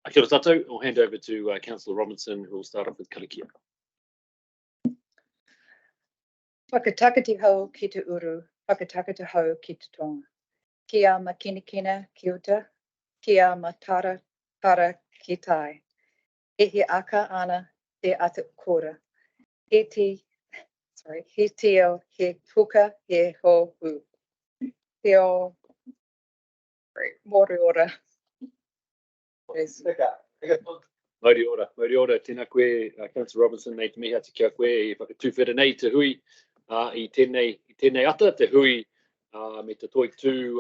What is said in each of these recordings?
Kia ora tātou. I'll hand over to Councillor Robinson, who will start off with Karakia. Whakatakati hau ki te uru, whakatakati hau ki te tonga. Kia makinikina ki uta, kia matara para ki tai. E he aka ana te atu kora. He teo he puka he ho hu. Te o mori ora. Mauri ora, tēnā koe, Councillor Robinson, nei te mihi atu kia koe, i whakatūwhera nei te hui, i tēnei ata, te hui me te toi tū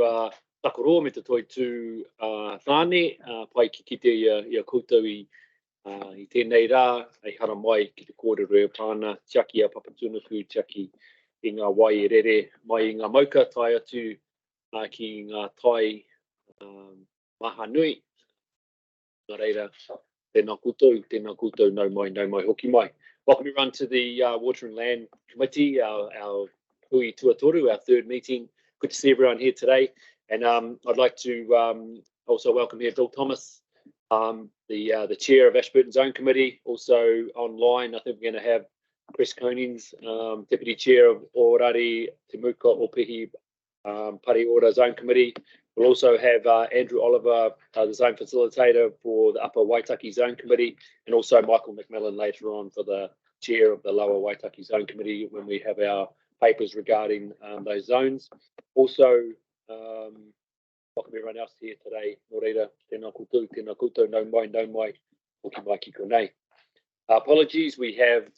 takoro, me te toi tū whāne, pai ki kite i a koutou i tēnei rā, ei hara mai ki te kōrero e pāna, tiaki a papatunuku, tiaki i ngā wai e rere, mai i ngā mauka, tai atu ki ngā tai maha nui, ngā reira, tēnā koutou, nau mai, hoki mai. Welcome everyone to the Water and Land Committee, our hui tuatoru, our third meeting. Good to see everyone here today. And I'd like to also welcome here Bill Thomas, the chair of Ashburton Zone Committee. Also online, I think we're going to have Chris Konings, deputy chair of Orari Te Muka Opihi Pari Ora Zone Committee. We'll also have Andrew Oliver, the zone facilitator for the Upper Waitaki Zone Committee, and also Michael McMillan later on for the chair of the Lower Waitaki Zone Committee when we have our papers regarding those zones. Also, welcome everyone else here today. Nō reira, tēnā koutou, nau mai, hoki mai ki konei. Apologies, we have,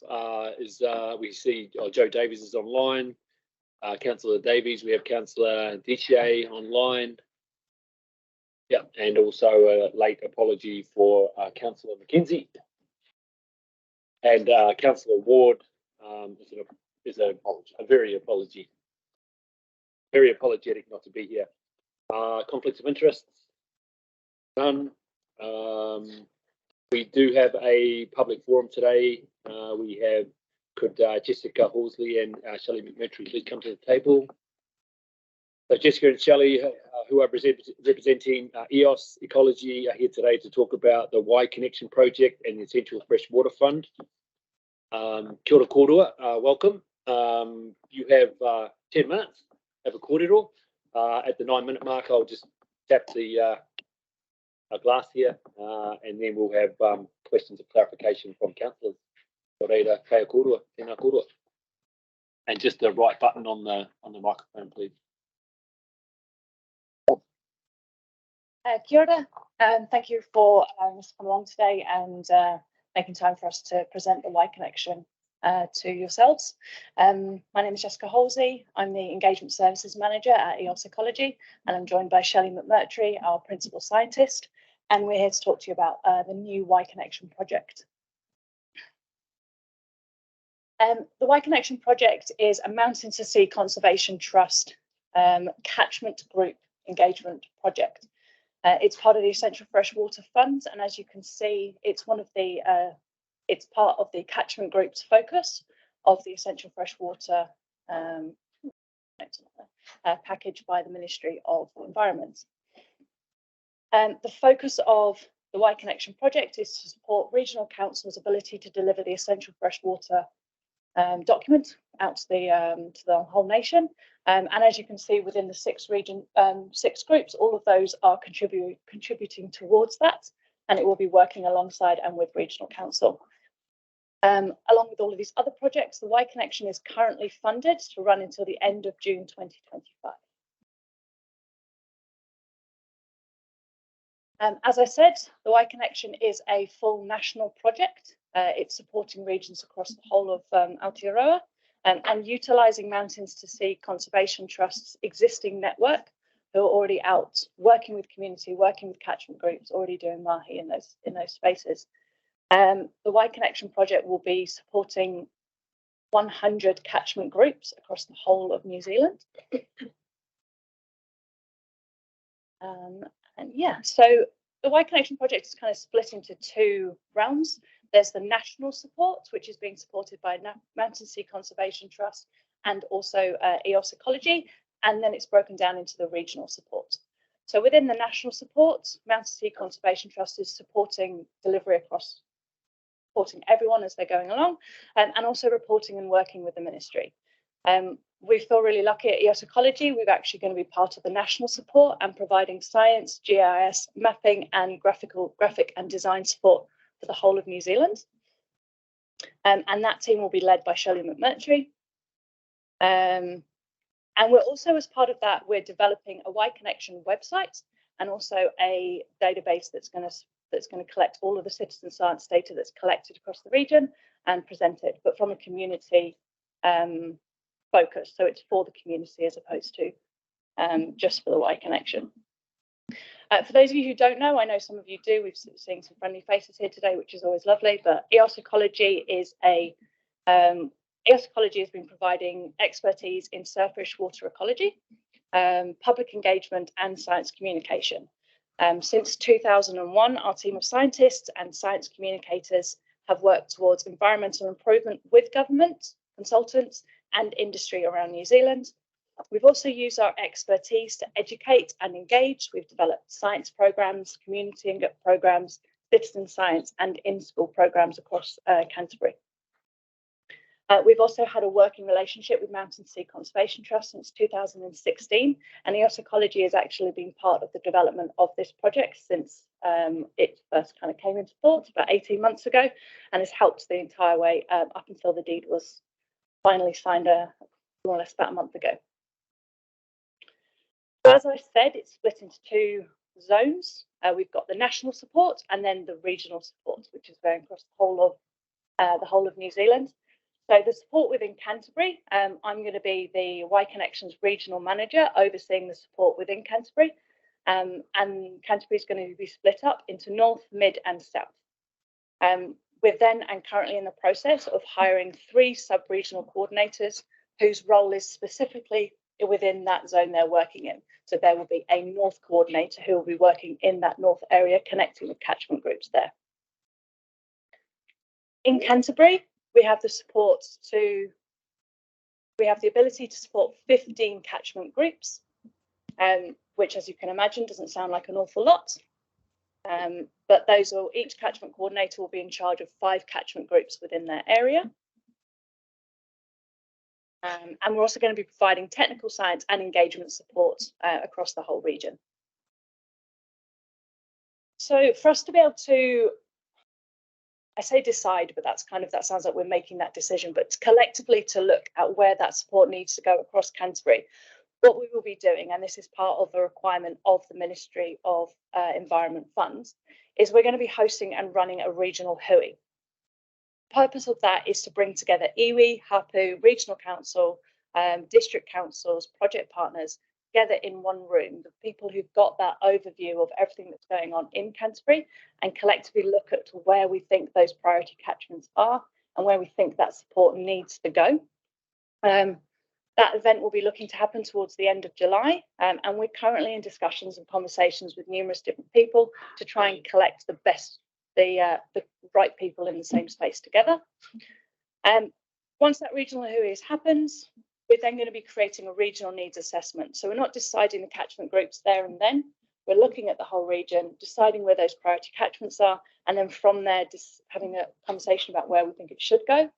we see Joe Davies is online, Councillor Davies, we have Councillor Deshay online. Yeah, and also a late apology for Councillor McKenzie. And Councillor Ward is a very apologetic not to be here. Conflicts of interest? None. We do have a public forum today. Could Jessica Horsley and Shelley McMurtry please come to the table? So Jessica and Shelley, who are representing EOS Ecology, are here today to talk about the Y Connection project and the Essential Fresh Water Fund. Kia ora kōrua, welcome. You have 10 minutes, have a kōrero. At the 9-minute mark, I'll just tap the glass here, and then we'll have questions of clarification from councillors. Reira, kaya kōrua, tēnā kōrua. And just the right button on the microphone, please. Kia ora, and thank you for coming along today and making time for us to present the Y Connection to yourselves. My name is Jessica Halsey. I'm the Engagement Services Manager at EOS Ecology, and I'm joined by Shelley McMurtry, our Principal Scientist, and we're here to talk to you about the new Y Connection project. The Y Connection project is a Mountain to Sea Conservation Trust catchment group engagement project. It's part of the Essential Freshwater Fund, and as you can see, it's one of the it's part of the catchment group's focus of the Essential Freshwater package by the Ministry of Environment. The focus of the Y Connection project is to support regional councils' ability to deliver the essential freshwater document out to the whole nation. And as you can see within the six groups, all of those are contributing towards that, and it will be working alongside and with regional council. Along with all of these other projects, the Y Connection is currently funded to run until the end of June 2025. As I said, the Y Connection is a full national project. It's supporting regions across the whole of Aotearoa and utilising Mountains to Sea Conservation Trust's existing network, who are already out working with community, working with catchment groups, already doing mahi in those spaces. The Y Connection project will be supporting 100 catchment groups across the whole of New Zealand. And yeah, so the Y Connection project is kind of split into two realms. There's the national support, which is being supported by Mountain Sea Conservation Trust and also EOS Ecology, and then it's broken down into the regional support. So within the national support, Mountain Sea Conservation Trust is supporting delivery across, supporting everyone as they're going along, and also reporting and working with the ministry. We feel really lucky at EOS Ecology. We're actually going to be part of the national support and providing science, GIS, mapping, and graphic and design support for the whole of New Zealand. And that team will be led by Shelley McMurtry. And we're also, as part of that, we're developing a Y Connection website and also a database that's going to collect all of the citizen science data that's collected across the region and present it, but from a community focus. So it's for the community as opposed to just for the Y Connection. For those of you who don't know, I know some of you do. We've seen some friendly faces here today, which is always lovely. But EOS Ecology is EOS Ecology has been providing expertise in surface water ecology, public engagement, and science communication. Since 2001, our team of scientists and science communicators have worked towards environmental improvement with government, consultants, and industry around New Zealand. We've also used our expertise to educate and engage. We've developed science programs, community programs, citizen science, and in-school programs across Canterbury. We've also had a working relationship with Mountain Sea Conservation Trust since 2016, and EOS Ecology has actually been part of the development of this project since it first kind of came into thought about 18 months ago, and has helped the entire way up until the deed was finally signed more or less about a month ago. So as I said, it's split into two zones. We've got the national support and then the regional support, which is going across the whole of New Zealand. So the support within Canterbury, I'm going to be the Y Connections regional manager overseeing the support within Canterbury. And Canterbury is going to be split up into north, mid and south. We're then and currently in the process of hiring 3 sub-regional coordinators whose role is specifically within that zone they're working in. So there will be a north coordinator who will be working in that north area, connecting with catchment groups there. In Canterbury, we have the ability to support 15 catchment groups, which, as you can imagine, doesn't sound like an awful lot. But each catchment coordinator will be in charge of 5 catchment groups within their area. And we're also going to be providing technical science and engagement support across the whole region. So for us to be able to, I say decide, but that sounds like we're making that decision, but collectively to look at where that support needs to go across Canterbury, what we will be doing, and this is part of the requirement of the Ministry of Environment Funds, is we're going to be hosting and running a regional hui. The purpose of that is to bring together iwi, hapu, regional council, district councils, project partners together in one room, the people who've got that overview of everything that's going on in Canterbury, and collectively look at where we think those priority catchments are and where we think that support needs to go. That event will be looking to happen towards the end of July, and we're currently in discussions and conversations with numerous different people to try and collect the right people in the same space together. Once that regional hui has happened, we're then going to be creating a regional needs assessment. So we're not deciding the catchment groups there and then. We're looking at the whole region, deciding where those priority catchments are, and then from there, just having a conversation about where we think it should go.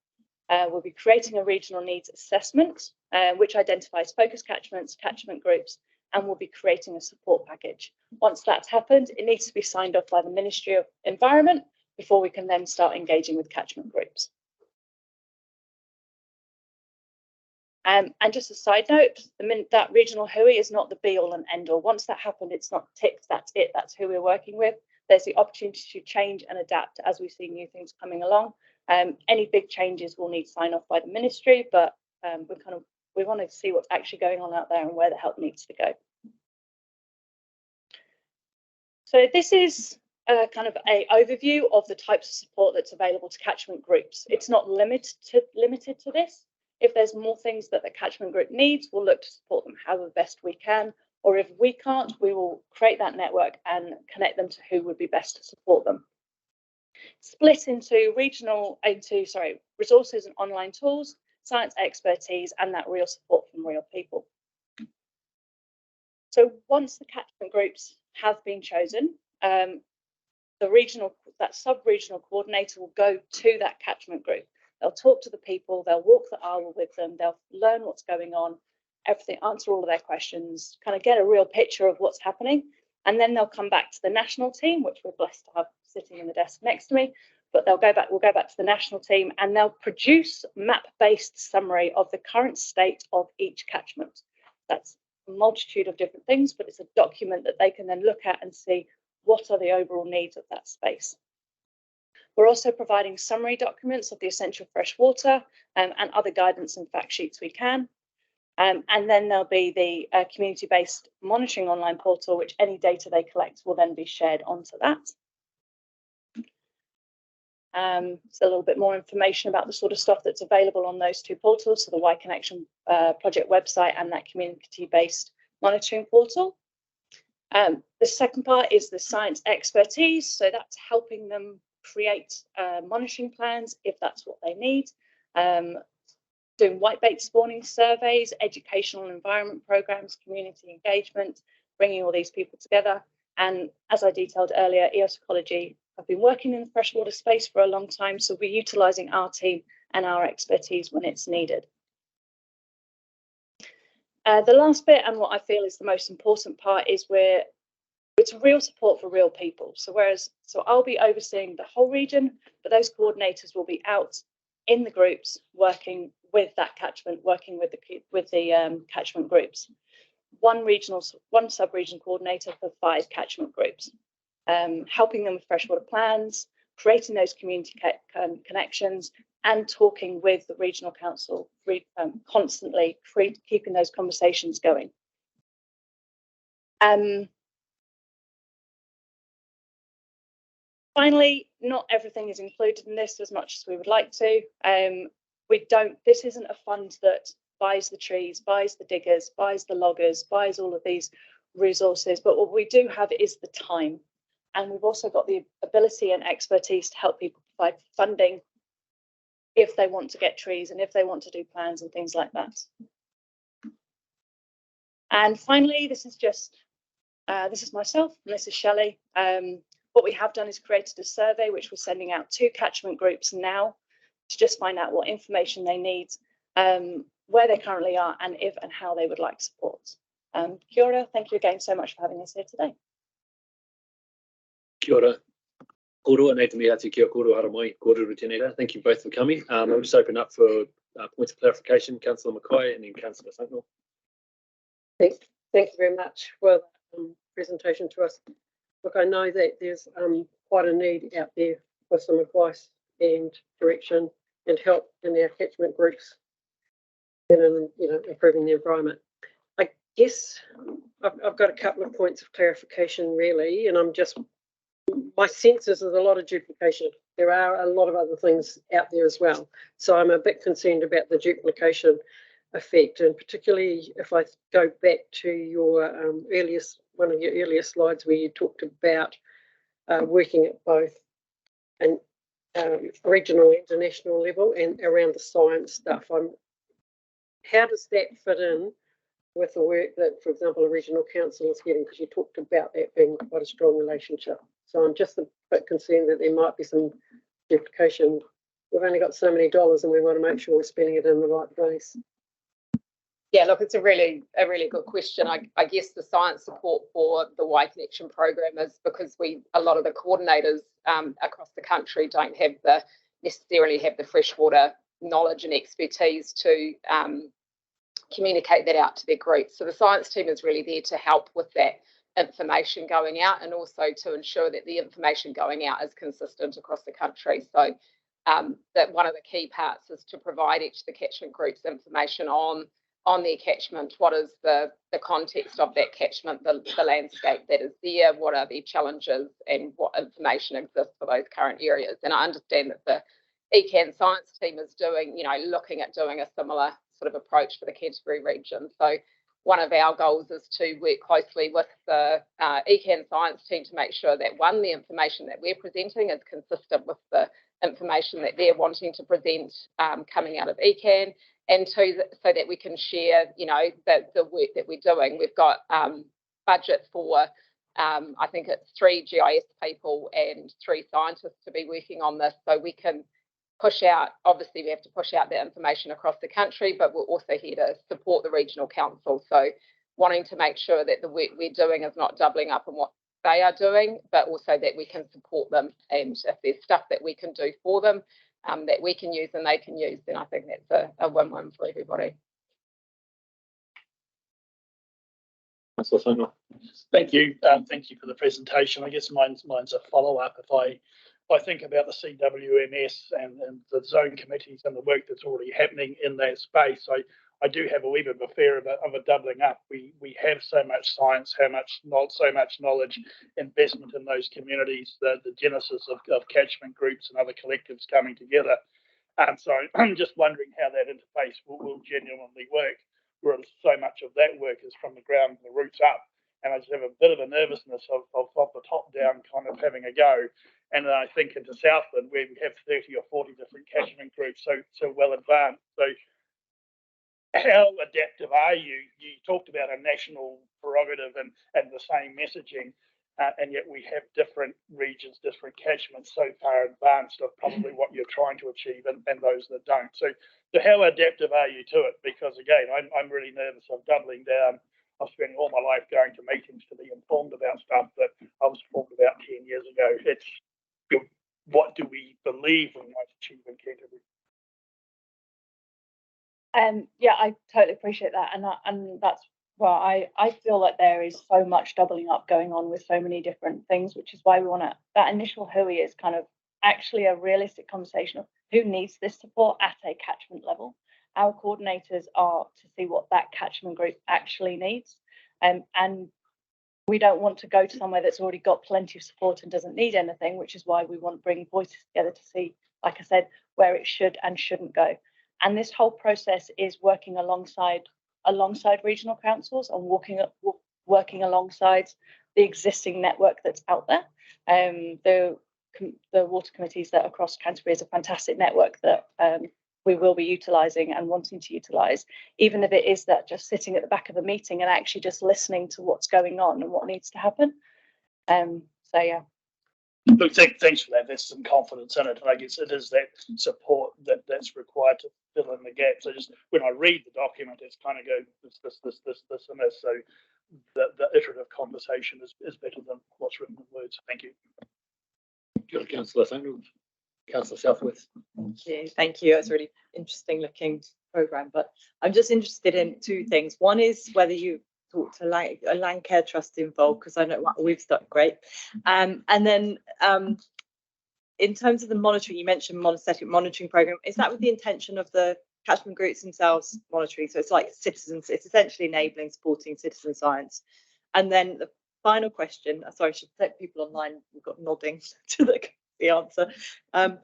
We'll be creating a regional needs assessment, which identifies focus catchments, catchment groups, and we'll be creating a support package. Once that's happened, it needs to be signed off by the Ministry of Environment before we can then start engaging with catchment groups. And just a side note, that regional hui is not the be all and end all. Once that happened, it's not ticked, that's it, that's who we're working with. There's the opportunity to change and adapt as we see new things coming along. Any big changes will need sign off by the ministry, but we want to see what's actually going on out there and where the help needs to go. So this is kind of an overview of the types of support that's available to catchment groups. It's not limited to this. If there's more things that the catchment group needs, we'll look to support them however best we can. Or if we can't, we will create that network and connect them to who would be best to support them. Split into resources and online tools, science expertise, and that real support from real people. So once the catchment groups have been chosen, that sub-regional coordinator will go to that catchment group. They'll talk to the people, they'll walk the aisle with them, they'll learn what's going on, everything, answer all of their questions, kind of get a real picture of what's happening. And then they'll come back to the national team, which we're blessed to have sitting in the desk next to me. But we'll go back to the national team and they'll produce map-based summary of the current state of each catchment. That's a multitude of different things, but it's a document that they can then look at and see what are the overall needs of that space. We're also providing summary documents of the essential fresh water and other guidance and fact sheets we can. And then there'll be the community-based monitoring online portal, which any data they collect will then be shared onto that. So a little bit more information about the sort of stuff that's available on those two portals, so the Y Connection project website and that community-based monitoring portal. The second part is the science expertise, so that's helping them create monitoring plans if that's what they need. Doing whitebait spawning surveys, educational and environment programs, community engagement, bringing all these people together. And as I detailed earlier, EOS Ecology have been working in the freshwater space for a long time, so we're utilising our team and our expertise when it's needed. The last bit, and what I feel is the most important part, is it's real support for real people. So I'll be overseeing the whole region, but those coordinators will be out in the groups working with that catchment, working with the catchment groups. One sub-region coordinator for 5 catchment groups, helping them with freshwater plans, creating those community connections, and talking with the regional council constantly, keeping those conversations going. Finally, not everything is included in this as much as we would like to. This isn't a fund that buys the trees, buys the diggers, buys the loggers, buys all of these resources, but what we do have is the time. And we've also got the ability and expertise to help people provide funding if they want to get trees and if they want to do plans and things like that. And finally, this is myself, and this is Shelley. What we have done is created a survey, which we're sending out to catchment groups now to just find out what information they need, where they currently are, and if and how they would like support. Kia ora, thank you again so much for having us here today. Kia ora. Kōrua, nei te mea te kia kōrua hara mai, kōrua tēnei. Thank you both for coming. I'll just open up for points of clarification. Councillor Mackay and then Councillor Sunknall. Thank you very much for the presentation to us. Look, I know that there's quite a need out there for some advice and direction and help in our catchment groups and in, improving the environment. I guess I've got a couple of points of clarification really, and my sense is there's a lot of duplication. There are a lot of other things out there as well. So I'm a bit concerned about the duplication effect, and particularly if I go back to your one of your earlier slides where you talked about working at both an regional and international level and around the science stuff. How does that fit in with the work that, for example, a regional council is getting? Because you talked about that being quite a strong relationship. So I'm just a bit concerned that there might be some duplication. We've only got so many dollars and we want to make sure we're spending it in the right place. Yeah, look, it's a really good question. I guess the science support for the Y Connection program is because a lot of the coordinators across the country don't necessarily have the freshwater knowledge and expertise to communicate that out to their groups. So the science team is really there to help with that information going out and also to ensure that the information going out is consistent across the country. So that one of the key parts is to provide each of the catchment groups information on their catchment, what is the context of that catchment, the landscape that is there, what are their challenges and what information exists for those current areas. And I understand that the ECAN science team is looking at doing a similar sort of approach for the Canterbury region. So one of our goals is to work closely with the ECAN science team to make sure that, one, the information that we're presenting is consistent with the information that they're wanting to present coming out of ECAN, and two, so that we can share, the work that we're doing. We've got budget for, I think it's 3 GIS people and 3 scientists to be working on this, so we can push out, obviously we have to push out that information across the country, but we're also here to support the regional council. So wanting to make sure that the work we're doing is not doubling up on what they are doing, but also that we can support them, and if there's stuff that we can do for them that we can use and they can use, then I think that's a win-win for everybody. Thank you. Thank you for the presentation. I guess mine's a follow-up. If I think about the CWMS and the zone committees and the work that's already happening in that space, I do have a wee bit of a fear of a doubling up. We have so much science, so much knowledge, investment in those communities, the genesis of catchment groups and other collectives coming together. So I'm just wondering how that interface will genuinely work, whereas so much of that work is from the ground, the roots up. And I just have a bit of a nervousness of the top down kind of having a go. And then I think into Southland, where we have 30 or 40 different catchment groups, so well advanced. So how adaptive are you? You talked about a national prerogative and the same messaging, and yet we have different regions, different catchments so far advanced of probably what you're trying to achieve and those that don't. So how adaptive are you to it? Because again, I'm really nervous of doubling down. I've spent all my life going to meetings to be informed about stuff that I was informed about 10 years ago. It's what do we believe we might achieve in Canterbury? Yeah, I totally appreciate that, and that's why I feel like there is so much doubling up going on with so many different things, which is why we want to. That initial WHOI is kind of actually a realistic conversation of who needs this support at a catchment level. Our coordinators are to see what that catchment group actually needs, and we don't want to go to somewhere that's already got plenty of support and doesn't need anything, which is why we want to bring voices together to see, like I said, where it should and shouldn't go. And this whole process is working alongside regional councils and working alongside the existing network that's out there. The water committees that are across Canterbury is a fantastic network that we will be utilising and wanting to utilise, even if it is that just sitting at the back of a meeting and actually just listening to what's going on and what needs to happen. So yeah. Look, thanks for that. There's some confidence in it, and I guess it is that support that's required to fill in the gaps. So just when I read the document, it's kind of go this, and this. So the iterative conversation is better than what's written in words. Thank you. Councillor Sanders, Councillor Southwest. Yeah, thank you. It's a really interesting looking programme, but I'm just interested in 2 things. One is whether you talk to a land care trust involved, because I know we've started great. And then in terms of the monitoring, you mentioned monostatic monitoring program. Is that with the intention of the catchment groups themselves monitoring? So it's like citizens, it's essentially enabling, supporting citizen science. And then the final question, sorry, I should take people online, we've got nodding to the answer. And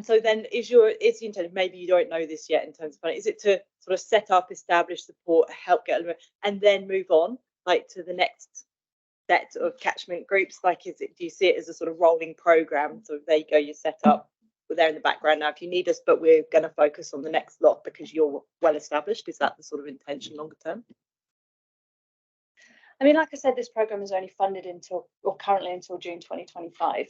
so then is the intention, maybe you don't know this yet in terms of funding, is it to sort of set up, establish support, help get, and then move on like to the next set of catchment groups? Like, do you see it as a sort of rolling program? So there you go, you're set up, we're there in the background now if you need us, but we're going to focus on the next lot because you're well established. Is that the sort of intention longer term? I mean, like I said, this programme is only funded currently until June 2025.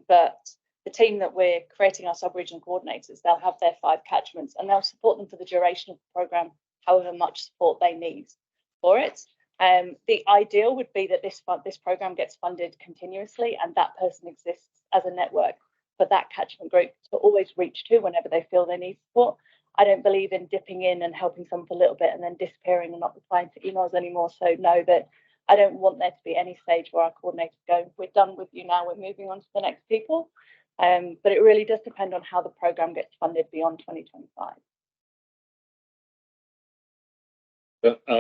But the team that we're creating, our sub-regional coordinators, they'll have their 5 catchments and they'll support them for the duration of the programme, however much support they need for it. The ideal would be that this programme gets funded continuously and that person exists as a network for that catchment group to always reach to whenever they feel they need support. I don't believe in dipping in and helping someone for a little bit and then disappearing and not replying to emails anymore. So know that I don't want there to be any stage where our coordinators go, we're done with you now, we're moving on to the next people. But it really does depend on how the programme gets funded beyond 2025.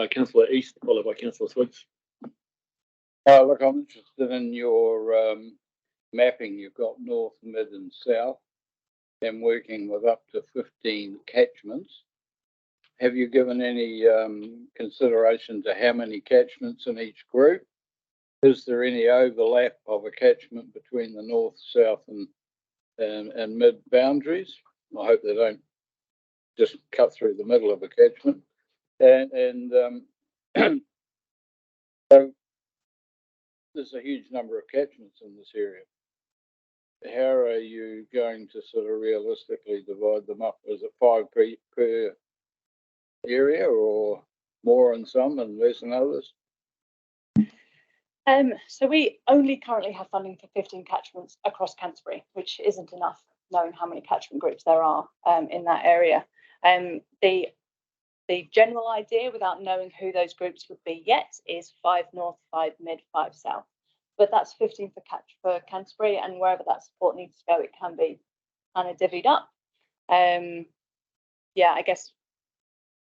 Councillor East, followed by Councillor Swiggs. Look, I'm interested in your mapping. You've got north, mid and south, and working with up to 15 catchments. Have you given any consideration to how many catchments in each group? Is there any overlap of a catchment between the north, south and mid boundaries? I hope they don't just cut through the middle of a catchment. And So there's a huge number of catchments in this area. How are you going to sort of realistically divide them up? Is it 5 per area, or more in some and less in others? So we only currently have funding for 15 catchments across Canterbury, which isn't enough, knowing how many catchment groups there are in that area. The general idea, without knowing who those groups would be yet, is 5 north, 5 mid, 5 south. But that's 15 for Canterbury, and wherever that support needs to go, it can be kind of divvied up. Yeah, I guess.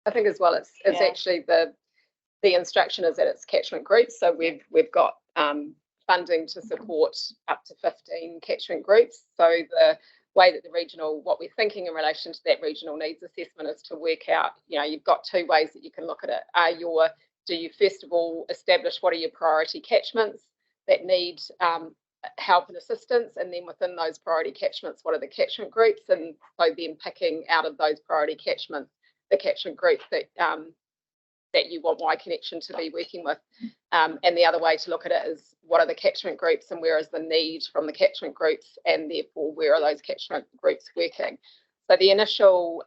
I think as well, it's actually the instruction is that it's catchment groups. So we've got funding to support up to 15 catchment groups. So the way that what we're thinking in relation to that regional needs assessment is to work out, you've got 2 ways that you can look at it. Do you first of all establish what are your priority catchments that need help and assistance, and then within those priority catchments, what are the catchment groups? And so then picking out of those priority catchments the catchment groups that you want Y Connection to be working with. And the other way to look at it is what are the catchment groups and where is the need from the catchment groups, and therefore where are those catchment groups working. So the initial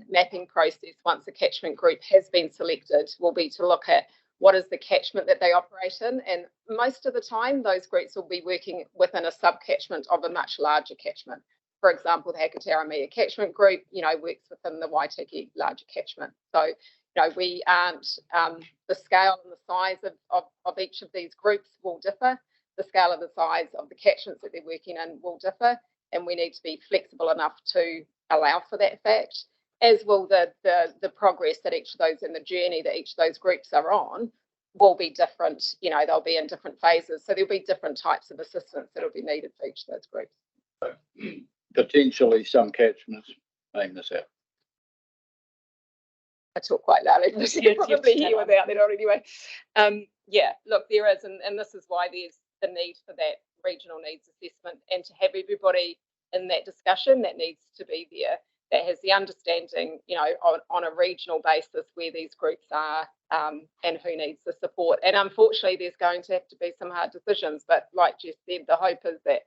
mapping process, once a catchment group has been selected, will be to look at what is the catchment that they operate in. And most of the time, those groups will be working within a sub-catchment of a much larger catchment. For example, the Hakataramia catchment group, works within the Waitaki larger catchment. So, we aren't, the scale and the size of each of these groups will differ. The scale of the size of the catchments that they're working in will differ, and we need to be flexible enough to allow for that fact, as will the progress that each of those in the journey that each of those groups are on will be different. They'll be in different phases. So there'll be different types of assistance that will be needed for each of those groups. So, potentially some catchments may miss out. I talk quite loudly, but you probably hear without that anyway. Yeah, look, there is, and this is why there's the need for that regional needs assessment, and to have everybody in that discussion that needs to be there, that has the understanding, on a regional basis where these groups are and who needs the support. And unfortunately, there's going to have to be some hard decisions. But like Jess said, the hope is that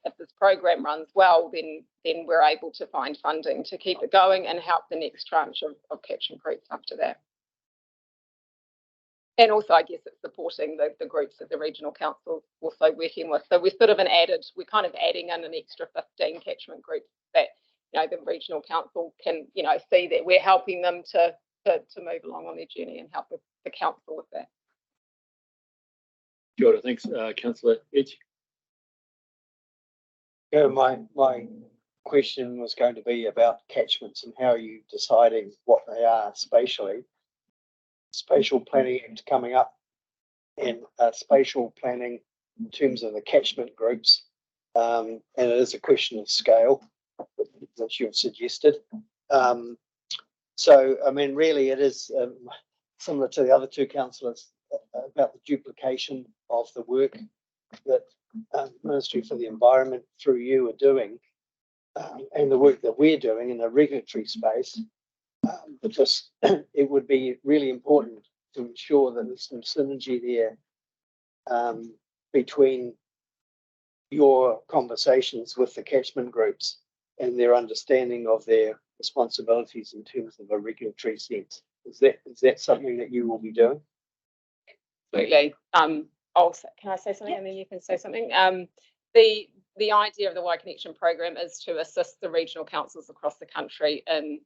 if this program runs well, then we're able to find funding to keep it going and help the next tranche of catchment groups after that. And also, I guess it's supporting the groups that the regional council also working with. So we're sort of we're kind of adding in an extra 15 catchment groups that, the regional council can, see that we're helping them to move along on their journey and help the council with that. Kia ora, thanks, Councillor Edge. Yeah, my question was going to be about catchments and how are you deciding what they are spatially. Spatial planning coming up, and spatial planning in terms of the catchment groups, and it is a question of scale that you've suggested. So, I mean, really it is similar to the other 2 councillors about the duplication of the work that Ministry for the Environment through you are doing, and the work that we're doing in the regulatory space. Because it would be really important to ensure that there's some synergy there between your conversations with the catchment groups and their understanding of their responsibilities in terms of a regulatory sense. Is that something that you will be doing? Absolutely. Can I say something, and then you can say something? The idea of the Y Connection program is to assist the regional councils across the country in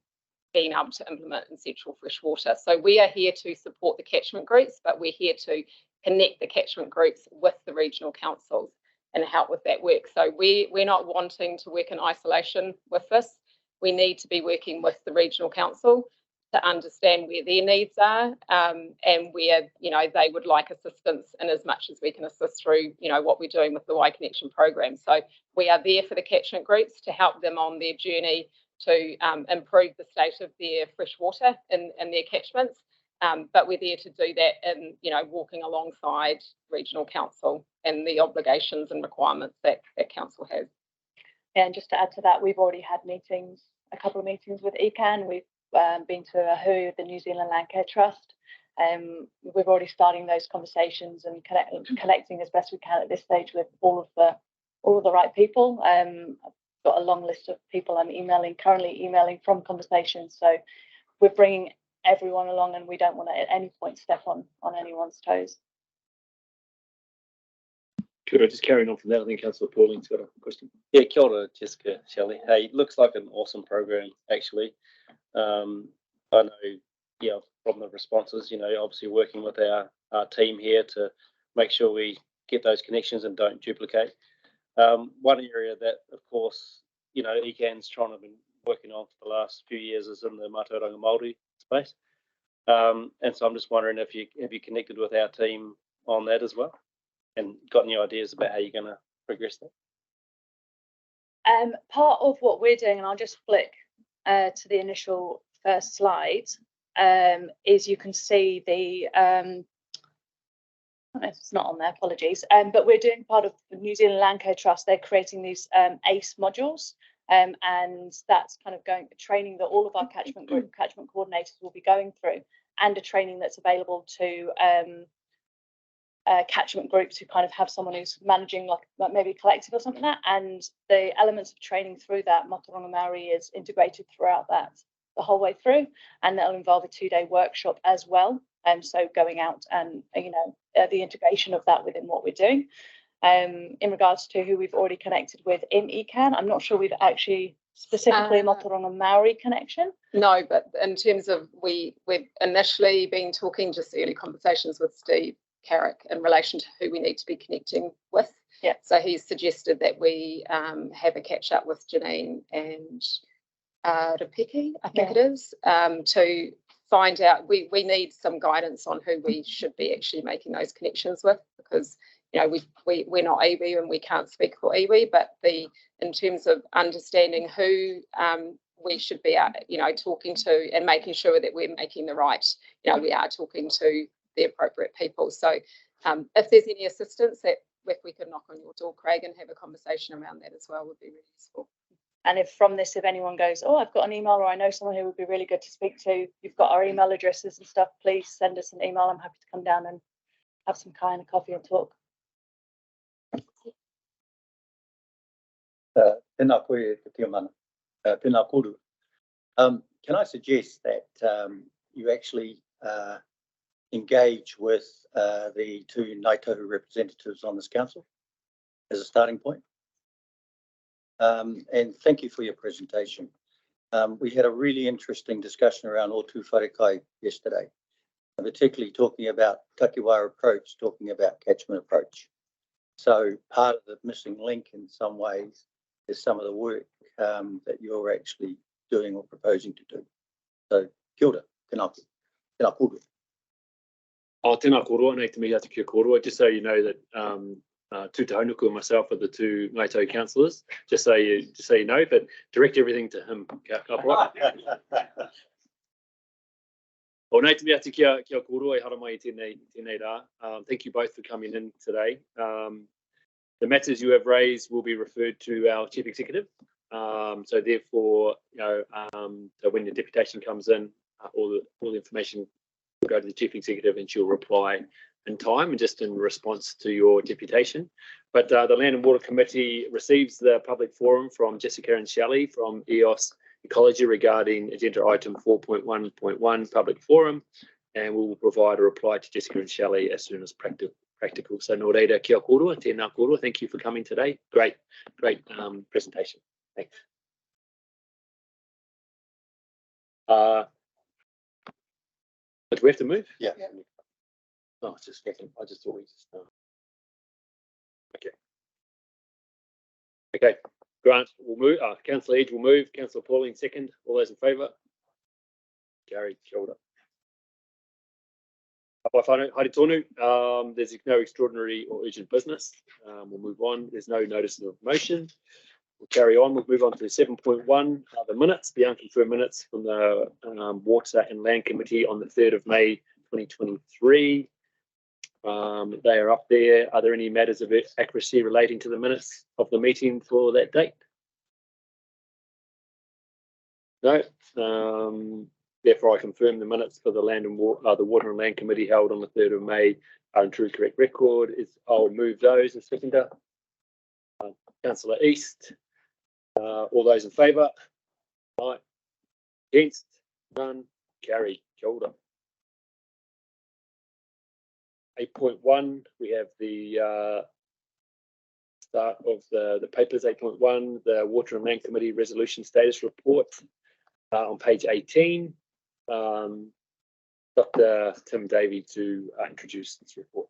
being able to implement in central freshwater. So we are here to support the catchment groups, but we're here to connect the catchment groups with the regional councils and help with that work. So we're not wanting to work in isolation with this. We need to be working with the regional council to understand where their needs are, and where they would like assistance, in as much as we can assist through what we're doing with the Y Connection program. So we are there for the catchment groups to help them on their journey to improve the state of their fresh water in their catchments, but we're there to do that in walking alongside regional council and the obligations and requirements that council has. And just to add to that, we've already had a couple of meetings with ECAN. We've been to AHU, the New Zealand Land Care Trust, We're already starting those conversations and connecting as best we can at this stage with all of the right people. I've got a long list of people I'm currently emailing from conversations. So we're bringing everyone along, and we don't want to at any point step on anyone's toes. Good. Just carrying on from that, I think Councillor Pauling's got a question. Yeah, kia ora, Jessica, Shelley. Hey, looks like an awesome program, actually. I know, yeah, from the responses, you know, obviously working with our team here to make sure we get those connections and don't duplicate. One area that, of course, you know, ECAN's trying to been working on for the last few years is in the Mātauranga Māori space. And so I'm just wondering if you have connected with our team on that as well, and got any ideas about how you're going to progress that? Part of what we're doing, and I'll just flick to the initial first slide, is you can see the it's not on there, apologies, but we're doing part of the New Zealand Landcare Trust. They're creating these ACE modules, and that's kind of training that all of our catchment coordinators will be going through, and a training that's available to catchment groups who kind of have someone who's managing like maybe a collective or something like that. And the elements of training through that Mātauranga Māori is integrated throughout that the whole way through, and that'll involve a 2-day workshop as well. So going out and, you know, the integration of that within what we're doing. In regards to who we've already connected with in ECAN, I'm not sure we've actually specifically Mātauranga Māori connection. No, but in terms of we've initially been talking, just early conversations with Steve Carrick in relation to who we need to be connecting with. Yeah. So he's suggested that we have a catch up with Janine and Rapiki, I think it is, to find out. We need some guidance on who we should be actually making those connections with, because, you know, we're not iwi and we can't speak for iwi, but in terms of understanding who we should be, you know, talking to and making sure that we're making the right, you know, we are talking to the appropriate people. So if there's any assistance that if we could knock on your door, Craig, and have a conversation around that as well, would be really useful. And if from this, if anyone goes, oh, I've got an email, or I know someone who would be really good to speak to, you've got our email addresses and stuff, please send us an email. I'm happy to come down and have some kai and a coffee and talk. Tēnā koe te tiamana, tēnā kuru. Can I suggest that you actually engage with the 2 Ngāi Tahu representatives on this council as a starting point? And thank you for your presentation. We had a really interesting discussion around Otu Wharekai yesterday, particularly talking about takiwā approach, talking about catchment approach. So part of the missing link in some ways is some of the work that you're actually doing or proposing to do. So kia ora, tēnā kōrua. Oh, tēnā kōrua, nei te mihi atu kia kōrua. Just so you know that Tūtahonuku and myself are the 2 Ngāi Tahu councillors, just so you know, but direct everything to him. Well, nei te mihi atu kia kōrua, e hara mai tēnei rā. Thank you both for coming in today. The matters you have raised will be referred to our Chief Executive. So therefore, you know, so when the deputation comes in, all the information will go to the Chief Executive and she'll reply in time and just in response to your deputation. But the Land and Water Committee receives the public forum from Jessica and Shelley from EOS Ecology regarding agenda item 4.1.1 public forum, and we will provide a reply to Jessica and Shelley as soon as practical. So nō reira kia kōrua, tēnā kōrua. Thank you for coming today. Great presentation. Thanks. Do we have to move? Yeah. Oh, just checking. I just thought we just. Okay. Grant will move. Councillor Edge will move. Councillor Pauling second. All those in favour? Gary, shoulder. Haere tonu. There's no extraordinary or urgent business. We'll move on. There's no notice of motion. We'll carry on. We'll move on to 7.1, the minutes, the unconfirmed minutes from the Water and Land Committee on the 3rd of May 2023. They are up there. Are there any matters of accuracy relating to the minutes of the meeting for that date? No. Therefore, I confirm the minutes for the the Water and Land Committee held on the 3rd of May are in true correct record. I'll move those as seconder. Councillor East, all those in favour? Aye. Against? None. Carried. Kia ora. 8.1, we have the start of the papers. 8.1, the Water and Land Committee Resolution Status Report on page 18. Dr. Tim Davey to introduce this report.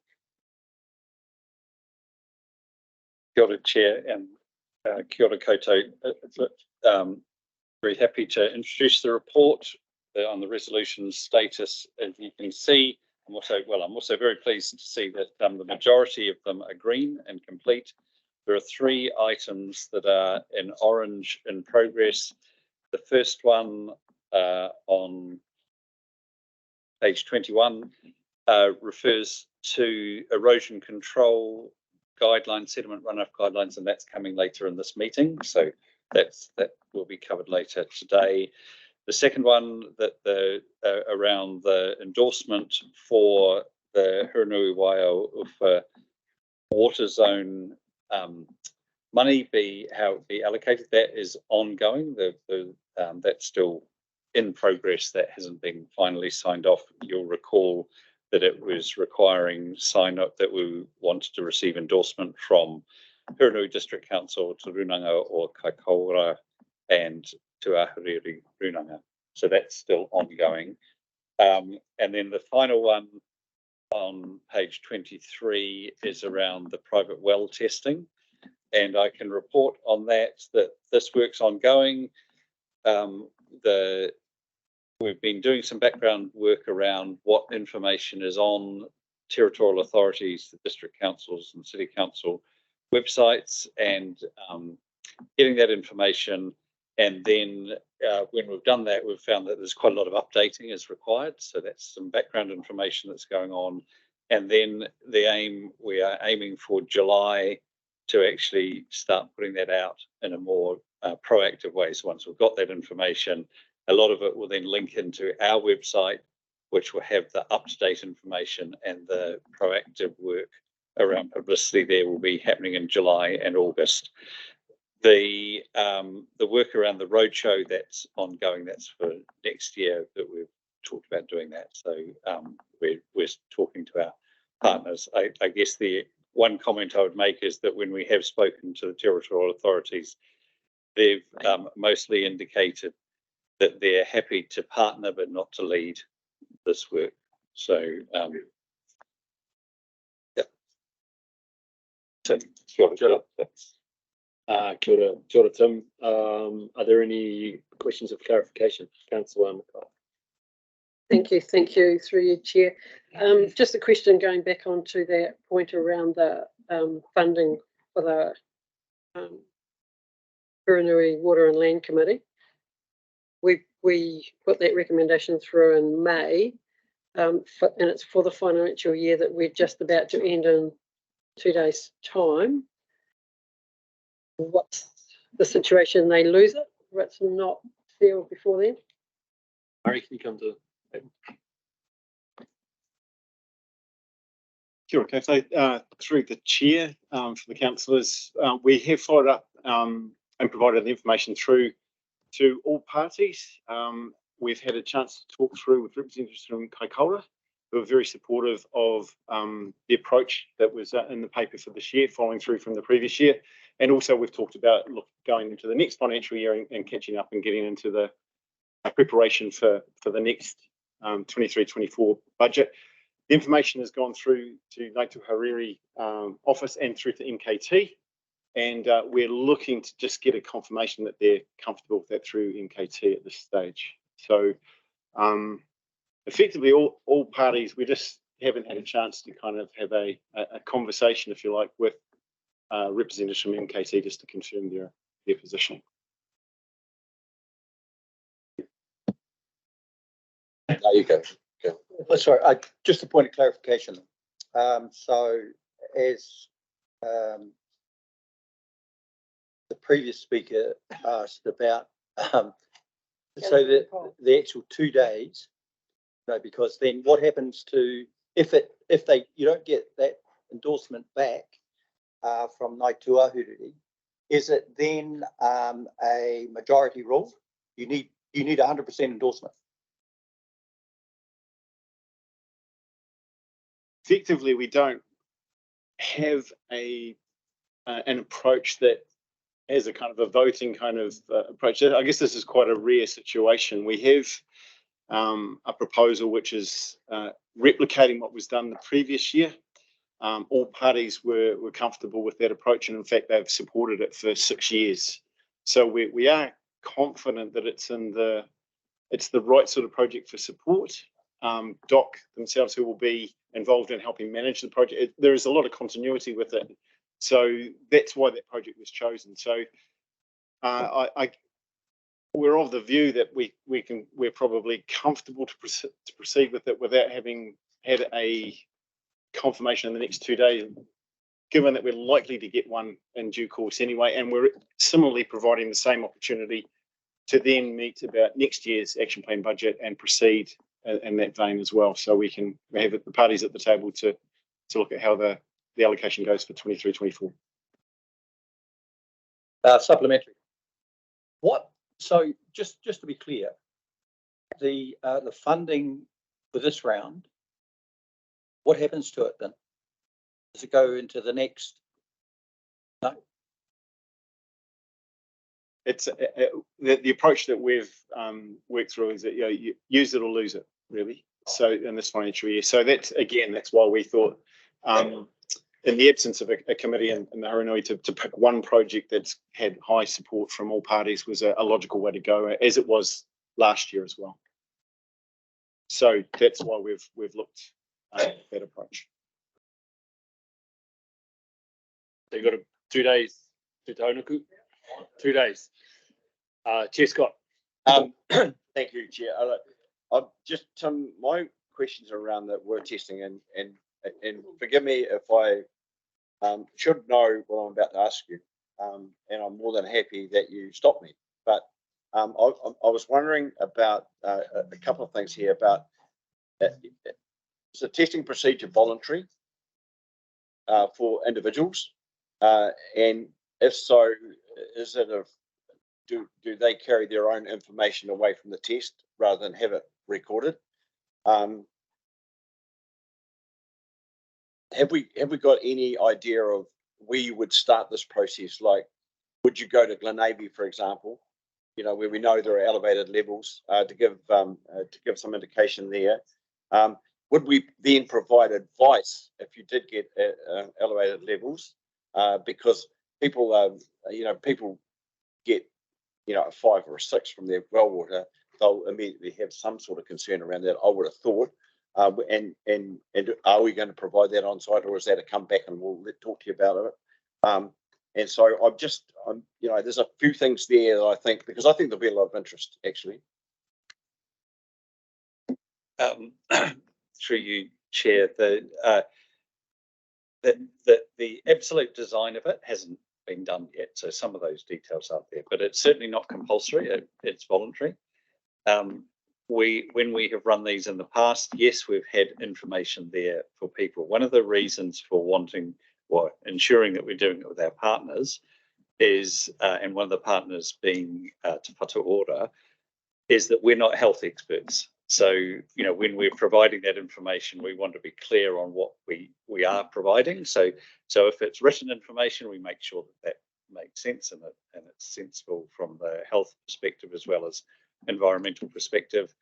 Kia ora, Chair, and kia ora koutou. Very happy to introduce the report on the resolution status. As you can see, I'm also very pleased to see that the majority of them are green and complete. There are 3 items that are in orange in progress. The first one on page 21 refers to erosion control guidelines, sediment runoff guidelines, and that's coming later in this meeting. So that will be covered later today. The second one that around the endorsement for the Hurunui Waio of water zone money how it be allocated, that is ongoing. That's still in progress. That hasn't been finally signed off. You'll recall that it was requiring sign up that we wanted to receive endorsement from Hurunui District Council, to Runanga or Kaikoura, and to Ahuriri Runanga. So that's still ongoing. And then the final one on page 23 is around the private well testing. And I can report on that this work's ongoing. We've been doing some background work around what information is on territorial authorities, the district councils and city council websites, and getting that information. And then when we've done that, we've found that there's quite a lot of updating is required. So that's some background information that's going on. And then we are aiming for July to actually start putting that out in a more proactive way. So once we've got that information, a lot of it will then link into our website, which will have the up-to-date information, and the proactive work around publicity there will be happening in July and August. The work around the roadshow, that's ongoing. That's for next year that we've talked about doing that. So we're talking to our partners. I guess the one comment I would make is that when we have spoken to the territorial authorities, they've mostly indicated that they're happy to partner but not to lead this work. So yeah. So kia ora, Tim. Are there any questions of clarification, Councillor McCall? Thank you through you, Chair. Just a question going back onto that point around the funding for the Hurunui Water and Land Committee. We put that recommendation through in May, and it's for the financial year that we're just about to end in 2 days' time. What's the situation? They lose it? It's not filled before then? Murray, can you come to? Kia ora koutou. Through the chair, for the councillors, we have followed up and provided the information through to all parties. We've had a chance to talk through with representatives from Kaikoura, who are very supportive of the approach that was in the paper for this year, following through from the previous year. And also we've talked about going into the next financial year and catching up and getting into the preparation for the next 23-24 budget. The information has gone through to Ngāi Hariri office and through to MKT. And we're looking to just get a confirmation that they're comfortable with that through MKT at this stage. So effectively all parties, we just haven't had a chance to kind of have a conversation, if you like, with representatives from MKT just to confirm their position. There you go. Oh, sorry, just a point of clarification. So as the previous speaker asked about So the actual 2 days, no, because then what happens to, if you don't get that endorsement back from Ngāi Tuahuriri, is it then a majority rule? You need 100% endorsement. Effectively, we don't have an approach that has a kind of a voting kind of approach. I guess this is quite a rare situation. We have a proposal which is replicating what was done the previous year. All parties were comfortable with that approach, and in fact, they've supported it for 6 years. So we are confident that it's the right sort of project for support. DOC themselves, who will be involved in helping manage the project, there is a lot of continuity with it. So that's why that project was chosen. So we're of the view that we're probably comfortable to proceed with it without having had a confirmation in the next 2 days, given that we're likely to get one in due course anyway, and we're similarly providing the same opportunity to then meet about next year's action plan budget and proceed in that vein as well. So we have the parties at the table to look at how the allocation goes for 23-24. Supplementary. So just to be clear, the funding for this round, what happens to it then? Does it go into the next? No. It's the approach that we've worked through is that you use it or lose it, really. So in this financial year, so that's why we thought, in the absence of a committee in the Haranui, to pick one project that's had high support from all parties was a logical way to go, as it was last year as well. So that's why we've looked at that approach. So you've got 2 days to Taunuku. 2 days. Chair Scott. Thank you, Chair. I've just my questions are around the word testing, and forgive me if I should know what I'm about to ask you, and I'm more than happy that you stop me. But I was wondering about a couple of things here about is the testing procedure voluntary for individuals, and if so, is it do they carry their own information away from the test rather than have it recorded? Have we got any idea of where you would start this process? Like, would you go to Glenaby, for example, where we know there are elevated levels, to give some indication there? Would we then provide advice if you did get elevated levels? Because people get a 5 or a 6 from their well water, they'll immediately have some sort of concern around that, I would have thought. And are we going to provide that on site, or is that a come back and we'll talk to you about it? And so there's a few things there that I think there'll be a lot of interest actually. Through you, Chair, the absolute design of it hasn't been done yet, so some of those details aren't there, but it's certainly not compulsory. It's voluntary. When we have run these in the past, yes, we've had information there for people. One of the reasons for ensuring that we're doing it with our partners is, and one of the partners being Te Whatu Ora, is that we're not health experts. So, when we're providing that information, we want to be clear on what we are providing. So if it's written information, we make sure that makes sense and it's sensible from the health perspective as well as environmental perspective.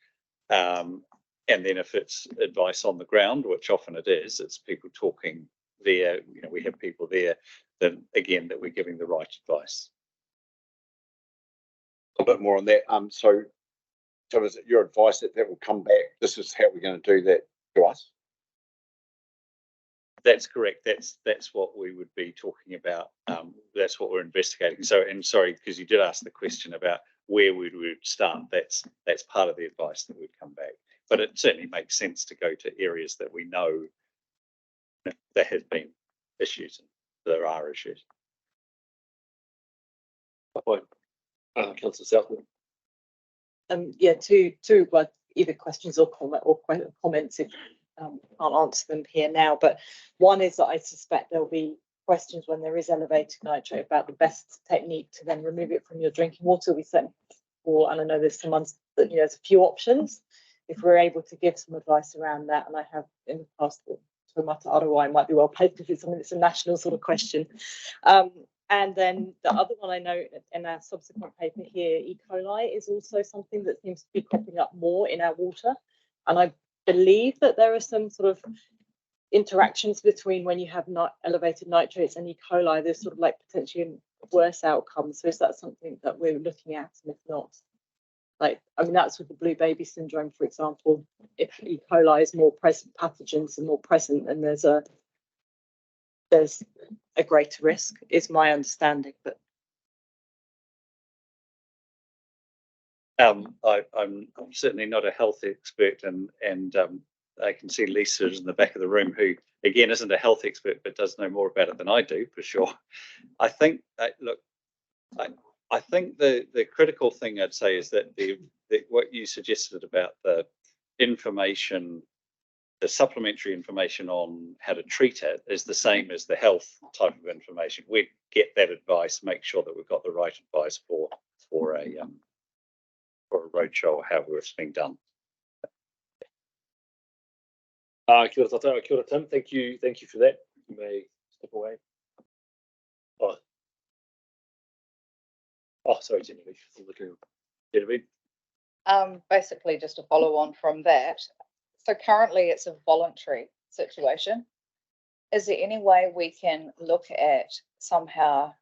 And then if it's advice on the ground, which often it is, it's people talking there, we have people there, then again, that we're giving the right advice. A bit more on that. So is it your advice that will come back? This is how we're going to do that to us? That's correct. That's what we would be talking about. That's what we're investigating. So, and sorry, because you did ask the question about where we would start. That's part of the advice that would come back. But it certainly makes sense to go to areas that we know there have been issues and there are issues. Councillor Southwood. Yeah, two well, either questions or comments if can't answer them here now. But one is that I suspect there'll be questions when there is elevated nitrate about the best technique to then remove it from your drinking water. We certainly, and I know there's some ones that there's a few options. If we're able to give some advice around that, and I have in the past, Taumata Arawai might be well placed because it's something that's a national sort of question. And then the other one I know in our subsequent paper here, E. coli is also something that seems to be cropping up more in our water. And I believe that there are some sort of interactions between when you have not elevated nitrates and E. coli, there's sort of like potentially worse outcomes. So is that something that we're looking at? And if not, like, I mean, that's with the blue baby syndrome, for example. If E. coli is more present, pathogens are more present, and there's a greater risk, is my understanding. But I'm certainly not a health expert, and I can see Lisa is in the back of the room, who again isn't a health expert but does know more about it than I do for sure. I think look, I think the critical thing I'd say is that what you suggested about the information, the supplementary information on how to treat it, is the same as the health type of information. We get that advice, make sure that we've got the right advice for a roadshow or however it's being done. Kia ora tātou, kia ora Tim. Thank you for that. You may step away. Oh, sorry, Genevieve. Genevieve. Basically, just to follow on from that. So currently it's a voluntary situation. Is there any way we can look at somehow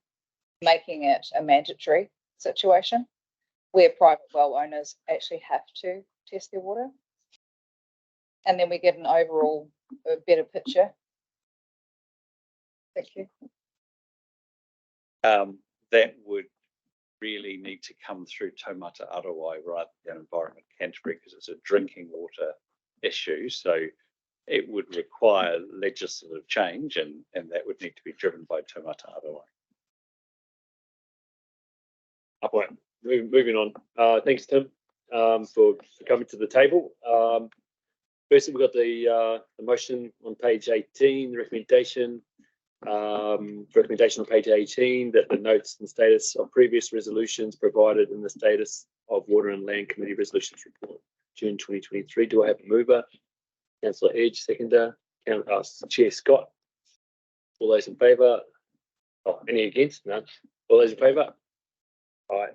making it a mandatory situation where private well owners actually have to test their water? And then we get an overall better picture. Thank you. That would really need to come through Taumata Arawai rather than Environment Canterbury, because it's a drinking water issue. So it would require legislative change, and that would need to be driven by Taumata Arawai. Upright. Moving on. Thanks, Tim, for coming to the table. Firstly, we've got the motion on page 18, the recommendation. Recommendation on page 18 that the notes and status of previous resolutions provided in the status of Water and Land Committee Resolutions Report, June 2023. Do I have a mover? Councillor Edge, seconder. Chair Scott. All those in favour? Oh, any against? None. All those in favour? All right.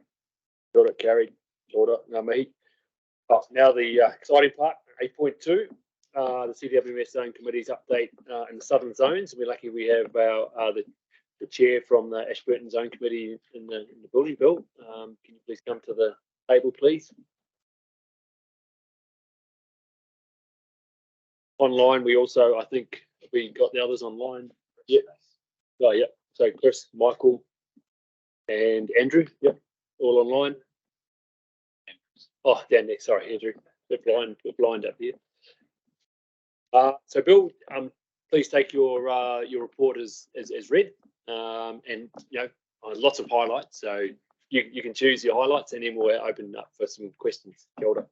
Order carried. Order. No, Mihi. Oh, now the exciting part, 8.2. The CWMS Zone Committee's update in the southern zones. We're lucky we have the chair from the Ashburton Zone Committee in the building. Bill, can you please come to the table, please? Online, we also, I think we got the others online. Yep. Oh, yeah. So Chris, Michael, and Andrew. Yep. All online. Oh, down there. Sorry, Andrew. We're blind up here. So Bill, please take your report as read, and lots of highlights. So you can choose your highlights, and then we'll open up for some questions. Kia ora.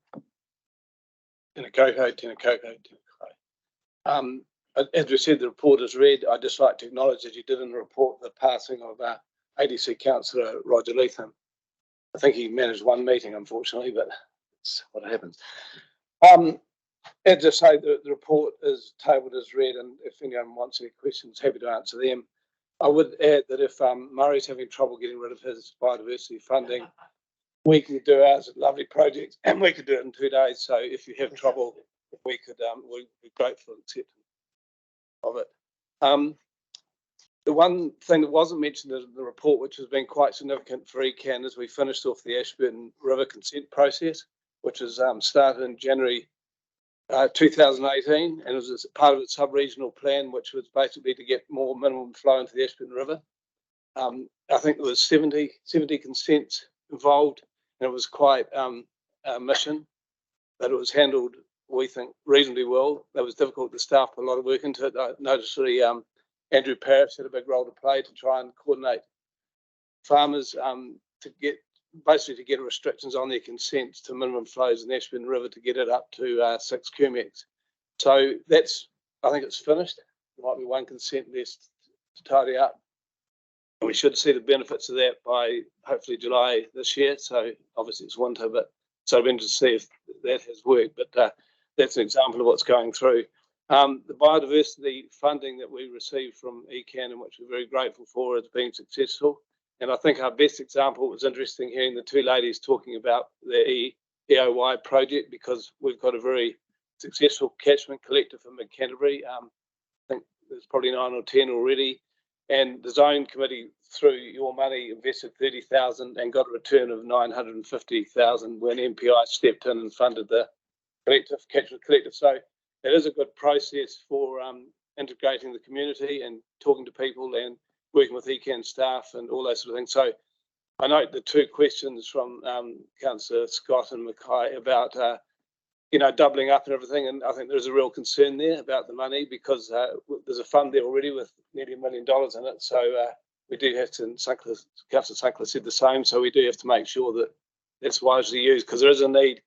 Tēnā kouhou, tēnā kouhou, tēnā kouhou. As we said, the report is read. I'd just like to acknowledge that you did in the report the passing of ADC councillor Roger Leatham. I think he managed one meeting, unfortunately, but that's what happens. As I say, the report is tabled as read, and if anyone wants any questions, happy to answer them. I would add that if Murray's having trouble getting rid of his biodiversity funding, we can do ours at lovely projects, and we could do it in 2 days. So if you have trouble, we could we'd be grateful for acceptance of it. The one thing that wasn't mentioned in the report, which has been quite significant for ECAN, is we finished off the Ashburton River consent process, which was started in January 2018, and it was part of its sub-regional plan, which was basically to get more minimum flow into the Ashburton River. I think there was 70 consents involved, and it was quite a mission, but it was handled, we think, reasonably well. It was difficult. The staff put a lot of work into it. Noticeably, Andrew Parrish had a big role to play to try and coordinate farmers to get basically to get restrictions on their consents to minimum flows in the Ashburton River to get it up to 6 cumecs. So that's, I think it's finished. There might be one consent list to tidy up. And we should see the benefits of that by hopefully July this year. So obviously it's winter, but so I'll be interested to see if that has worked. But that's an example of what's going through. The biodiversity funding that we received from ECAN, and which we're very grateful for, has been successful. And I think our best example was interesting hearing the two ladies talking about the EOY project, because we've got a very successful catchment collector for Canterbury. I think there's probably 9 or 10 already. And the zone committee, through your money, invested 30,000 and got a return of 950,000 when MPI stepped in and funded the catchment collective. So it is a good process for integrating the community and talking to people and working with ECAN staff and all those sort of things. So I note the two questions from Councillor Scott and Mihi about doubling up and everything, and I think there's a real concern there about the money, because there's a fund there already with nearly $1 million in it. So we do have to, and Councillor Sunkler said the same, so we do have to make sure that it's wisely used, because there is a need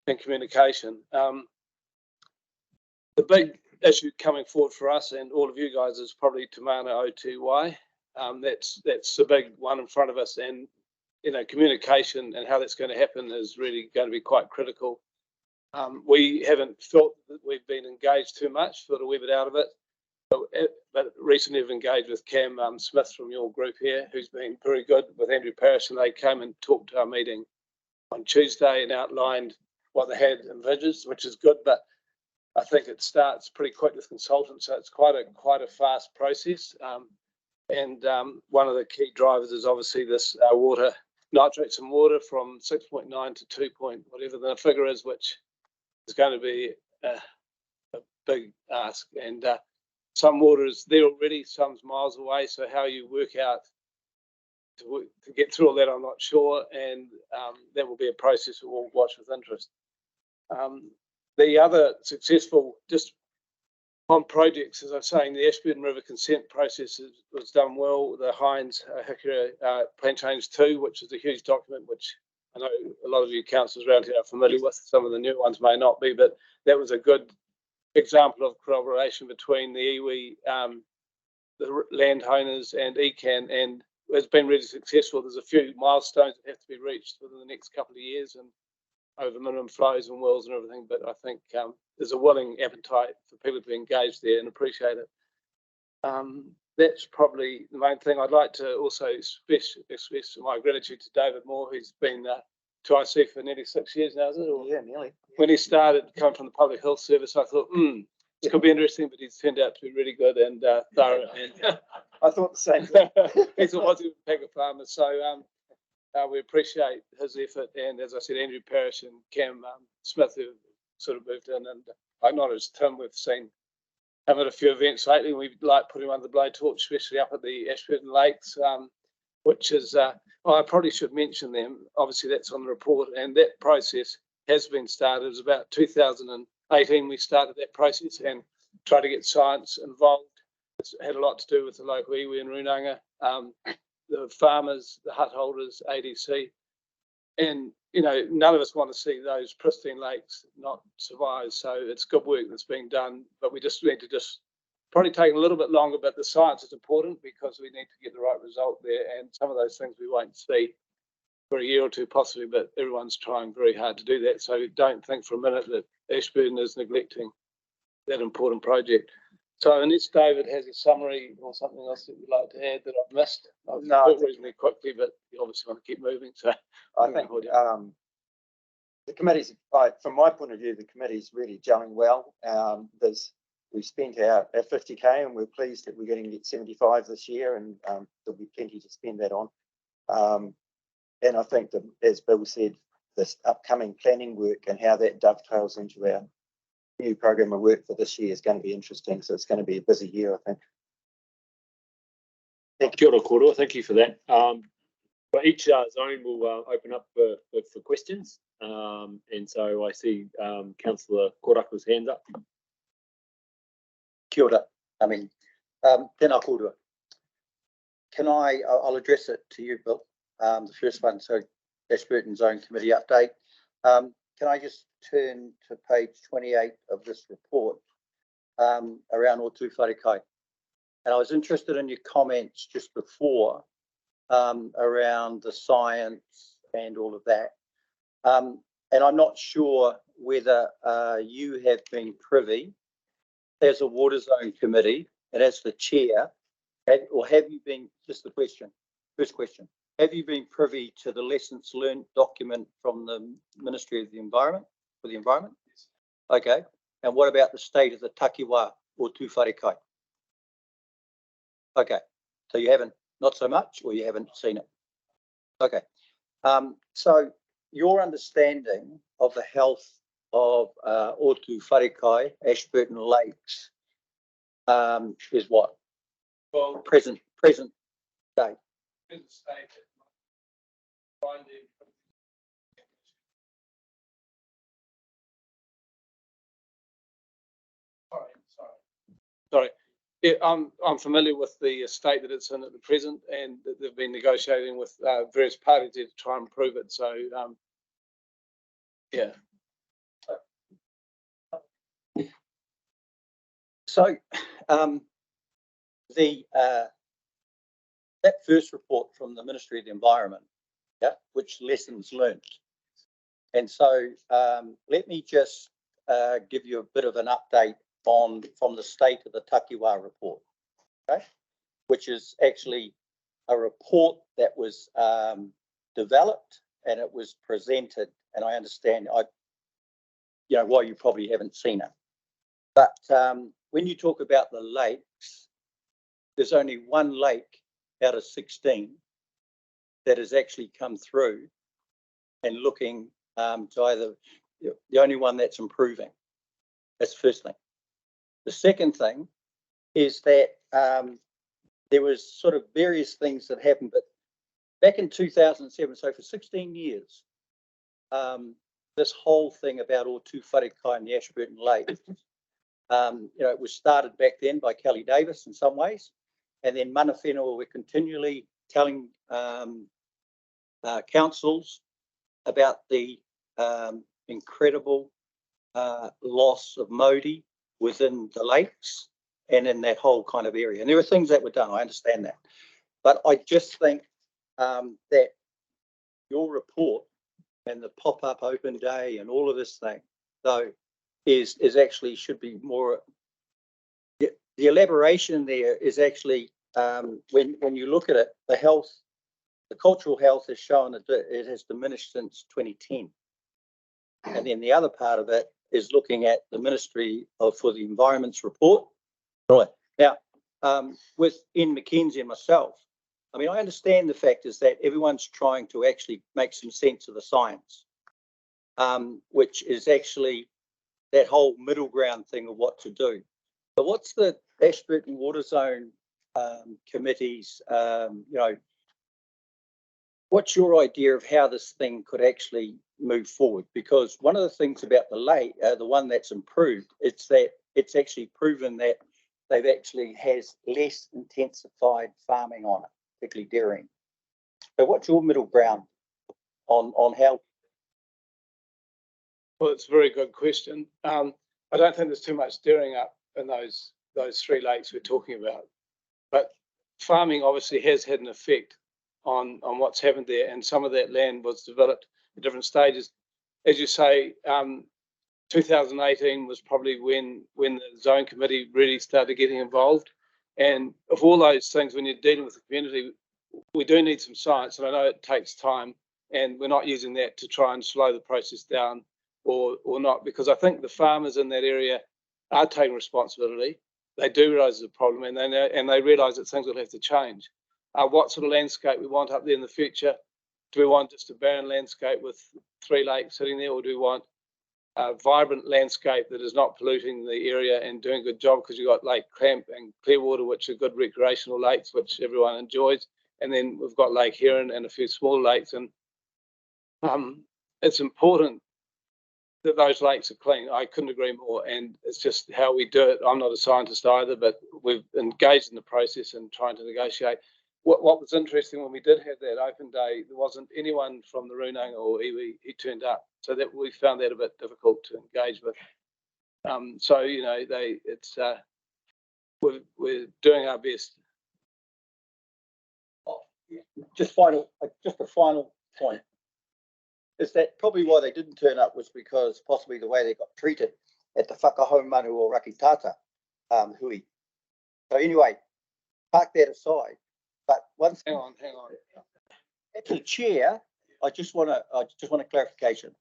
in communication. The big issue coming forward for us and all of you guys is probably Tamana O2Y. That's the big one in front of us, and communication and how that's going to happen is really going to be quite critical. We haven't felt that we've been engaged too much, thought a wee bit out of it, but recently have engaged with Cam Smith from your group here, who's been very good with Andrew Parrish, and they came and talked to our meeting on Tuesday and outlined what they had envisaged, which is good, but I think it starts pretty quick with consultants, so it's quite a fast process. And one of the key drivers is obviously this water, nitrates in water from 6.9 to 2 point, whatever the figure is, which is going to be a big ask. And some water is there already, some's miles away. So how you work out to get through all that, I'm not sure. And that will be a process that we'll watch with interest. The other successful, just on projects, as I was saying, the Ashburton River consent process was done well. The Hines Hikera Plan Change 2, which is a huge document, which I know a lot of you councillors around here are familiar with. Some of the new ones may not be, but that was a good example of collaboration between the iwi, the landowners and ECAN, and it's been really successful. There's a few milestones that have to be reached within the next couple of years, and over minimum flows and wells and everything, but I think there's a willing appetite for people to be engaged there and appreciate it. That's probably the main thing. I'd like to also express my gratitude to David Moore, who's been to IC for nearly 6 years now, is it? Or, yeah, nearly. When he started coming from the Public Health Service, I thought, this could be interesting, but he's turned out to be really good and thorough. And I thought the same thing. He's a Wazoo Pega farmer, so we appreciate his effort, and as I said, Andrew Parrish and Cam Smith, who sort of moved in, and I acknowledge Tim. We've seen him at a few events lately. We like putting him under the blowtorch, especially up at the Ashburton Lakes, which is, I probably should mention them. Obviously, that's on the report, and that process has been started. It was about 2018 we started that process and tried to get science involved. It's had a lot to do with the local iwi and runanga. The farmers, the hut holders, ADC, and none of us want to see those pristine lakes not survive. So it's good work that's being done, but we just need to probably take a little bit longer. But the science is important because we need to get the right result there, and some of those things we won't see for a year or two possibly. But everyone's trying very hard to do that. So don't think for a minute that Ashburton is neglecting that important project. So unless David has a summary or something else that you'd like to add that I've missed, I've talked reasonably quickly, but you obviously want to keep moving. So I think the committee's, from my point of view, the committee's really gelling well. We've spent our 50k, and we're pleased that we're going to get 75 this year, and there'll be plenty to spend that on. And I think that, as Bill said, this upcoming planning work and how that dovetails into our new program of work for this year is going to be interesting. So it's going to be a busy year, I think. Kia ora koroa, thank you for that. But each zone will open up for questions. And so I see Councillor Koraku's hand up. Kia ora. Tēnā kōrua. I'll address it to you, Bill. The first one. So Ashburton Zone Committee update. Can I just turn to page 28 of this report around Otu Wharekai? And I was interested in your comments just before around the science and all of that. And I'm not sure whether you have been privy as a Water Zone Committee and as the chair, or have you been, just the question, first question, have you been privy to the lessons learned document from the Ministry of the Environment, for the environment? Okay, and what about the state of the takiwā Otu Wharekai? Okay, so you haven't, not so much, or you haven't seen it? Okay, so your understanding of the health of Otu Wharekai, Ashburton Lakes, is what? Well, Present day. Sorry. Yeah, I'm familiar with the state that it's in at the present, and that they've been negotiating with various parties to try and improve it. So, yeah. So, that first report from the Ministry of the Environment, yeah, which lessons learned. And so, let me just give you a bit of an update from the state of the takiwā report, okay, which is actually a report that was developed and it was presented. And I understand, why you probably haven't seen it. But when you talk about the lakes, there's only one lake out of 16 that has actually come through and looking to either, the only one that's improving. That's the first thing. The second thing is that there was sort of various things that happened, but back in 2007, so for 16 years, this whole thing about Otu Wharekai and the Ashburton Lakes, it was started back then by Kelly Davis in some ways, and then mana whenua were continually telling councils about the incredible loss of Māori within the lakes and in that whole kind of area. And there were things that were done, I understand that. But I just think that your report and the pop-up open day and all of this thing, though, is actually should be more, the elaboration there is actually, when you look at it, the health, the cultural health has shown that it has diminished since 2010. And then the other part of it is looking at the Ministry for the Environment's report. Right. Now, with Ian McKenzie and myself, I mean, I understand the fact is that everyone's trying to actually make some sense of the science, which is actually that whole middle ground thing of what to do. But what's the Ashburton Water Zone Committee's, what's your idea of how this thing could actually move forward? Because one of the things about the lake, the one that's improved, it's that it's actually proven that they've actually has less intensified farming on it, particularly dairying. So what's your middle ground on how? Well, it's a very good question. I don't think there's too much dairying up in those three lakes we're talking about, but farming obviously has had an effect on what's happened there, and some of that land was developed at different stages. As you say, 2018 was probably when the zone committee really started getting involved, and of all those things, when you're dealing with the community, we do need some science, and I know it takes time, and we're not using that to try and slow the process down or not, because I think the farmers in that area are taking responsibility. They do realise it's a problem, and they realise that things will have to change. What sort of landscape we want up there in the future? Do we want just a barren landscape with 3 lakes sitting there, or do we want a vibrant landscape that is not polluting the area and doing a good job? Because you've got Lake Clamp and Clearwater, which are good recreational lakes, which everyone enjoys. And then we've got Lake Heron and a few small lakes. And it's important that those lakes are clean. I couldn't agree more. And it's just how we do it. I'm not a scientist either, but we've engaged in the process and trying to negotiate. what was interesting when we did have that open day, there wasn't anyone from the Runanga or iwi who turned up, so that we found that a bit difficult to engage with. So you know, we're doing our best. Just a final point is that probably why they didn't turn up was because possibly the way they got treated at the Whakahaumanu or Rakitata hui. So anyway, park that aside. But once Hang on. As the chair, I just want a clarification.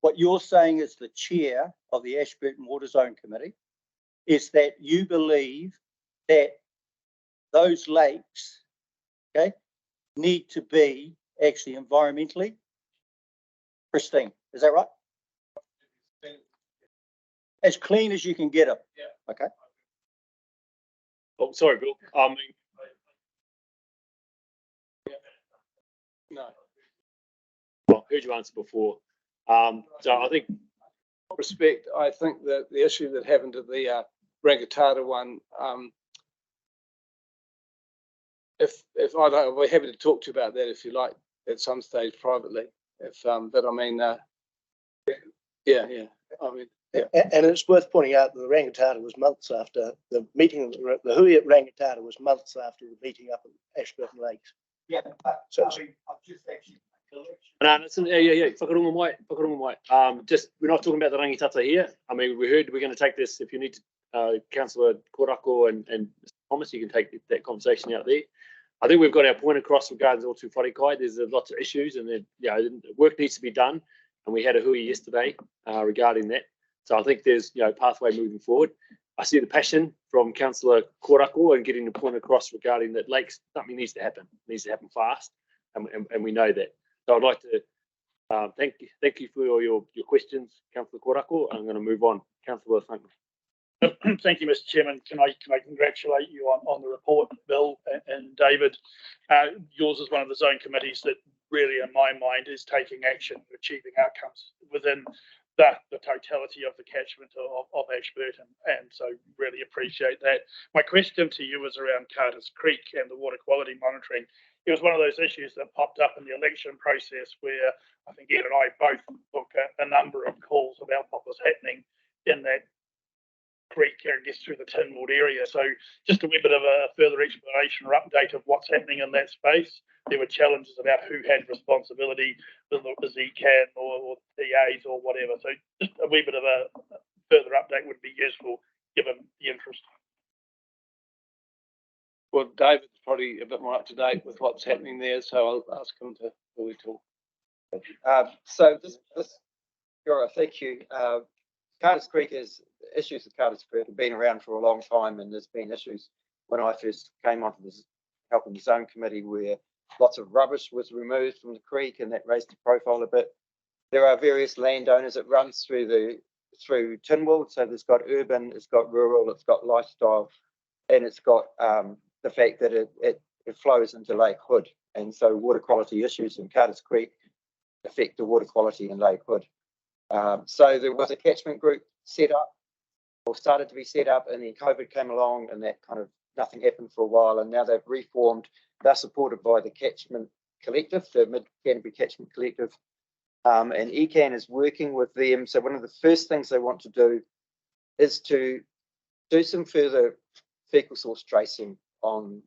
What you're saying as the chair of the Ashburton Water Zone Committee is that you believe that those lakes, okay, need to be actually environmentally pristine. Is that right? As clean as you can get them. Yeah. Okay. Oh, sorry, Bill. No. Well, heard you answer before. So I think, Respect, I think that the issue that happened at the Rangitata one, if I don't, we're happy to talk to you about that if you like at some stage privately. But I mean, yeah. I mean, yeah. And it's worth pointing out that the Rangitata was months after the meeting. The hui at Rangitata was months after the meeting up at Ashburton Lakes. Yeah. So I've just actually. no, listen, yeah. Whakaronga mai. Just, we're not talking about the rangitata here. I mean, we heard we're going to take this. If you need to, Councillor Korako and Thomas, you can take that conversation out there. I think we've got our point across regarding all two wharekai. There's lots of issues, and then work needs to be done. And we had a hui yesterday regarding that. So I think there's pathway moving forward. I see the passion from Councillor Korako and getting the point across regarding that lakes. Something needs to happen. It needs to happen fast, and we know that. So I'd like to thank you for your questions, Councillor Korako. I'm going to move on, Councillor Thunkman. Thank you, Mr. Chairman. Can I congratulate you on the report, Bill and David? Yours is one of the zone committees that really, in my mind, is taking action, achieving outcomes within the totality of the catchment of Ashburton, and so really appreciate that. My question to you is around Carter's Creek and the water quality monitoring. It was one of those issues that popped up in the election process where I think Ed and I both took a number of calls about what was happening in that creek, I guess, through the Tinwood area. So just a wee bit of a further explanation or update of what's happening in that space. There were challenges about who had responsibility, the ZCAN or TAs or whatever. So just a wee bit of a further update would be useful given the interest. well, David's probably a bit more up to date with what's happening there, so I'll ask him to really talk. So this, Yora, thank you. Carter's Creek issues with Carter's Creek have been around for a long time, and there's been issues when I first came onto this helping the zone committee where lots of rubbish was removed from the creek, and that raised the profile a bit. There are various landowners. It runs through Tinwood, so there's got urban, it's got rural, it's got lifestyle, and it's got the fact that it flows into Lake Hood, and so water quality issues in Carter's Creek affect the water quality in Lake Hood. So there was a catchment group set up, or started to be set up, and then COVID came along, and that kind of nothing happened for a while, and now they've reformed. They're supported by the Catchment Collective, the Mid-Canterbury Catchment Collective, and ECAN is working with them. So one of the first things they want to do is to do some further fecal source tracing on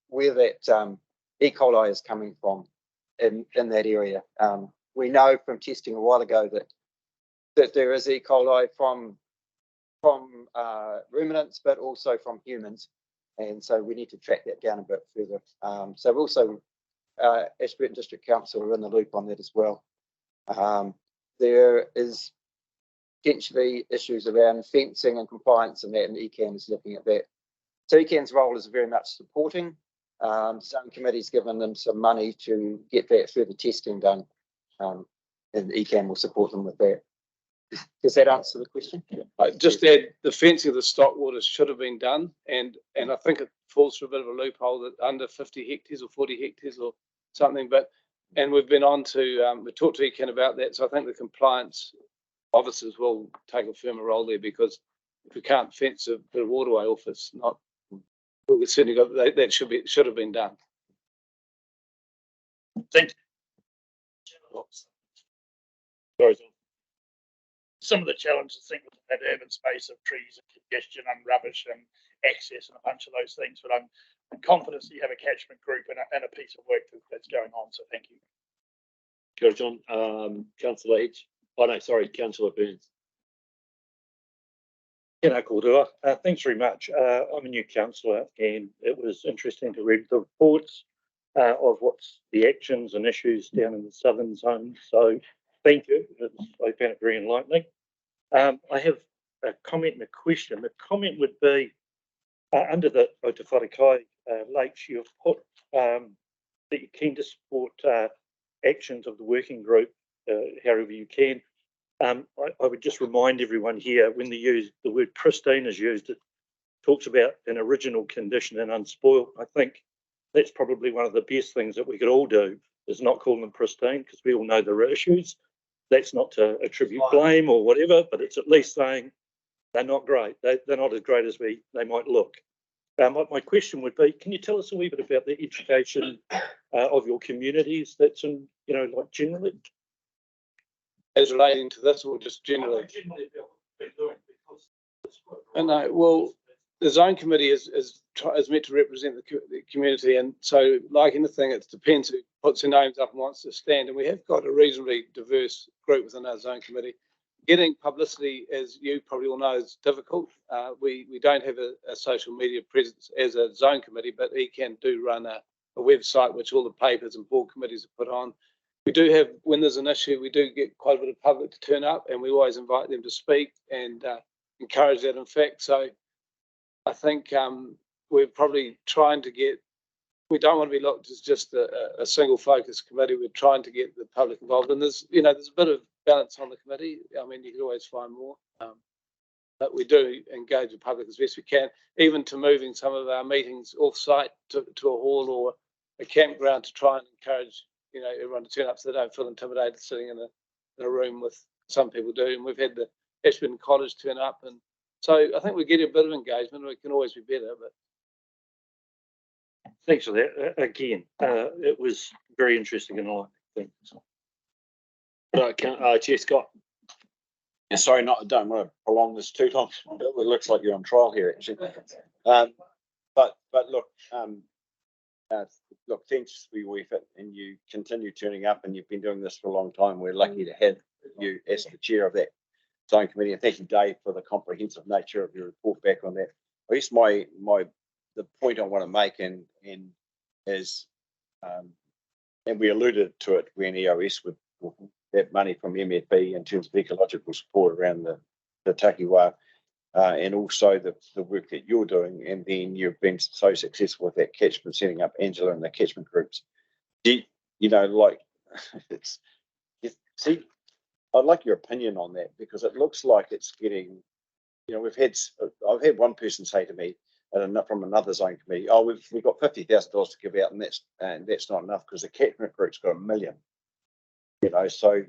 where that E. coli is coming from in that area. We know from testing a while ago that there is E. coli from ruminants, but also from humans, and so we need to track that down a bit further. So also Ashburton District Council are in the loop on that as well. There is potentially issues around fencing and compliance and that, and ECAN is looking at that. So ECAN's role is very much supporting. Some committees given them some money to get that further testing done, and ECAN will support them with that. Does that answer the question? Just add, the fencing of the stock waters should have been done, and I think it falls through a bit of a loophole that under 50 hectares or 40 hectares or something, and we've been on to, we talked to ECAN about that, so I think the compliance officers will take a firmer role there, because if we can't fence a bit of waterway off, it's not we certainly got that should have been done. Thank you. Sorry, John. Some of the challenges, I think, with that urban space of trees and congestion and rubbish and access and a bunch of those things, but I'm confident that you have a catchment group and a piece of work that's going on, so thank you. Kia ora, John. Councillor H. Oh, no, sorry, Councillor Burns. Tēnā kōrua. Thanks very much. I'm a new councillor and it was interesting to read the reports of what's the actions and issues down in the southern zone. So thank you. I found it very enlightening. I have a comment and a question. The comment would be under the Otawharakai lakes, you've put that you're keen to support actions of the working group however you can. I would just remind everyone here, when the word pristine is used, it talks about an original condition and unspoiled. I think that's probably one of the best things that we could all do, is not call them pristine, because we all know there are issues. That's not to attribute blame or whatever, but it's at least saying they're not great. They're not as great as they might look. My question would be, can you tell us a wee bit about the education of your communities that's in, like generally? As relating to this, or just generally? No, well, the zone committee is meant to represent the community, and so like anything, it depends who puts their names up and wants to stand. And we have got a reasonably diverse group within our zone committee. Getting publicity, as you probably all know, is difficult. We don't have a social media presence as a zone committee, but ECAN do run a website which all the papers and board committees are put on. We do have, when there's an issue, we do get quite a bit of public to turn up, and we always invite them to speak and encourage that, in fact. So I think we're probably trying to get, we don't want to be looked as just a single focus committee. We're trying to get the public involved, and there's a bit of balance on the committee. I mean, you could always find more, but we do engage the public as best we can, even to moving some of our meetings off-site to a hall or a campground to try and encourage everyone to turn up so they don't feel intimidated sitting in a room with some people do. And we've had the Ashburton College turn up, and so I think we're getting a bit of engagement. We can always be better, but thanks for that. Again, it was very interesting and enlightening. Thanks. Chair Scott. Yeah, sorry, don't want to prolong this too long. It looks like you're on trial here, actually. But look, thanks for your effort, and you continue turning up, and you've been doing this for a long time. We're lucky to have you as the chair of that zone committee, and thank you, Dave, for the comprehensive nature of your report back on that. I guess the point I want to make is and we alluded to it when EOS would that money from MFB in terms of ecological support around the takiwā, and also the work that you're doing, and then you've been so successful with that catchment, setting up Angela and the catchment groups. I'd like your opinion on that, because it looks like it's getting, I've had one person say to me from another zone committee, oh, we've got $50,000 to give out, and that's not enough because the catchment group's got $1 million. So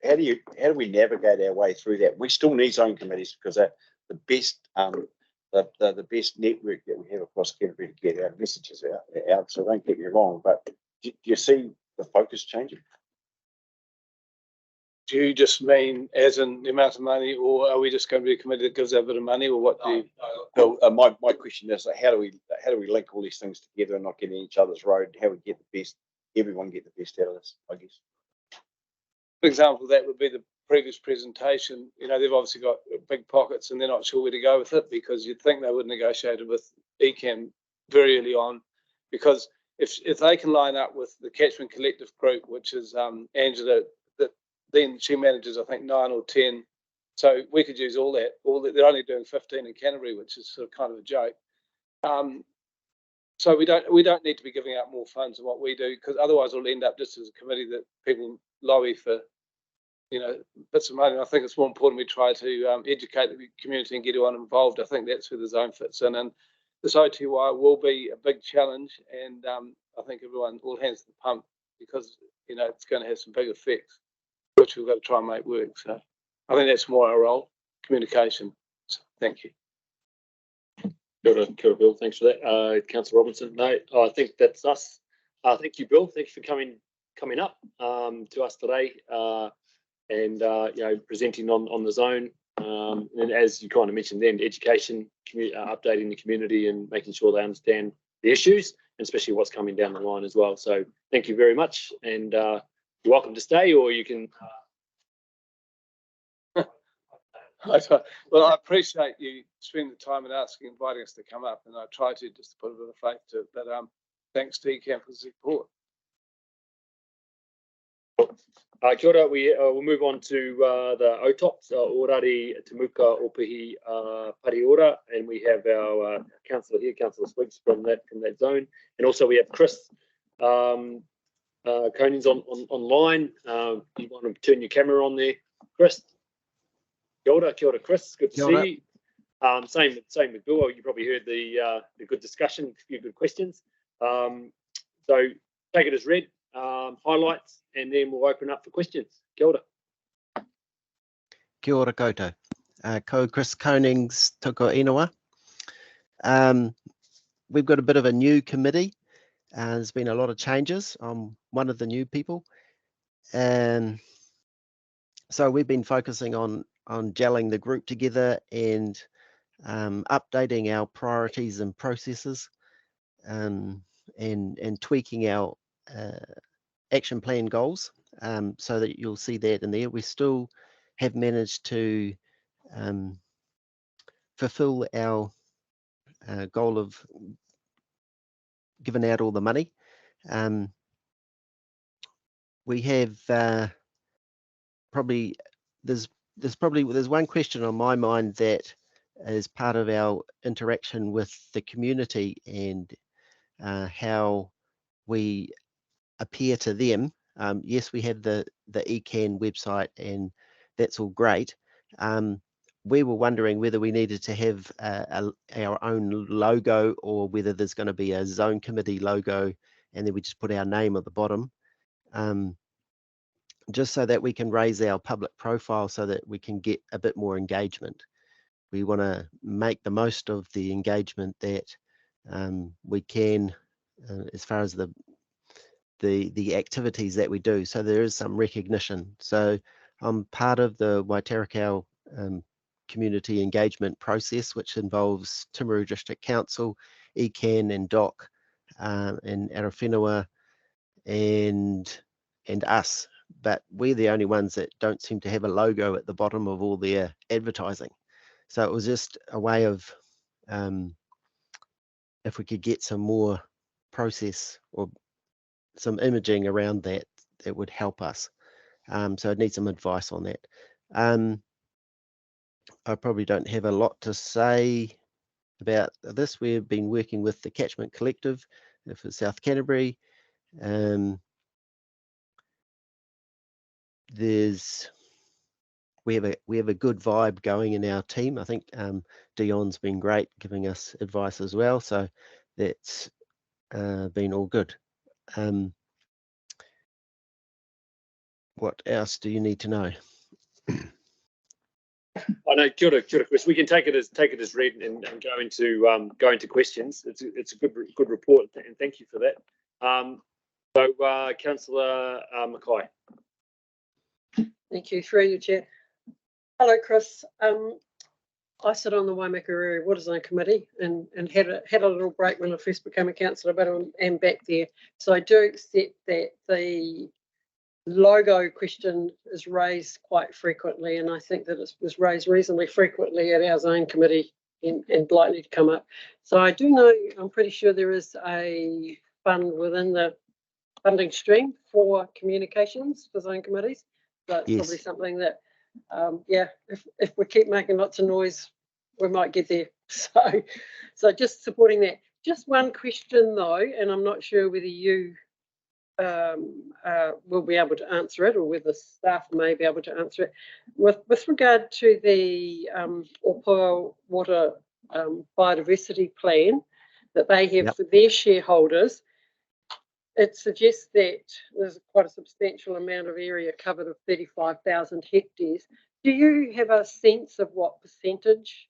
how do we navigate our way through that? We still need zone committees because they're the best the best network that we have across Canterbury to get our messages out. So don't get me wrong, but do you see the focus changing? do you just mean as in the amount of money, or are we just going to be a committee that gives out a bit of money, or what do you? No, my question is, how do we link all these things together and not get in each other's road? How we get the best, everyone get the best out of this, I guess. For example, that would be the previous presentation. They've obviously got big pockets and they're not sure where to go with it, because you'd think they would have negotiated with ECAN very early on, because if they can line up with the Catchment Collective group, which is Angela, then she manages, I think, 9 or 10. So we could use all that. They're only doing 15 in Canterbury, which is sort of kind of a joke. So we don't need to be giving out more funds than what we do, because otherwise it'll end up just as a committee that people lobby for, bits of money. And I think it's more important we try to educate the community and get everyone involved. I think that's where the zone fits in. And this OTY will be a big challenge, and I think everyone, all hands to the pump, because it's going to have some big effects, which we've got to try and make work. So I think that's more our role, communication. So, thank you. Kia ora, Bill. Thanks for that. Councillor Robinson. No, I think that's us. Thank you, Bill. Thanks for coming up to us today and presenting on the zone. And as you kind of mentioned then, education, updating the community and making sure they understand the issues and especially what's coming down the line as well. So thank you very much, and you're welcome to stay, or you can. Well, I appreciate you spending the time and inviting us to come up, and I try to just put a bit of faith to it. But thanks to ECAM for the support. Kia ora, we'll move on to the OTOPs, Orari Temuka Opihi Pariora, and we have our councillor here, Councillor Swigs from that zone, and also we have Chris Conings online. You want to turn your camera on there, Chris? Kia ora, Chris. Good to see you. Same with Bill. You probably heard the good discussion, a few good questions. So take it as read. Highlights, and then we'll open up for questions. Kia ora. Kia ora koutou. Ko Chris Conings toko ingoa. We've got a bit of a new committee. There's been a lot of changes. I'm one of the new people. And so we've been focusing on gelling the group together and updating our priorities and processes and tweaking our action plan goals, so that you'll see that in there. We still have managed to fulfill our goal of giving out all the money. We have probably there's one question on my mind that is part of our interaction with the community and how we appear to them. Yes, we have the ECAN website, and that's all great. We were wondering whether we needed to have our own logo, or whether there's going to be a zone committee logo, and then we just put our name at the bottom, just so that we can raise our public profile, so that we can get a bit more engagement. We want to make the most of the engagement that we can, as far as the activities that we do, so there is some recognition. So I'm part of the Waitarikau community engagement process, which involves Timaru District Council, ECAN and DOC, and Arowhenua and us, but we're the only ones that don't seem to have a logo at the bottom of all their advertising. So it was just a way of, if we could get some more process or some imaging around that, that would help us. So I need some advice on that. I probably don't have a lot to say about this. We've been working with the Catchment Collective for South Canterbury. We have a good vibe going in our team. I think Dion's been great giving us advice as well, so that's been all good. What else do you need to know? I know, kia ora, Chris. We can take it as read and go into questions. It's a good report, and thank you for that. So, Councillor Mackay. Thank you, through you, Chair. Hello, Chris. I sit on the Waimaka Area Water Zone Committee and had a little break when I first became a councillor, but I'm back there. So I do accept that the logo question is raised quite frequently, and I think that it was raised reasonably frequently at our zone committee and likely to come up. So I do know, I'm pretty sure there is a fund within the funding stream for communications for zone committees. That's yes. Probably something that, yeah, if we keep making lots of noise, we might get there. So just supporting that. Just one question though, and I'm not sure whether you will be able to answer it, or whether staff may be able to answer it. With regard to the Opoa Water biodiversity plan that they have for their shareholders, it suggests that there's quite a substantial amount of area covered of 35,000 hectares. Do you have a sense of what percentage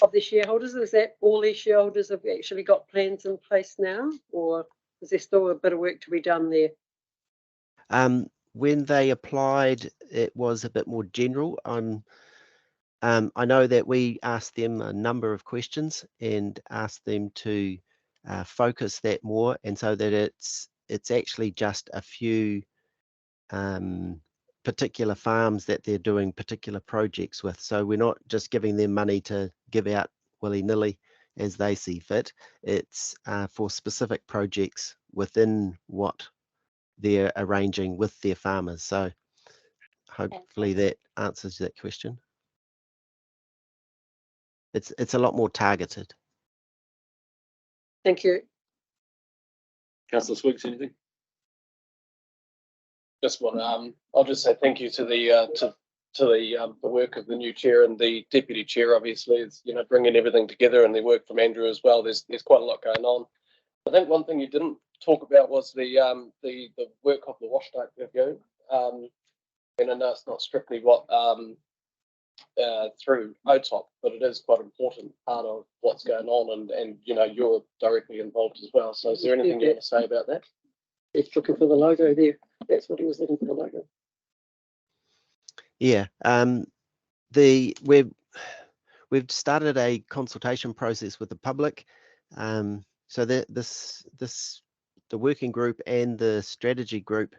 of the shareholders? Is that all their shareholders have actually got plans in place now, or is there still a bit of work to be done there? When they applied, it was a bit more general. I know that we asked them a number of questions and asked them to focus that more, and so that it's actually just a few particular farms that they're doing particular projects with. So we're not just giving them money to give out willy-nilly as they see fit. It's for specific projects within what they're arranging with their farmers. So hopefully that answers that question. It's a lot more targeted. Thank you. Councillor Swiggs, anything? Just one. I'll just say thank you to the work of the new chair and the deputy chair. Obviously, it's bringing everything together, and the work from Andrew as well. There's quite a lot going on. I think one thing you didn't talk about was the work of the wash type review. And I know it's not strictly what through OTOP, but it is quite an important part of what's going on, and you're directly involved as well. So is there anything you want to say about that? He's looking for the logo there. That's what he was looking for, the logo. Yeah, we've started a consultation process with the public, so that the working group and the strategy group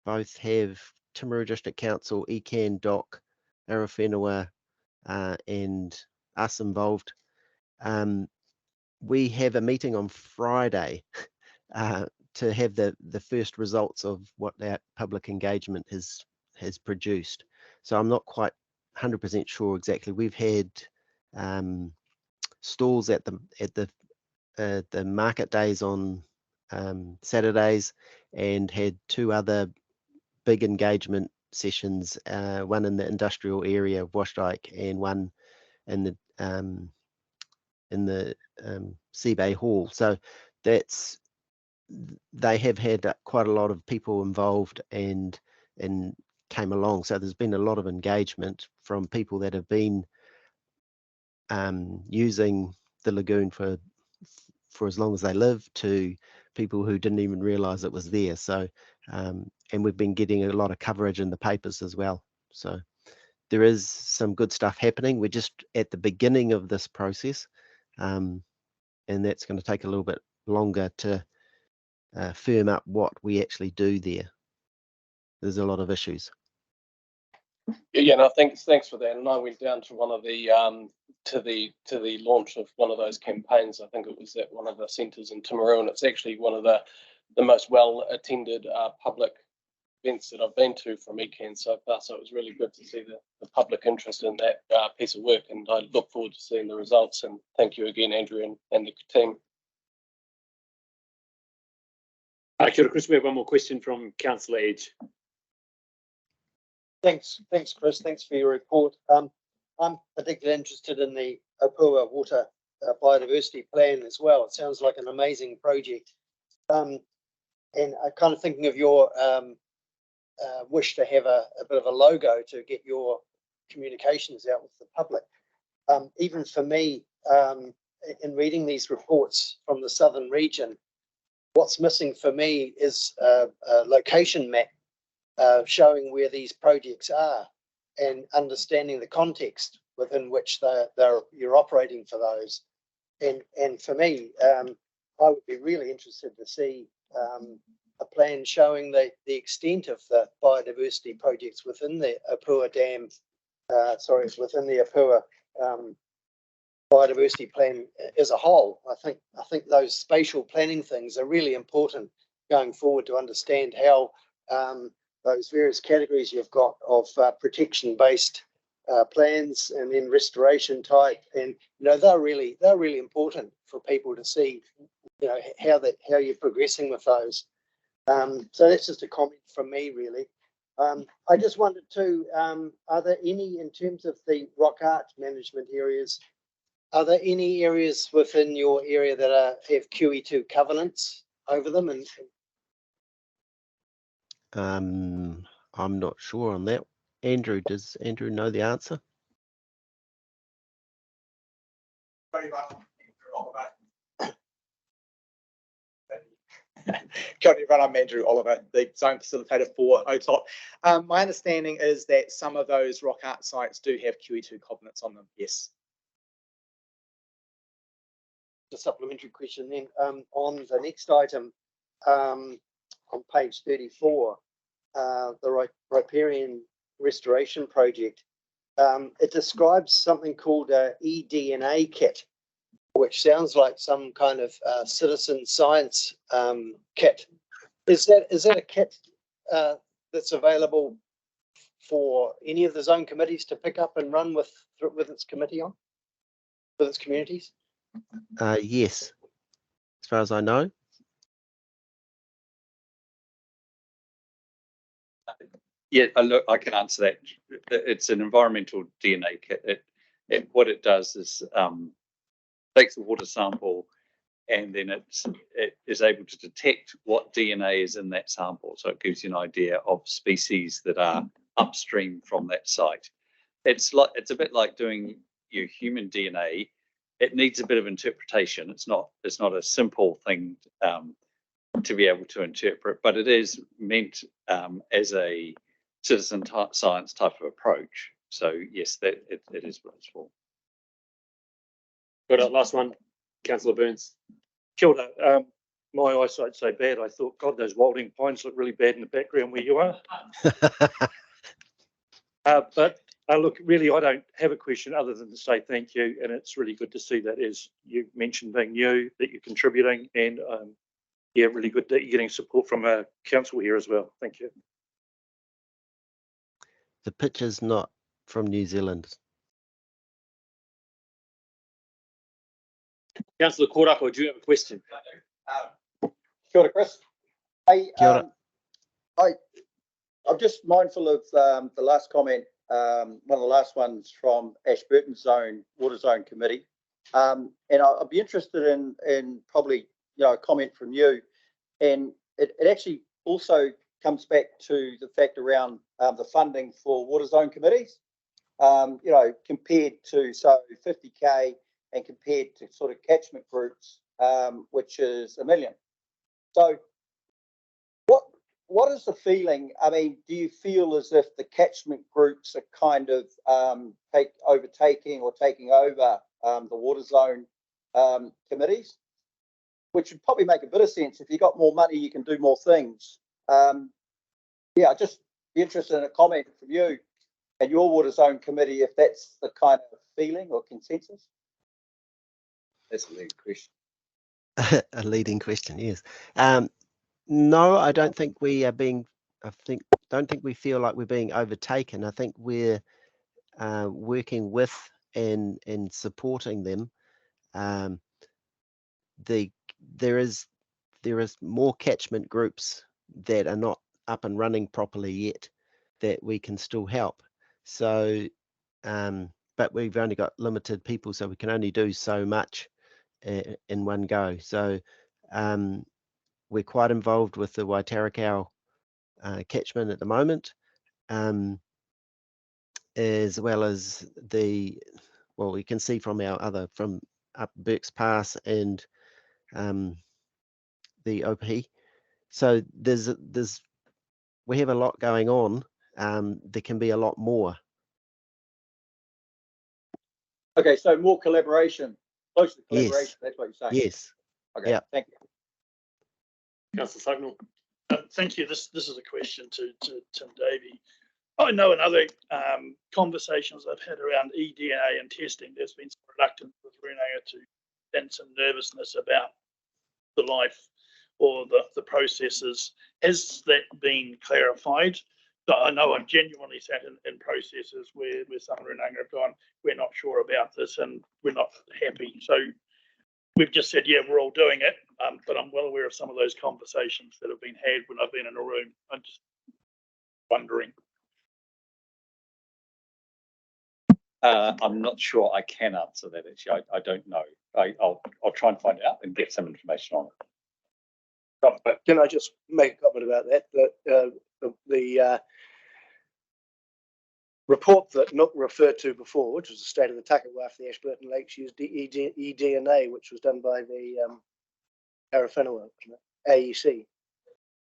both have Timaru District Council, ECAN, DOC, Arawhenua, and us involved. We have a meeting on Friday to have the first results of what that public engagement has produced. So I'm not quite 100% sure exactly. We've had stalls at the market days on Saturdays, and had two other big engagement sessions, one in the industrial area of Washdyke and one in the Sea Bay Hall. So they have had quite a lot of people involved and came along. So there's been a lot of engagement from people that have been using the lagoon for as long as they live, to people who didn't even realize it was there. So and we've been getting a lot of coverage in the papers as well. So there is some good stuff happening. We're just at the beginning of this process, and that's going to take a little bit longer to firm up what we actually do there. There's a lot of issues. Yeah, no, thanks for that. And I went down to one of the to the launch of one of those campaigns. I think it was at one of the centres in Timaru, and it's actually one of the most well attended public events that I've been to from ECAN so far. So it was really good to see the public interest in that piece of work, and I look forward to seeing the results. And thank you again, Andrew, and the team. Kia ora, Chris. We have one more question from Councillor Edge. Thanks, Chris. Thanks for your report. I'm particularly interested in the Opua Water Biodiversity Plan as well. It sounds like an amazing project. And I'm kind of thinking of your wish to have a bit of a logo to get your communications out with the public. Even for me, in reading these reports from the southern region, what's missing for me is a location map showing where these projects are and understanding the context within which you're operating for those. And for me, I would be really interested to see a plan showing the extent of the biodiversity projects within the Opua Dam, within the Opua biodiversity plan as a whole. I think those spatial planning things are really important going forward to understand how those various categories you've got of protection-based plans, and then restoration type, and they're really important for people to see, how you're progressing with those. So that's just a comment from me, really. I just wondered too, are there any, in terms of the rock art management areas, are there any areas within your area that have QE2 covenants over them? And I'm not sure on that. Andrew, does Andrew know the answer? Kia ora everyone, I'm Andrew Oliver, the zone facilitator for OTOP. My understanding is that some of those rock art sites do have QE2 covenants on them, yes. A supplementary question then, on the next item, on page 34, the riparian restoration project, it describes something called a eDNA kit, which sounds like some kind of citizen science kit. Is that a kit that's available for any of the zone committees to pick up and run with its committee on, with its communities? Yes, as far as I know. Yeah, look, I can answer that. It's an environmental DNA kit. What it does is takes a water sample, and then it is able to detect what DNA is in that sample. So it gives you an idea of species that are upstream from that site. It's a bit like doing your human DNA. It needs a bit of interpretation. It's not a simple thing to be able to interpret, but it is meant as a citizen science type of approach. So yes, it is what it's for. Got it. Last one, Councillor Burns. Kia ora. My eyesight's so bad, I thought, God, those wilding pines look really bad in the background where you are. But look, really, I don't have a question other than to say thank you, and it's really good to see that, as you mentioned, being new, that you're contributing, and yeah, really good that you're getting support from a council here as well. Thank you. The picture's not from New Zealand. Councillor Korako, do you have a question? Kia ora, Chris. Hey, Kia ora. I'm just mindful of the last comment, one of the last ones from Ashburton's Water Zone Committee. And I'd be interested in probably, a comment from you. And it actually also comes back to the fact around the funding for water zone committees, compared to, so 50K and compared to sort of catchment groups, which is $1 million. So what is the feeling? I mean, do you feel as if the catchment groups are kind of overtaking or taking over the water zone committees? Which would probably make a bit of sense. If you got more money, you can do more things. Yeah, I'd just be interested in a comment from you and your water zone committee, if that's the kind of feeling or consensus. That's a leading question. A leading question, yes. No, I don't think we are being. Don't think we feel like we're being overtaken. I think we're working with and supporting them. There is more catchment groups that are not up and running properly yet that we can still help. So, but we've only got limited people, so we can only do so much in one go. So we're quite involved with the Waitarikau catchment at the moment, as well as we can see from from up Burke's Pass and the Opihi. So we have a lot going on. There can be a lot more. Okay, so more collaboration, closer collaboration. Yes. That's what you're saying. Yes. Okay. Yeah. Thank you. Councillor Sagnall. Thank you. This is a question to Tim Davey. I know in other conversations I've had around eDNA and testing, there's been some reluctance with Runanga and some nervousness about the life or the processes. Has that been clarified? So I know I've genuinely sat in processes where some Runanga have gone, we're not sure about this and we're not happy. So we've just said, yeah, we're all doing it, but I'm well aware of some of those conversations that have been had when I've been in a room. I'm just wondering. I'm not sure I can answer that, actually. I don't know. I'll try and find out and get some information on it. But can I just make a comment about that? The report that Nook referred to before, which was the state of the Takawa for the Ashburton Lakes, used eDNA, which was done by the Arawhenua, AEC.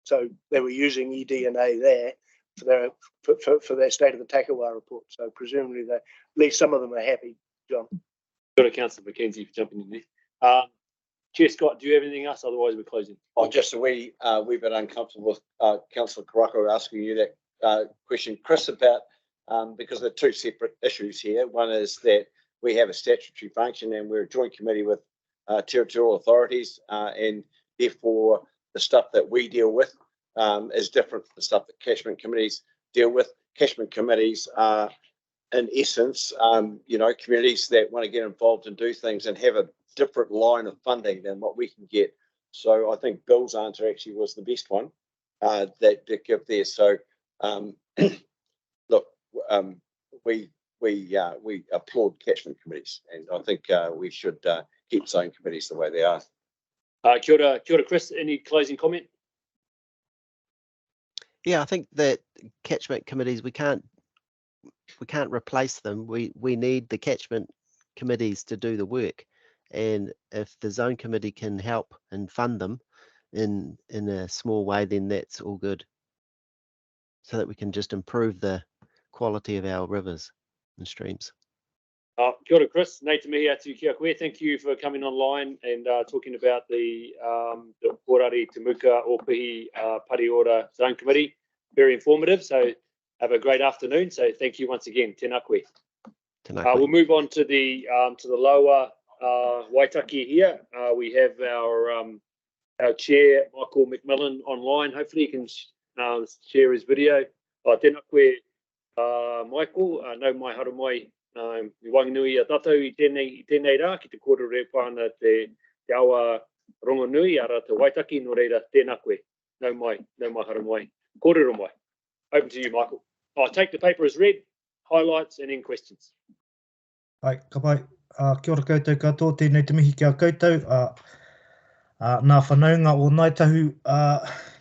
So they were using eDNA there for their state of the Takawa report. So presumably, at least some of them are happy. John. Got to Councillor McKenzie for jumping in there. Chair Scott, do you have anything else? Otherwise, we're closing. Oh, just a wee bit uncomfortable with Councillor Karakia asking you that question, Chris, about because there are two separate issues here. One is that we have a statutory function and we're a joint committee with territorial authorities, and therefore the stuff that we deal with is different from the stuff that catchment committees deal with. Catchment committees are, in essence, communities that want to get involved and do things and have a different line of funding than what we can get. So I think Bill's answer actually was the best one that give there. So look, we applaud catchment committees, and I think we should keep zone committees the way they are. Kia ora, Chris. Any closing comment? Yeah, I think that catchment committees, we can't replace them. We need the catchment committees to do the work, and if the zone committee can help and fund them in a small way, then that's all good, so that we can just improve the quality of our rivers and streams. Kia ora, Chris. Nei te mihi atu ki a koe. Thank you for coming online and talking about the Porari Temuka Opihi Pariora Zone Committee. Very informative. So have a great afternoon. So thank you once again. Tēnā koe. We'll move on to the lower Waitaki here. We have our chair, Michael McMillan, online. Hopefully he can share his video. Tēnā koe, Michael. No mai hara mai. I wanganui a tātou I tēnei rā ki te kōrere whāna te awa rongonui ara te Waitaki, no reira tēnā koe. No mai hara mai. Kōrero mai. Open to you, Michael. I'll take the paper as read, highlights and any questions. Ai, ka pai. Kia ora koutou katoa, tēnei te mihi kia koutou. Nā whanaunga o nai tahu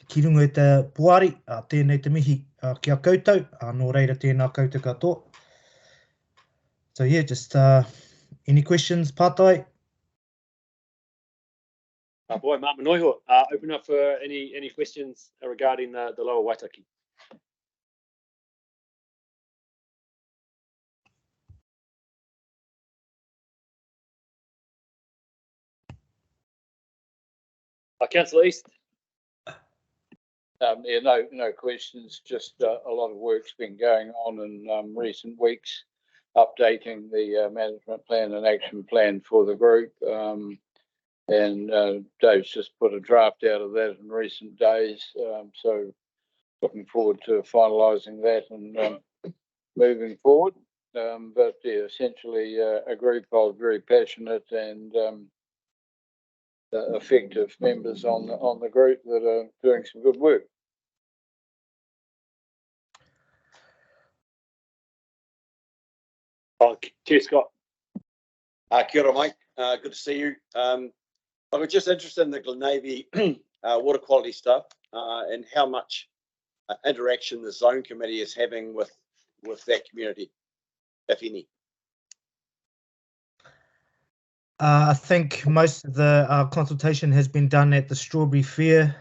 ki runga e te puari, tēnei te mihi kia koutou, nō reira tēnā koutou katoa. So yeah, just any questions, Pātai? Boy, Mark Manoiho, open up for any questions regarding the lower Waitaki. Councillor East. Yeah, no questions. Just a lot of work's been going on in recent weeks, updating the management plan and action plan for the group. And Dave's just put a draft out of that in recent days. So looking forward to finalising that and moving forward. But yeah, essentially a group of very passionate and effective members on the group that are doing some good work. Cheers, Scott. Kia ora, Mike. Good to see you. I was just interested in the Glenavy water quality stuff and how much interaction the zone committee is having with that community, if any. I think most of the consultation has been done at the Strawberry Fair.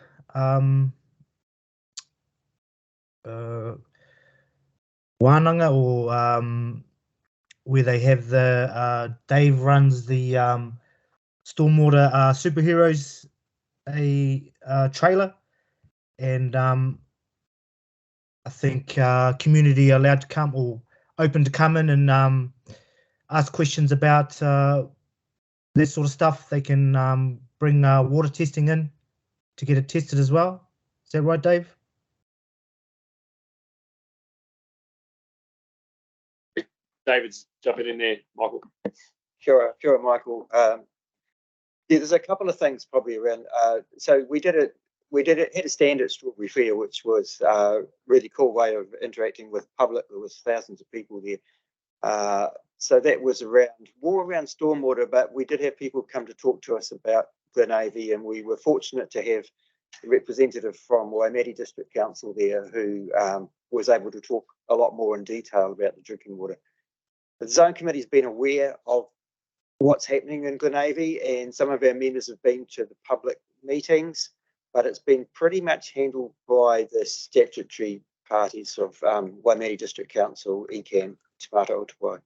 Wānanga, or where they have the Dave runs the Stormwater Superheroes trailer, and I think community allowed to come or open to come in and ask questions about that sort of stuff. They can bring water testing in to get it tested as well. Is that right, Dave? David's jumping in there, Michael. Sure, Michael. Yeah, there's a couple of things probably around. So we did it. Had a stand at Strawberry Fair, which was a really cool way of interacting with public. There was thousands of people there. So that was more around stormwater, but we did have people come to talk to us about Glenavy, and we were fortunate to have representative from Waimairi District Council there who was able to talk a lot more in detail about the drinking water. The Zone Committee's been aware of what's happening in Glenavy, and some of our members have been to the public meetings, but it's been pretty much handled by the statutory parties of Waimairi District Council, ECAN, Te Mata o Te Wai.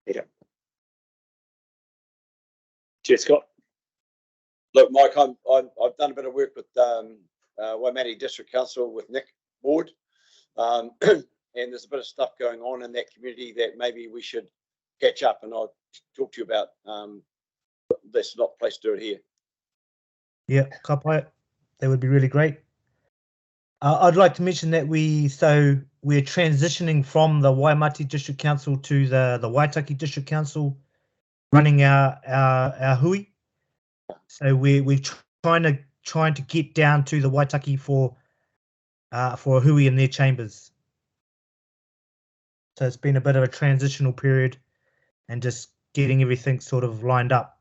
Peter. Cheers, Scott. Look, Mike, I've done a bit of work with Waimairi District Council with Nick Ward, and there's a bit of stuff going on in that community that maybe we should catch up, and I'll talk to you about. That's not the place to do it here. Yeah, kapai. That would be really great. I'd like to mention that we're transitioning from the Waimati District Council to the Waitaki District Council, running our hui. So we're trying to get down to the Waitaki for a hui in their chambers. So it's been a bit of a transitional period and just getting everything sort of lined up.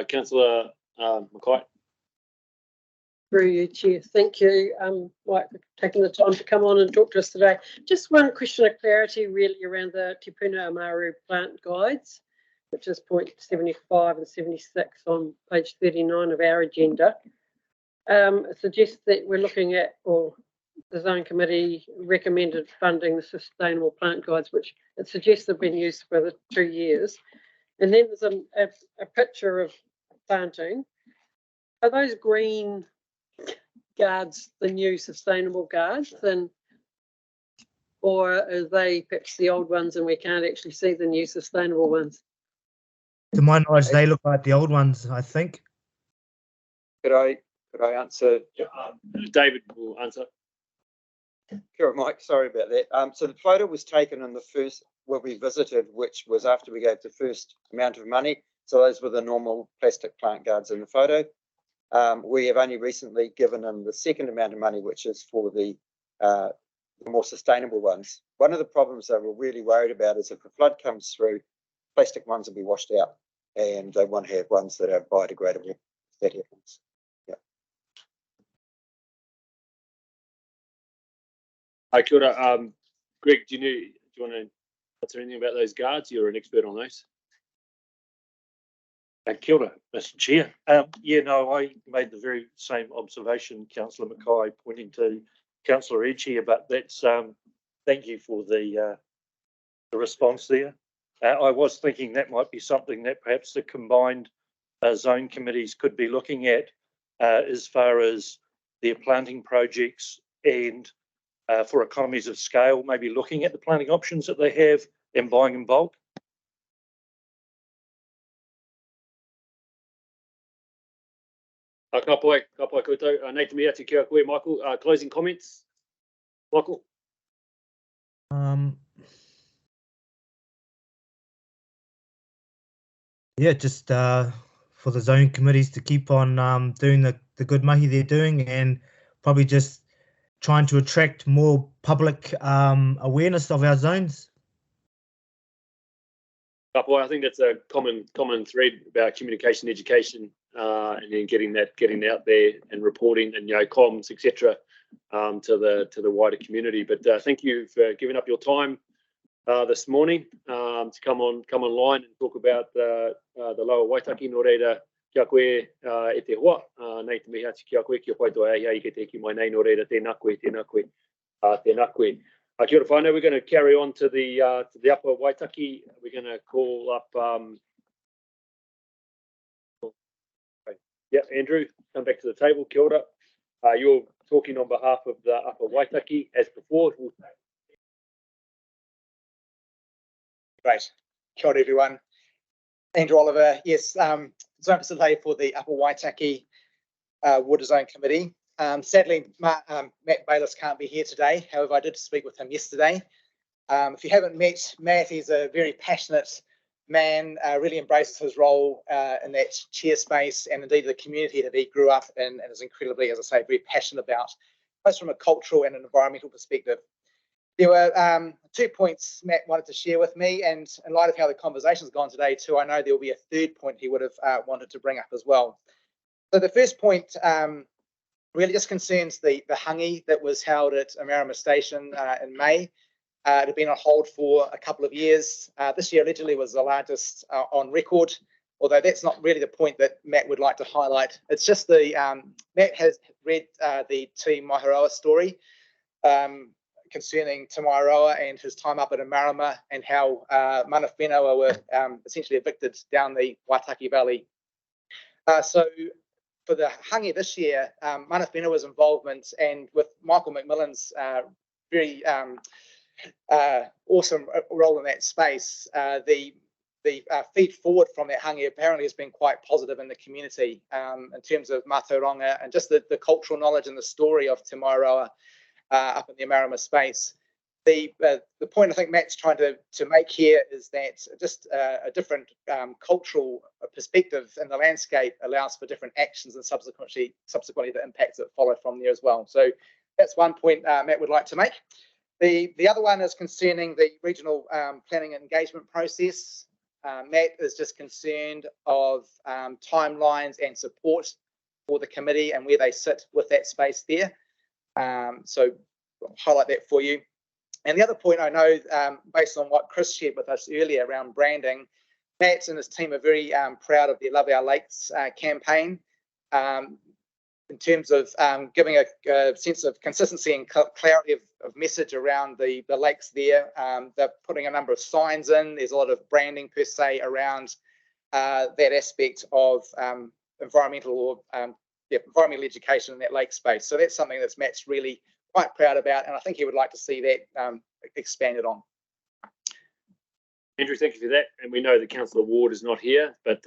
Councillor Mackay. Through you, Chair. Thank you, Mike, for taking the time to come on and talk to us today. Just one question of clarity really around the Te Puna Amaru plant guides, which is point 75 and 76 on page 39 of our agenda. It suggests that we're looking at, or the Zone Committee recommended funding the sustainable plant guides, which it suggests have been used for the 2 years. And then there's a picture of planting. Are those green guards the new sustainable guards, or are they perhaps the old ones and we can't actually see the new sustainable ones? To my knowledge, they look like the old ones, I think. Could I answer? David will answer. Sure, Mike, sorry about that. So the photo was taken in the first, where we visited, which was after we gave the first amount of money. So those were the normal plastic plant guards in the photo. We have only recently given them the second amount of money, which is for the more sustainable ones. One of the problems that we're really worried about is if a flood comes through, plastic ones will be washed out, and they want to have ones that are biodegradable if that happens. Hi, kia ora. Greg, do you want to answer anything about those guards? You're an expert on those. Kia ora, Mr. Chair. Yeah, no, I made the very same observation, Councillor Mackay, pointing to Councillor Edge here, but that's thank you for the response there. I was thinking that might be something that perhaps the combined zone committees could be looking at as far as their planting projects and for economies of scale, maybe looking at the planting options that they have and buying in bulk. Ka pai koutou. Nei te mea te kia koe, Michael. Closing comments? Michael? Yeah, just for the zone committees to keep on doing the good mahi they're doing, and probably just trying to attract more public awareness of our zones. I think that's a common thread about communication, education, and then getting out there and reporting and comms, etc. To the wider community. But thank you for giving up your time this morning to come online and talk about the Lower Waitaki. Nō reira kia koe e te hoa, nei te mihi ati kia koe, kia pai toa ai ki te hiki mai nei, nō reira tēnā koe, tēnā koe, tēnā koe. Kia ora whānau, we're going to carry on to the Upper Waitaki. We're going to call up, Andrew, come back to the table. Kia ora. You're talking on behalf of the Upper Waitaki as before. Great. Kia ora, everyone. Andrew Oliver, yes, zone facilitator for the Upper Waitaki Water Zone Committee. Sadly, Matt Bayliss can't be here today. However, I did speak with him yesterday. If you haven't met Matt, he's a very passionate man, really embraces his role in that chair space and indeed the community that he grew up in, and is incredibly, as I say, very passionate about, both from a cultural and an environmental perspective. There were 2 points Matt wanted to share with me, and in light of how the conversation's gone today too, I know there will be a third point he would have wanted to bring up as well. So the first point really just concerns the hangi that was held at Amarama Station in May. It had been on hold for a couple of years. This year allegedly was the largest on record, although that's not really the point that Matt would like to highlight. It's just the Matt has read the Te Maiharoa story concerning Te Maiharoa and his time up at Amarama, and how mana whenua were essentially evicted down the Waitaki Valley. So for the hangi this year, mana whenua's involvement, and with Michael McMillan's very awesome role in that space, the feed forward from that hangi apparently has been quite positive in the community in terms of mātauranga and just the cultural knowledge and the story of Te Maiharoa up in the Amarama space. The point I think Matt's trying to make here is that just a different cultural perspective in the landscape allows for different actions and subsequently the impacts that follow from there as well. So that's one point Matt would like to make. The other one is concerning the regional planning and engagement process. Matt is just concerned of timelines and support for the committee and where they sit with that space there. So I'll highlight that for you. And the other point I know, based on what Chris shared with us earlier around branding, Matt and his team are very proud of the Love Our Lakes campaign in terms of giving a sense of consistency and clarity of message around the lakes there. They're putting a number of signs in. There's a lot of branding per se around that aspect of environmental education in that lake space. So that's something that Matt's really quite proud about, and I think he would like to see that expanded on. Andrew, thank you for that. And we know that Councillor Ward is not here, but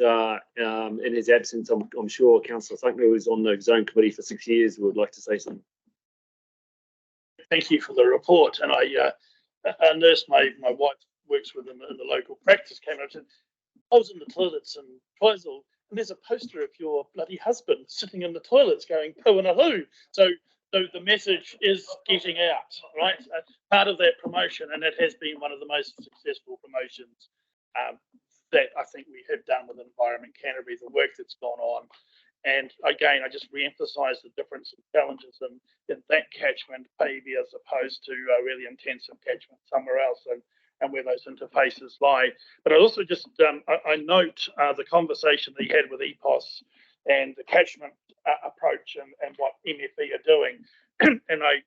in his absence, I'm sure Councillor Thunkner, who was on the zone committee for 6 years, would like to say something. Thank you for the report. And a nurse, my wife works with in the local practice, came up and said, I was in the toilets in Twizel, and there's a poster of your bloody husband sitting in the toilets going poo and a hoo. So the message is getting out, right? Part of that promotion, and it has been one of the most successful promotions that I think we have done with Environment Canterbury, the work that's gone on. And again, I just re-emphasise the difference in challenges in that catchment, maybe as opposed to a really intensive catchment somewhere else, and where those interfaces lie. But I also just, I note the conversation that he had with EPOS and the catchment approach and what MFE are doing. and I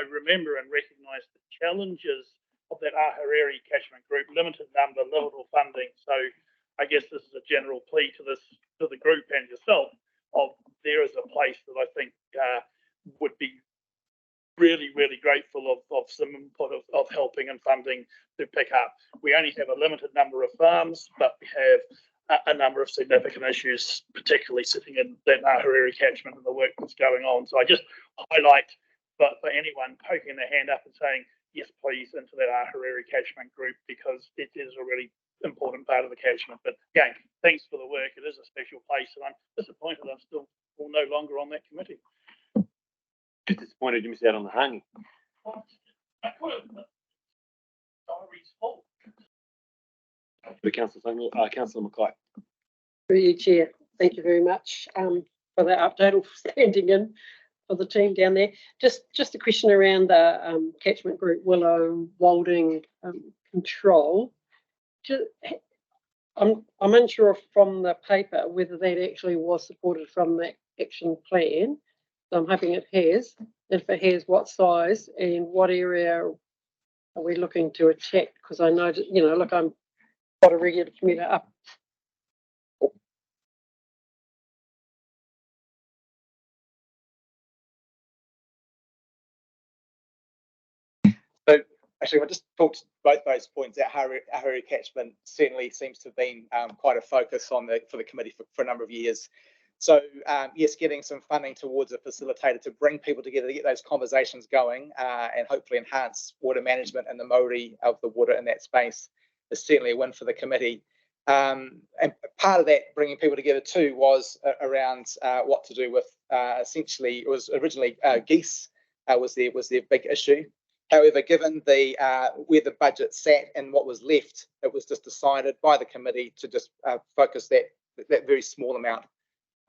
remember and recognise the challenges of that Ahuriri catchment group, limited number, little funding. So I guess this is a general plea to the group and yourself of there is a place that I think would be really, really grateful of some input of helping and funding to pick up. We only have a limited number of farms, but we have a number of significant issues, particularly sitting in that Ahuriri catchment and the work that's going on. So I just highlight for anyone poking their hand up and saying, yes, please, into that Ahuriri catchment group, because it is a really important part of the catchment. But again, thanks for the work. It is a special place, and I'm disappointed I'm still no longer on that committee. Just disappointed you missed out on the hangi. I could have. Diary's full. Councillor Mackay. Through you, Chair. Thank you very much for that update, or standing in for the team down there. Just a question around the catchment group Willow Walding control. I'm unsure from the paper whether that actually was supported from that action plan. So I'm hoping it has. If it has, what size and what area are we looking to attack? Because I know, look, I'm got a regular commuter up. So actually, I just talked both those points. That Ahuriri catchment certainly seems to have been quite a focus for the committee for a number of years. So yes, getting some funding towards a facilitator to bring people together to get those conversations going and hopefully enhance water management and the mauri of the water in that space is certainly a win for the committee. And part of that bringing people together too was around what to do with essentially, it was originally geese was their big issue. However, given the where the budget sat and what was left, it was just decided by the committee to just focus that very small amount.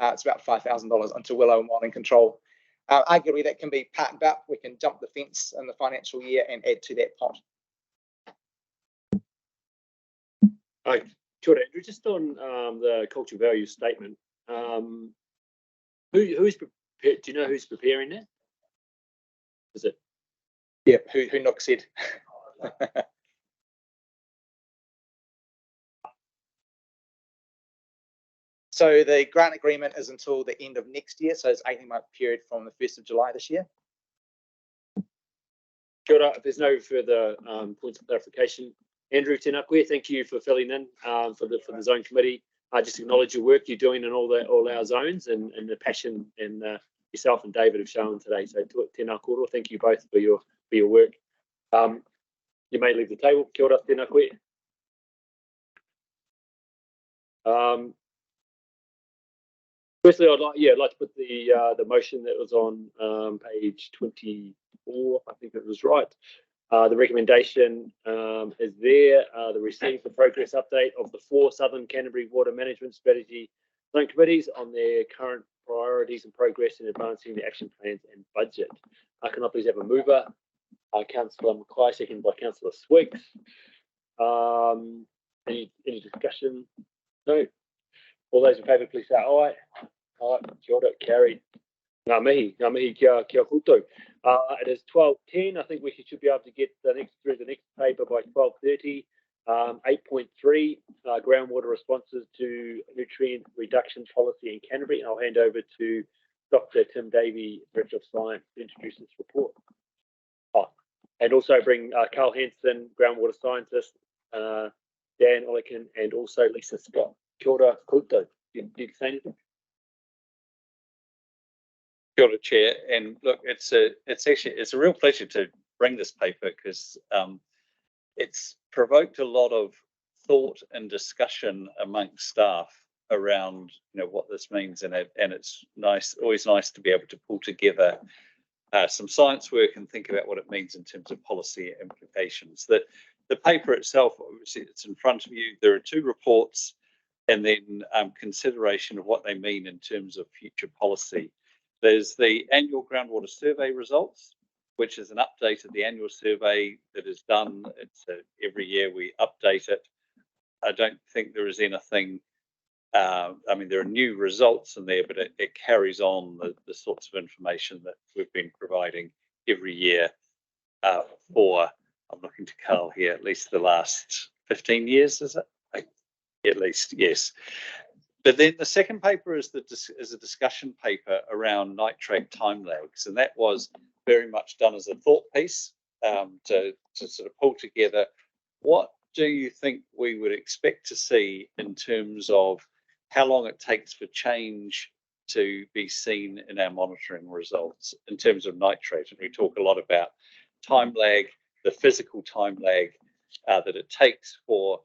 It's about $5,000 onto willow and wilding control. Arguably, that can be parked up. We can jump the fence in the financial year and add to that pot. Hi, Kia ora, Andrew. Just on the cultural value statement, who's prepared? Do you know who's preparing that? Is it? Yeah, who Nook said. So the grant agreement is until the end of next year, so it's 18-month period from the 1st of July this year. Kia ora. If there's no further points of clarification, Andrew, tēnā koe, thank you for filling in for the zone committee. I just acknowledge your work you're doing in all our zones and the passion and yourself and David have shown today. So tēnā koro, thank you both for your work. You may leave the table. Kia ora, tēnā koe. Firstly, I'd like to put the motion that was on page 24. I think it was right. The recommendation is there. The receive the progress update of the 4 Southern Canterbury Water Management Strategy Zone Committees on their current priorities and progress in advancing the action plans and budget. Can I please have a mover? Councillor Mackay, seconded by Councillor Swiggs. Any discussion? No. All those in favour, please say aye. Aye. Kia ora, carried. Ngā mihi kia koutou. It is 12:10. I think we should be able to get through the next paper by 12:30. 8.3 groundwater responses to nutrient reduction policy in Canterbury. And I'll hand over to Dr. Tim Davey, Director of Science, to introduce this report. And also bring Carl Hansen, groundwater scientist, Dan Olikin, and also Lisa Scott. Kia ora koutou. Did you say anything? Kia ora, Chair, and look, it's a real pleasure to bring this paper because it's provoked a lot of thought and discussion amongst staff around what this means, and it's always nice to be able to pull together some science work and think about what it means in terms of policy implications. The paper itself, obviously, it's in front of you. There are 2 reports, and then consideration of what they mean in terms of future policy. There's the annual groundwater survey results, which is an update of the annual survey that is done. It's every year we update it. I don't think there is anything. I mean, there are new results in there, but it carries on the sorts of information that we've been providing every year for. I'm looking to Carl here, at least the last 15 years, is it? At least, yes. But then the second paper is a discussion paper around nitrate time lags, and that was very much done as a thought piece to sort of pull together what do you think we would expect to see in terms of how long it takes for change to be seen in our monitoring results in terms of nitrate. And we talk a lot about time lag, the physical time lag that it takes for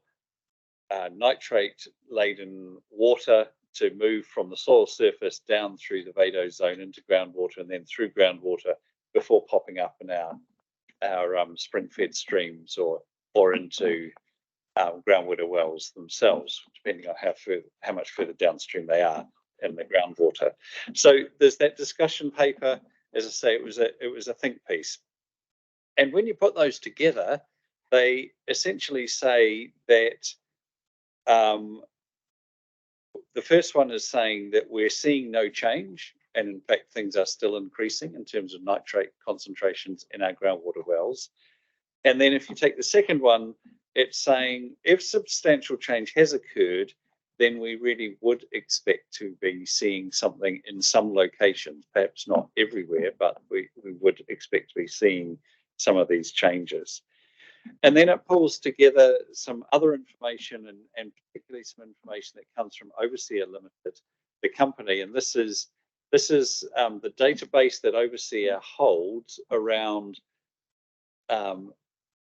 nitrate-laden water to move from the soil surface down through the Vado zone into groundwater and then through groundwater before popping up in our spring-fed streams or into groundwater wells themselves, depending on how much further downstream they are in the groundwater. So there's that discussion paper. As I say, it was a think piece. And when you put those together, they essentially say that the first one is saying that we're seeing no change, and in fact things are still increasing in terms of nitrate concentrations in our groundwater wells. And then if you take the second one, it's saying if substantial change has occurred, then we really would expect to be seeing something in some locations, perhaps not everywhere, but we would expect to be seeing some of these changes. And then it pulls together some other information and particularly some information that comes from Overseer Limited, the company. And this is the database that Overseer holds around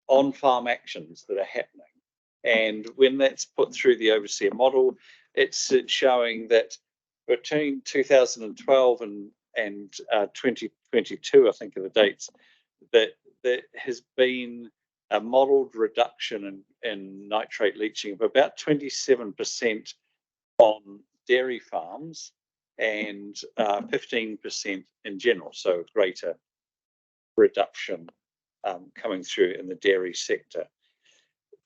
on-farm actions that are happening. And when that's put through the Overseer model, it's showing that between 2012 and 2022, I think are the dates, that there has been a modelled reduction in nitrate leaching of about 27% on dairy farms and 15% in general, so a greater reduction coming through in the dairy sector.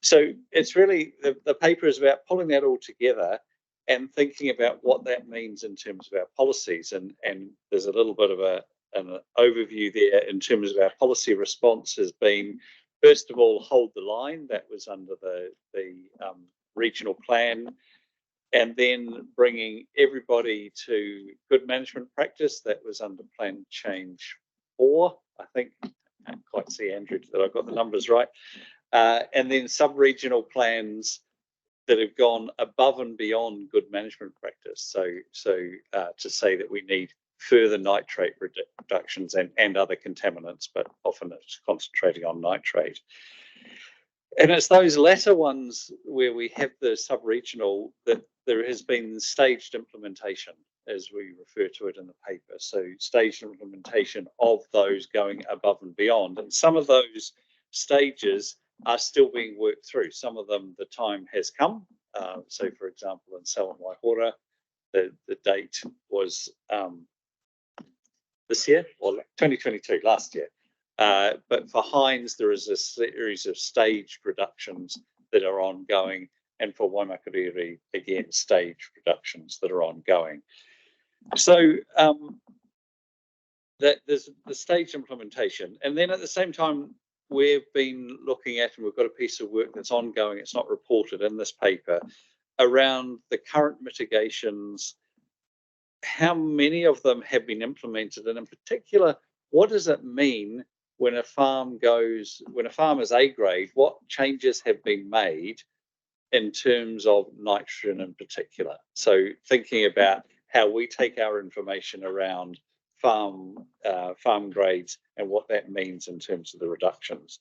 So it's really, the paper is about pulling that all together and thinking about what that means in terms of our policies. And there's a little bit of an overview there in terms of our policy response has been, first of all, hold the line. That was under the regional plan. And then bringing everybody to good management practice. That was under Plan Change 4, I think. I can't quite see, Andrew, that I've got the numbers right. And then sub-regional plans that have gone above and beyond good management practice. So to say that we need further nitrate reductions and other contaminants, but often it's concentrating on nitrate. And it's those latter ones where we have the sub-regional that there has been staged implementation, as we refer to it in the paper. So staged implementation of those going above and beyond. And some of those stages are still being worked through. Some of them, the time has come. So, for example, in Selwyn Waihora, the date was this year, or 2022, last year. But for Hines, there is a series of staged reductions that are ongoing, and for Waimakariri, again, staged reductions that are ongoing. So that there's the staged implementation, and then at the same time, we've been looking at, and we've got a piece of work that's ongoing, it's not reported in this paper, around the current mitigations, how many of them have been implemented, and in particular, what does it mean when a farm is A grade, what changes have been made in terms of nitrogen in particular? So thinking about how we take our information around farm grades and what that means in terms of the reductions.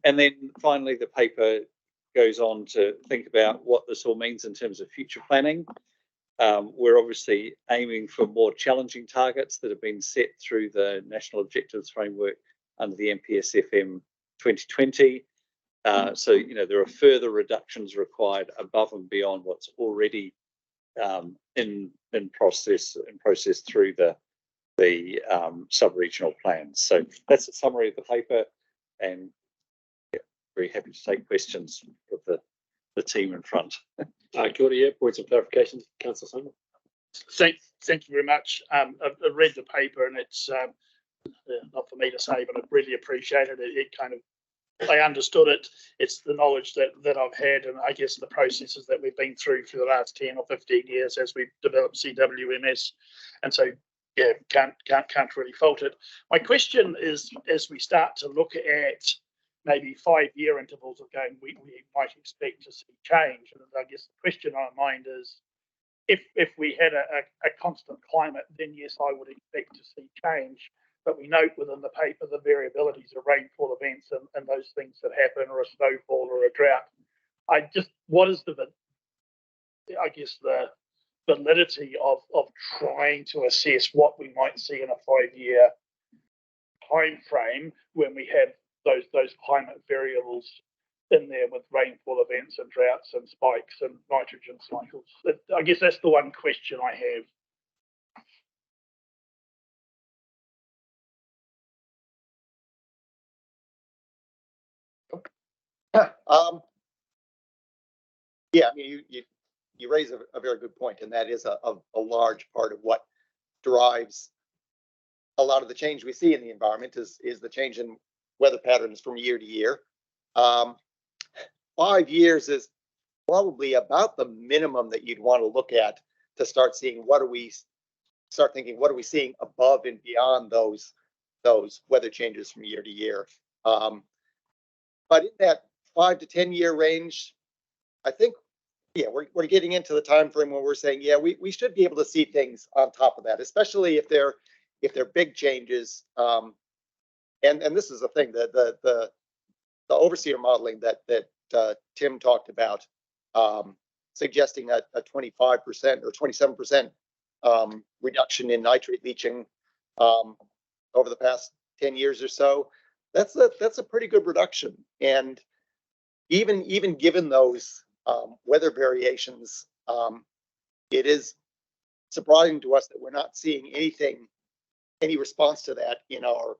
And then finally, the paper goes on to think about what this all means in terms of future planning. We're obviously aiming for more challenging targets that have been set through the National Objectives Framework under the NPSFM 2020. So, you know, there are further reductions required above and beyond what's already in process through the sub-regional plans. So that's a summary of the paper, and yeah, very happy to take questions of the team in front. Kia ora, yeah, points of clarification, Councillor Simon. Thank you very much. I've read the paper, and it's not for me to say, but I've really appreciated it. It kind of, I understood it. It's the knowledge that I've had, and I guess the processes that we've been through for the last 10 or 15 years as we've developed CWMS, and so yeah, can't really fault it. My question is, as we start to look at maybe 5-year intervals of going, we might expect to see change, and I guess the question on my mind is, if we had a constant climate, then yes, I would expect to see change. But we note within the paper the variabilities of rainfall events and those things that happen, or a snowfall or a drought. What is the validity of trying to assess what we might see in a 5-year time frame when we have those climate variables in there with rainfall events and droughts and spikes and nitrogen cycles? I guess that's the one question I have. Yeah, I mean, you raise a very good point, and that is a large part of what drives a lot of the change we see in the environment is the change in weather patterns from year to year. 5 years is probably about the minimum that you'd want to look at to start seeing what are we seeing above and beyond those weather changes from year to year. But in that 5 to 10 year range, I think, yeah, we're getting into the time frame where we're saying, yeah, we should be able to see things on top of that, especially if they're big changes. And this is the thing, the overseer modeling that Tim talked about, suggesting a 25% or 27% reduction in nitrate leaching over the past 10 years or so. that's a pretty good reduction. And even given those weather variations, it is surprising to us that we're not seeing any response to that in our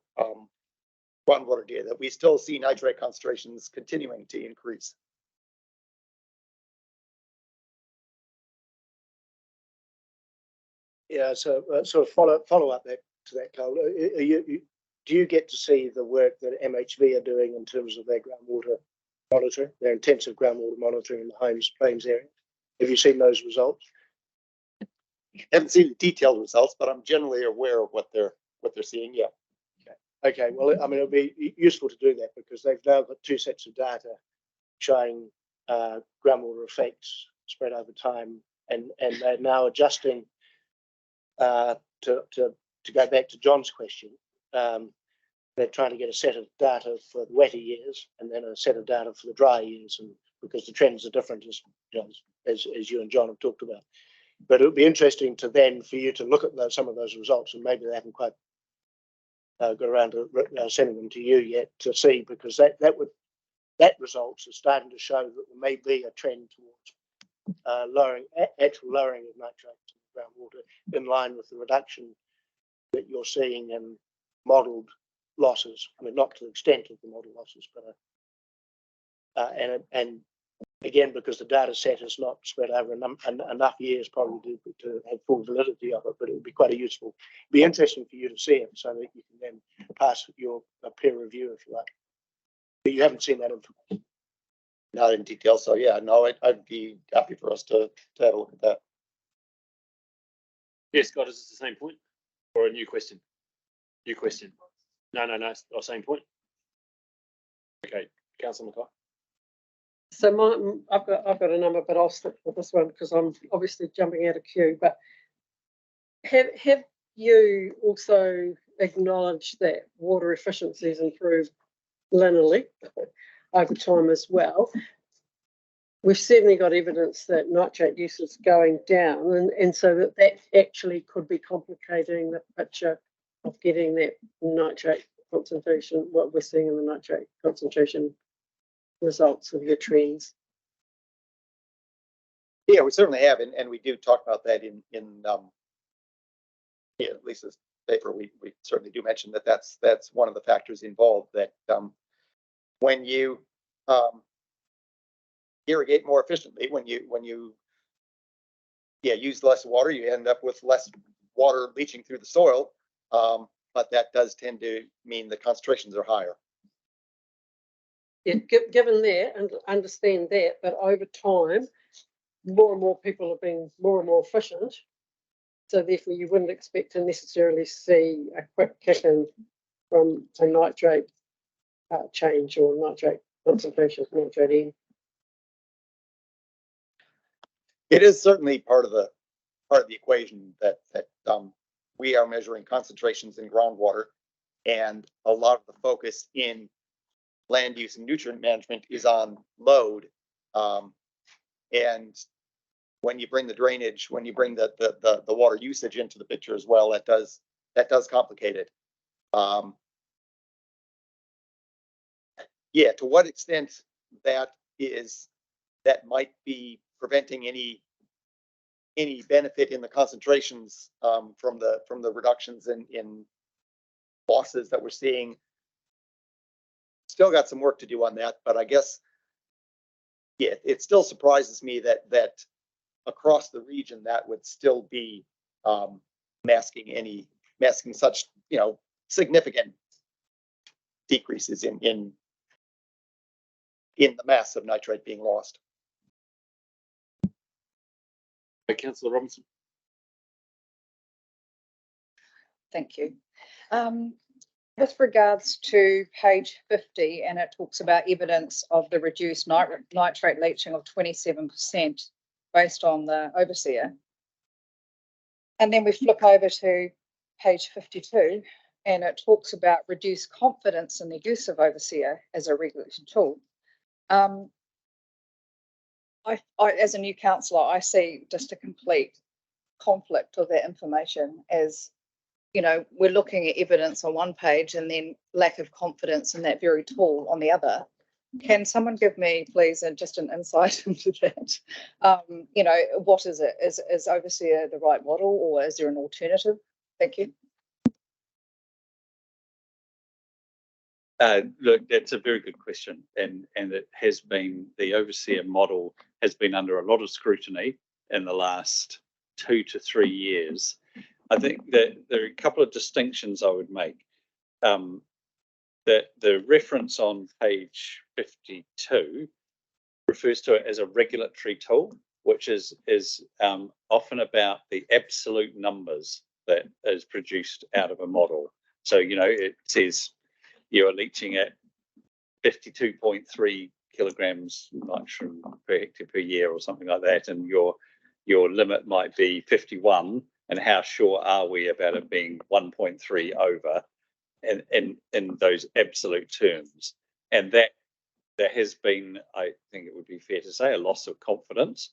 groundwater data, that we still see nitrate concentrations continuing to increase. Yeah, so sort of follow up to that, Cole. Do you get to see the work that MHV are doing in terms of their groundwater monitoring, their intensive groundwater monitoring in the Holmes Plains area? Have you seen those results? Haven't seen the detailed results, but I'm generally aware of what they're seeing. Yeah. Okay. Well, I mean, it'll be useful to do that because they've now got two sets of data showing groundwater effects spread over time, and they're now adjusting to go back to John's question. They're trying to get a set of data for the wetter years and then a set of data for the dry years, and because the trends are different, as you and John have talked about. But it would be interesting for you to look at some of those results, and maybe they haven't quite got around to sending them to you yet to see, because that results are starting to show that there may be a trend towards actual lowering of nitrates in the groundwater in line with the reduction that you're seeing in modelled losses. I mean, not to the extent of the model losses, but and again, because the data set is not spread over enough years probably to have full validity of it, but it would be quite be interesting for you to see it so that you can then pass your peer review if you like. But you haven't seen that information. Not in detail, so yeah, no, I'd be happy for us to have a look at that. Yes, Scott, is this the same point or a new question? New question. No, it's the same point. Okay, Councillor McKay. So I've got a number, but I'll stick with this one because I'm obviously jumping out of queue. But have you also acknowledged that water efficiency has improved linearly over time as well? We've certainly got evidence that nitrate use is going down, and so that actually could be complicating the picture of getting that nitrate concentration, what we're seeing in the nitrate concentration results of your trends. Yeah, we certainly have, and we do talk about that in at least this paper. We certainly do mention that that's one of the factors involved, that when you irrigate more efficiently, when you use less water, you end up with less water leaching through the soil, but that does tend to mean the concentrations are higher. Yeah, given that and understand that, but over time, more and more people are being more and more efficient. So therefore, you wouldn't expect to necessarily see a quick kick in from a nitrate change or nitrate concentration, nitrate in. It is certainly part of the equation that we are measuring concentrations in groundwater, and a lot of the focus in land use and nutrient management is on load. And when you bring the drainage, when you bring the water usage into the picture as well, that does complicate it. Yeah, to what extent that might be preventing any benefit in the concentrations from the reductions in losses that we're seeing. Still got some work to do on that, but I guess, yeah, it still surprises me that across the region that would still be masking such significant decreases in the mass of nitrate being lost. Councillor Robinson. Thank you. With regards to page 50, and it talks about evidence of the reduced nitrate leaching of 27% based on the overseer. And then we flip over to page 52, and it talks about reduced confidence in the use of overseer as a regulatory tool. I, as a new councillor, I see just a complete conflict of that information as you know, we're looking at evidence on one page and then lack of confidence in that very tool on the other. Can someone give me, please, just an insight into that? You know, what is it? Is overseer the right model, or is there an alternative? Thank you. Look, that's a very good question, and it has been, the overseer model has been under a lot of scrutiny in the last 2 to 3 years. I think that there are a couple of distinctions I would make. That the reference on page 52 refers to it as a regulatory tool, which is often about the absolute numbers that is produced out of a model. So, you know, it says you are leaching at 52.3 kilograms nitrogen per hectare per year or something like that, and your limit might be 51, and how sure are we about it being 1.3 over in those absolute terms? And that there has been, I think it would be fair to say, a loss of confidence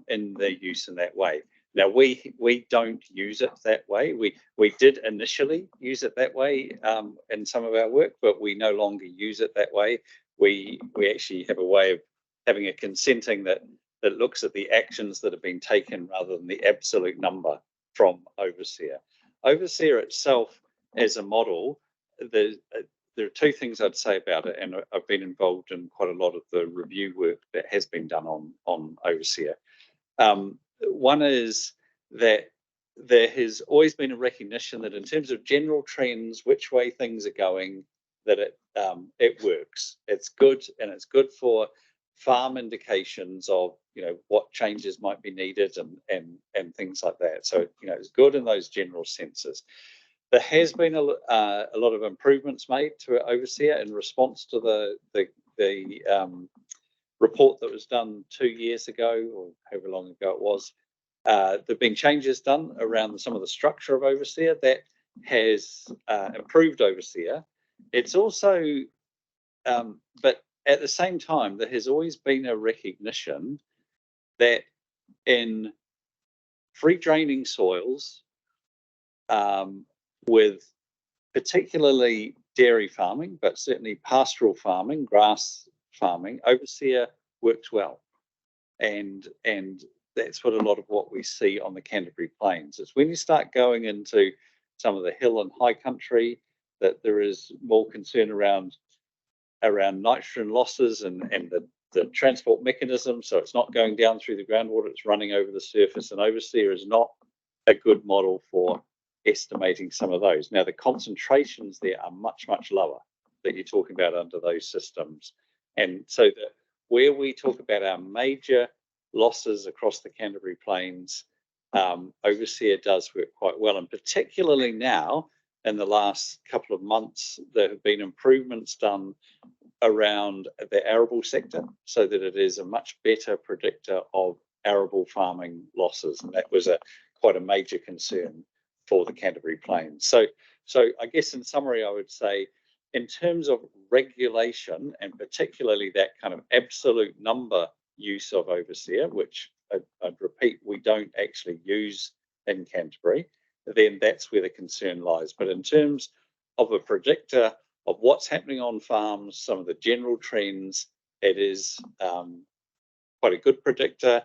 in their use in that way. Now, we don't use it that way. We did initially use it that way in some of our work, but we no longer use it that way. We actually have a way of having a consenting that looks at the actions that have been taken rather than the absolute number from overseer. Overseer itself as a model, there are two things I'd say about it, and I've been involved in quite a lot of the review work that has been done on overseer. One is that there has always been a recognition that in terms of general trends, which way things are going, that it works. It's good, and it's good for farm indications of, you know, what changes might be needed and things like that. So, you know, it's good in those general senses. There has been a lot of improvements made to overseer in response to the report that was done 2 years ago, or however long ago it was. There have been changes done around some of the structure of overseer that has improved overseer. It's also, but at the same time, there has always been a recognition that in free draining soils, with particularly dairy farming, but certainly pastoral farming, grass farming, overseer works well. And that's what a lot of what we see on the Canterbury Plains. It's when you start going into some of the hill and high country that there is more concern around nitrogen losses and the transport mechanism. So it's not going down through the groundwater, it's running over the surface, and overseer is not a good model for estimating some of those. Now, the concentrations there are much, much lower that you're talking about under those systems. And so that where we talk about our major losses across the Canterbury Plains, overseer does work quite well. And particularly now, in the last couple of months, there have been improvements done around the arable sector so that it is a much better predictor of arable farming losses. And that was quite a major concern for the Canterbury Plains. So I guess in summary, I would say in terms of regulation, and particularly that kind of absolute number use of overseer, which I'd repeat, we don't actually use in Canterbury, then that's where the concern lies. But in terms of a predictor of what's happening on farms, some of the general trends, it is quite a good predictor.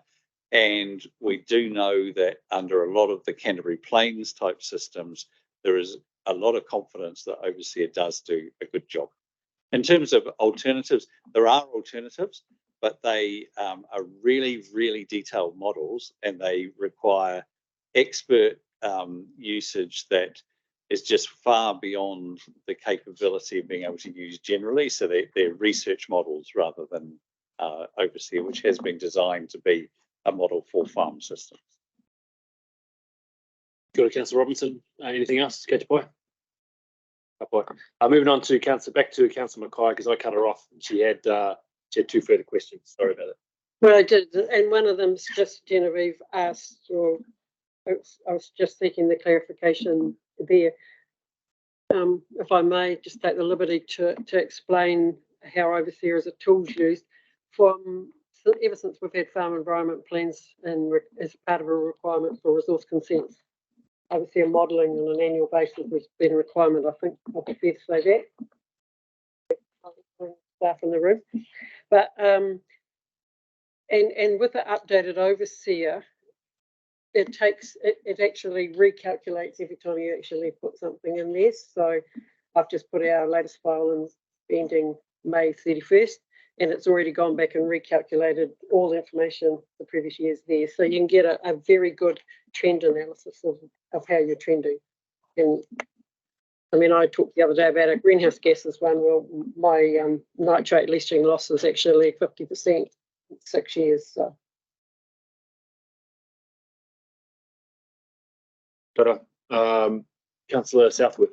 And we do know that under a lot of the Canterbury Plains type systems, there is a lot of confidence that overseer does do a good job. In terms of alternatives, there are alternatives, but they are really, really detailed models, and they require expert usage that is just far beyond the capability of being able to use generally. So they're research models rather than overseer, which has been designed to be a model for farm systems. Go to Councillor Robinson. Anything else? Catch a point. Moving on to back to Councillor Mackay, because I cut her off. She had 2 further questions. Sorry about it. Well, I did, and one of them's just Genevieve asked, or I was just seeking the clarification there. If I may just take the liberty to explain how overseer as a tool's used ever since we've had farm environment plans and as part of a requirement for resource consents. overseer modelling on an annual basis has been a requirement. I think I'll be fair to say that. Staff in the room, but and with the updated overseer, it actually recalculates every time you actually put something in there. So I've just put our latest file in ending May 31st, and it's already gone back and recalculated all the information the previous years there. So you can get a very good trend analysis of how you're trending. And I mean, I talked the other day about a greenhouse gases one. Well, my nitrate leaching loss is actually 50% in 6 years. So. Councillor Southwood.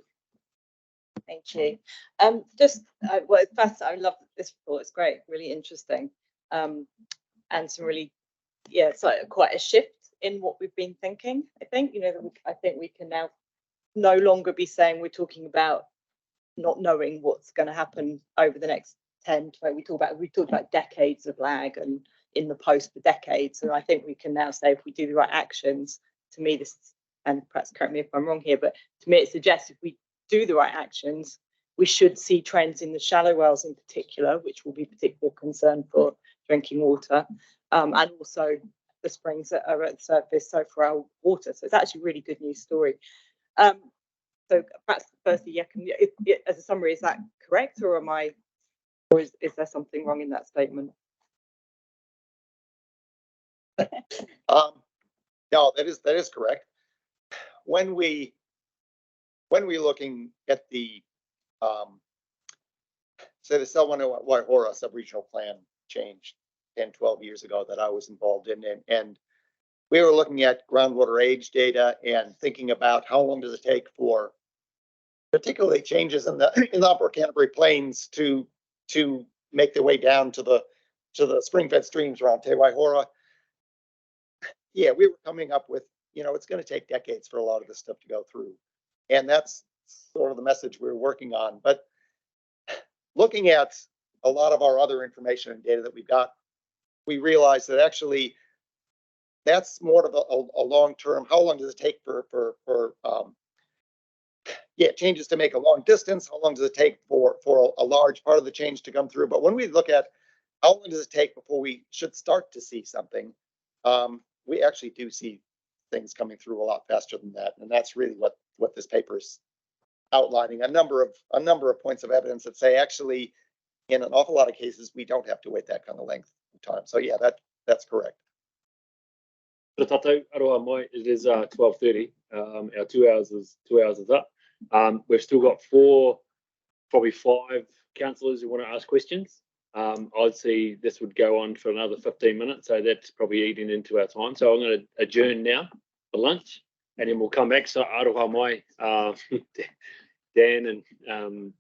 Thank you. Well, first, I love this report. It's great, really interesting, and some really, yeah, it's like quite a shift in what we've been thinking. I think, I think we can now no longer be saying we're talking about not knowing what's going to happen over the next 10, 20. We talked about decades of lag and in the post for decades, and I think we can now say if we do the right actions. To me, this, and perhaps correct me if I'm wrong here, but to me it suggests if we do the right actions, we should see trends in the shallow wells in particular, which will be particular concern for drinking water, and also the springs that are at the surface, so for our water. So it's actually a really good news story. So perhaps firstly, yeah, as a summary, is that correct, or is there something wrong in that statement? No, that is correct. When we're looking at the say the Waihora sub-regional plan changed 10, 12 years ago that I was involved in, and we were looking at groundwater age data and thinking about how long does it take for particularly changes in the upper Canterbury plains to make their way down to the spring-fed streams around Te Waihora. Yeah, we were coming up with, it's going to take decades for a lot of this stuff to go through. And that's sort of the message we're working on. But looking at a lot of our other information and data that we've got, we realize that actually that's more of a long-term, how long does it take for changes to make a long distance? How long does it take for a large part of the change to come through? But when we look at how long does it take before we should start to see something, we actually do see things coming through a lot faster than that, and that's really what this paper is outlining. A number of points of evidence that say actually, in an awful lot of cases, we don't have to wait that kind of length of time. So yeah, that's correct. It is 12:30. Our 2 hours is up. We've still got probably five councillors who want to ask questions. I'd see this would go on for another 15 minutes, so that's probably eating into our time. So I'm going to adjourn now for lunch, and then we'll come back. So aroha mai, Dan, and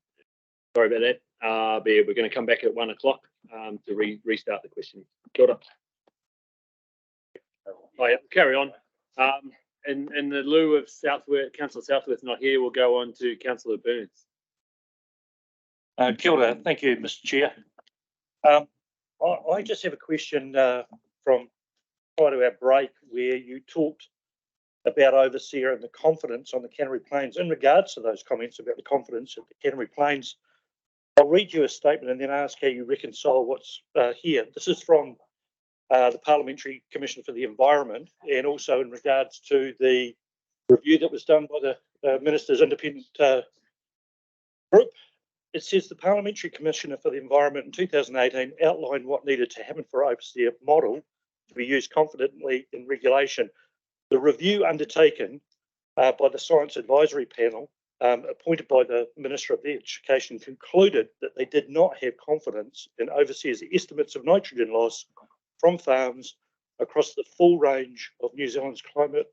sorry about that. But yeah, we're going to come back at 1 o'clock to restart the questioning. Kia ora. Oh, yeah, carry on. In the lieu of Councillor Southworth not here, we'll go on to Councillor Burns. Kia ora. Thank you, Mr. Chair. I just have a question from prior to our break, where you talked about overseer and the confidence on the Canterbury Plains. In regards to those comments about the confidence of the Canterbury Plains, I'll read you a statement and then ask how you reconcile what's here. This is from the Parliamentary Commission for the Environment, and also in regards to the review that was done by the Minister's independent group. It says the Parliamentary Commissioner for the Environment in 2018 outlined what needed to happen for overseer model to be used confidently in regulation. The review undertaken by the Science Advisory Panel, appointed by the Minister of Education, concluded that they did not have confidence in overseers' estimates of nitrogen loss from farms across the full range of New Zealand's climate,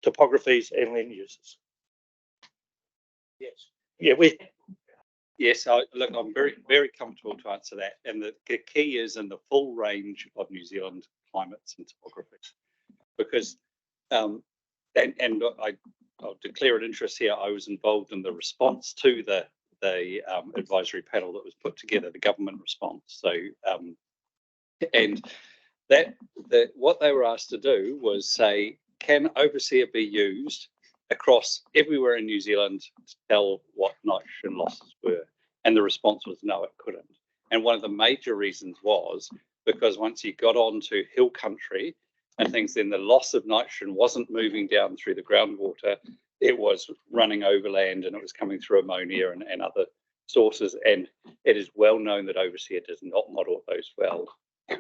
topographies and land uses. Yes. Yeah, Yes, look, I'm very, very comfortable to answer that. And the key is in the full range of New Zealand climates and topographies. Because, and I'll declare an interest here, I was involved in the response to the advisory panel that was put together, the government response. So, and what they were asked to do was say, can overseer be used across everywhere in New Zealand to tell what nitrogen losses were. And the response was no, it couldn't. And one of the major reasons was because once you got onto hill country and things, then the loss of nitrogen wasn't moving down through the groundwater, it was running overland and it was coming through ammonia and other sources. And it is well known that Overseer does not model those well.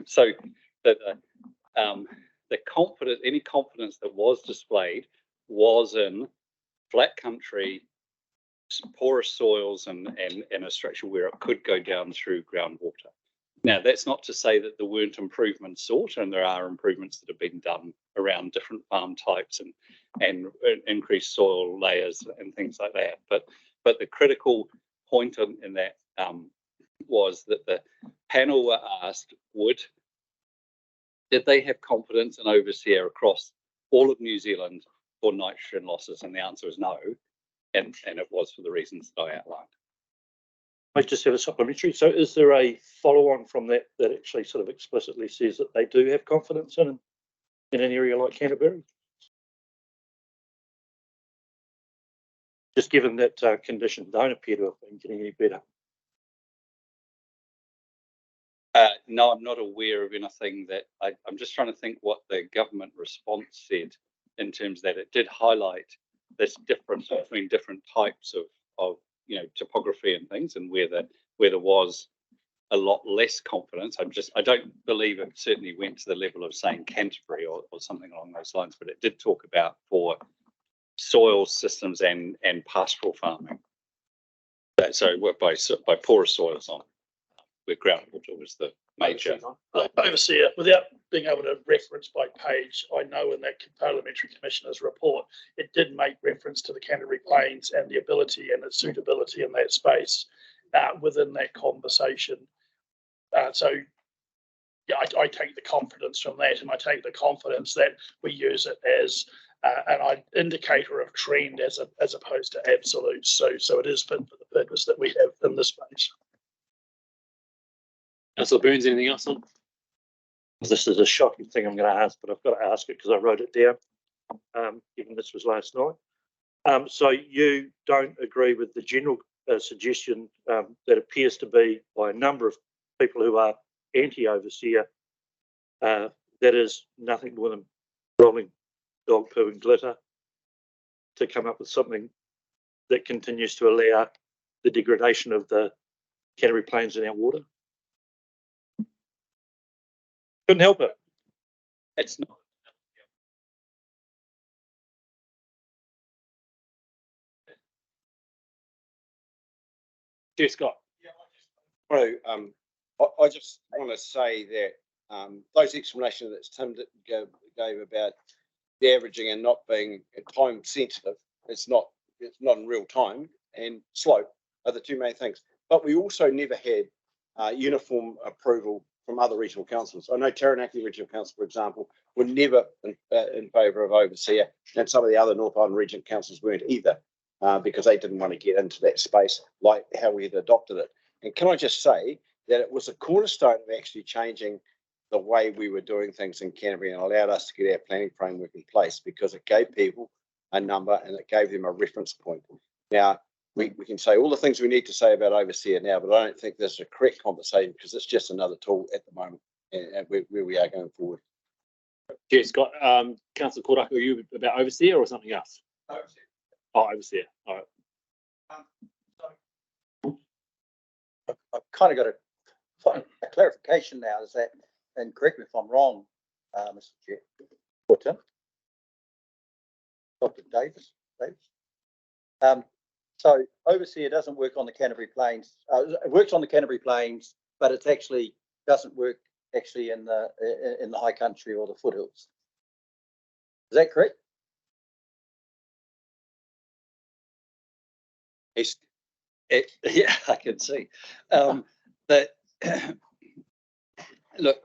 So that the confidence, any confidence that was displayed was in flat country, porous soils and a structure where it could go down through groundwater. Now, that's not to say that there weren't improvements sought, and there are improvements that have been done around different farm types and increased soil layers and things like that. But the critical point in that was that the panel were asked, did they have confidence in Overseer across all of New Zealand for nitrogen losses? And the answer is no. And it was for the reasons that I outlined. I just have a supplementary. So is there a follow-on from that actually sort of explicitly says that they do have confidence in an area like Canterbury? Just given that conditions don't appear to have been getting any better. No, I'm not aware of anything that I'm just trying to think what the government response said in terms that it did highlight this difference between different types of topography and things, and where there was a lot less confidence. I don't believe it certainly went to the level of saying Canterbury or something along those lines, but it did talk about for soil systems and pastoral farming. So by porous soils on where groundwater was the major. Overseer, without being able to reference by page, I know in that Parliamentary Commissioner's report, it did make reference to the Canterbury Plains and the ability and its suitability in that space within that conversation. So yeah, I take the confidence from that, and I take the confidence that we use it as an indicator of trend as opposed to absolute. So it is fit for the purpose that we have in this space. Councillor Burns, anything else on? This is a shocking thing I'm going to ask, but I've got to ask it because I wrote it down, given this was last night. So you don't agree with the general suggestion that appears to be by a number of people who are anti-Overseer, that is nothing more than rolling dog poo and glitter to come up with something that continues to allow the degradation of the Canterbury Plains in our water? Couldn't help it. It's not. Dear Scott. I just want to say that those explanations that Tim gave about the averaging and not being time sensitive, it's not in real time, and slope are the two main things. But we also never had uniform approval from other regional councils. I know Taranaki Regional Council, for example, were never in favour of Overseer, and some of the other North Island Regional Councils weren't either, because they didn't want to get into that space like how we had adopted it. And can I just say that it was a cornerstone of actually changing the way we were doing things in Canterbury and allowed us to get our planning framework in place, because it gave people a number and it gave them a reference point. Now, we can say all the things we need to say about Overseer now, but I don't think there's a correct conversation because it's just another tool at the moment and where we are going forward. Cheers, Scott. Councillor Koraka, are you about Overseer or something else? Overseer. Oh, Overseer. All right. I've kind of got a clarification now, is that, and correct me if I'm wrong, Mr. Chair, or Tim, Dr. Davis. So Overseer doesn't work on the Canterbury Plains. It works on the Canterbury Plains, but it actually doesn't work actually in the high country or the foothills. Is that correct? Yeah, I can see that. Look,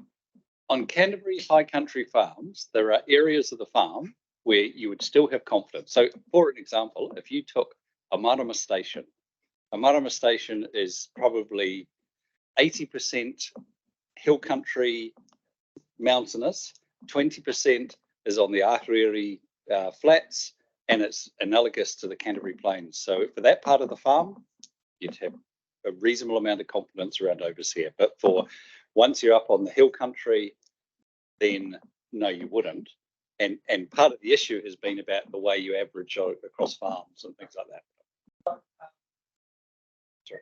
on Canterbury high country farms, there are areas of the farm where you would still have confidence. So, for an example, if you took a Marama station is probably 80% hill country, mountainous, 20% is on the Ahuriri flats, and it's analogous to the Canterbury Plains. So for that part of the farm, you'd have a reasonable amount of confidence around overseer. But for once you're up on the hill country, then no, you wouldn't. And part of the issue has been about the way you average across farms and things like that. Sorry.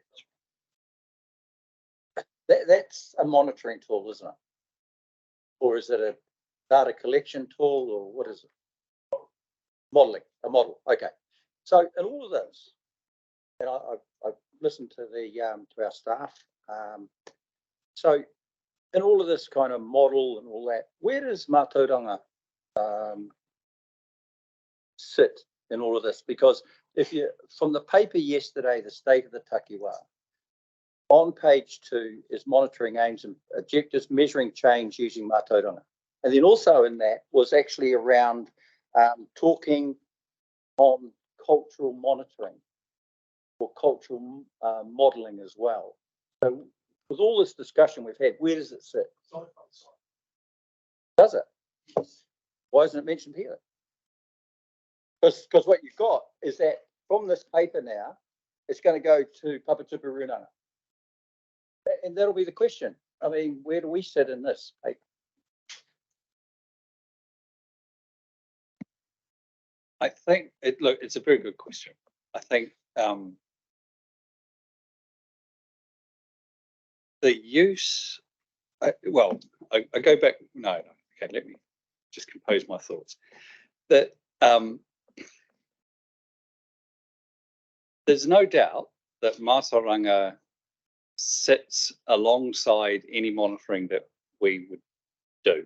That's a monitoring tool, isn't it? Or is it a data collection tool, or what is it? Modeling, a model. Okay. So in all of this, and I've listened to to our staff. So in all of this kind of model and all that, where does Mātauranga sit in all of this? Because if you, from the paper yesterday, the state of the takiwā, on page 2 is monitoring aims and objectives, measuring change using Mātauranga. And then also in that was actually around talking on cultural monitoring or cultural modelling as well. So with all this discussion we've had, where does it sit? Does it? Why isn't it mentioned here? Because what you've got is that from this paper now, it's going to go to Papatupu Runanga. And that'll be the question. I mean, where do we sit in this paper? I think it's a very good question. I think the use, I go back, no, okay, let me just compose my thoughts. That there's no doubt that Mātauranga sits alongside any monitoring that we would do.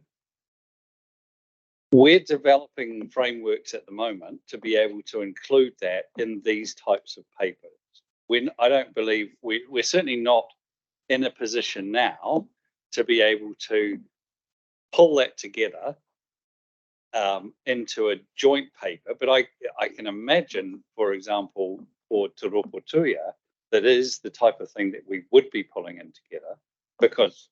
We're developing frameworks at the moment to be able to include that in these types of papers. I don't believe we're certainly not in a position now to be able to pull that together into a joint paper. But I can imagine, for example, for Te Ropotuia, that is the type of thing that we would be pulling in together, because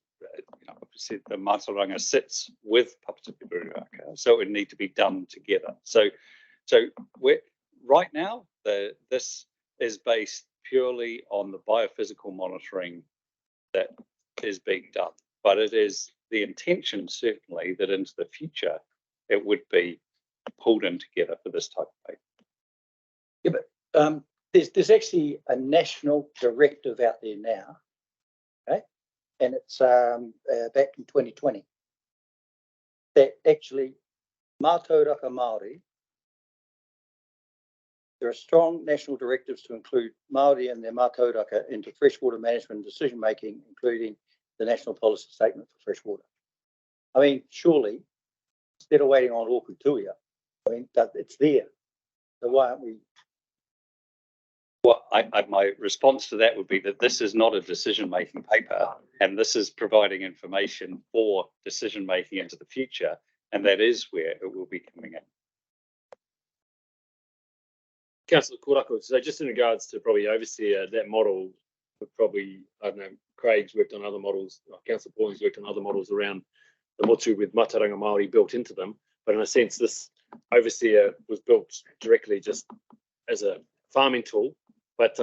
obviously the Mātauranga sits with Papatupu Runanga, so it would need to be done together. So we're right now, this is based purely on the biophysical monitoring that is being done, but it is the intention certainly that into the future it would be pulled in together for this type of paper. Yeah, but there's actually a national directive out there now, okay, and it's back in 2020 that actually Mātauranga Māori, there are strong national directives to include Māori and their Mātauranga into freshwater management and decision making, including the National Policy Statement for Freshwater. I mean, surely, instead of waiting on Whakamutunga, I mean, it's there. So why aren't we? Well, my response to that would be that this is not a decision-making paper, and this is providing information for decision-making into the future, and that is where it will be coming in. Councillor Korako, so just in regards to probably overseer, that model would probably, I don't know, Craig's worked on other models, Councillor Pauling's worked on other models around the motu with Mātauranga Māori built into them, but in a sense this overseer was built directly just as a farming tool, but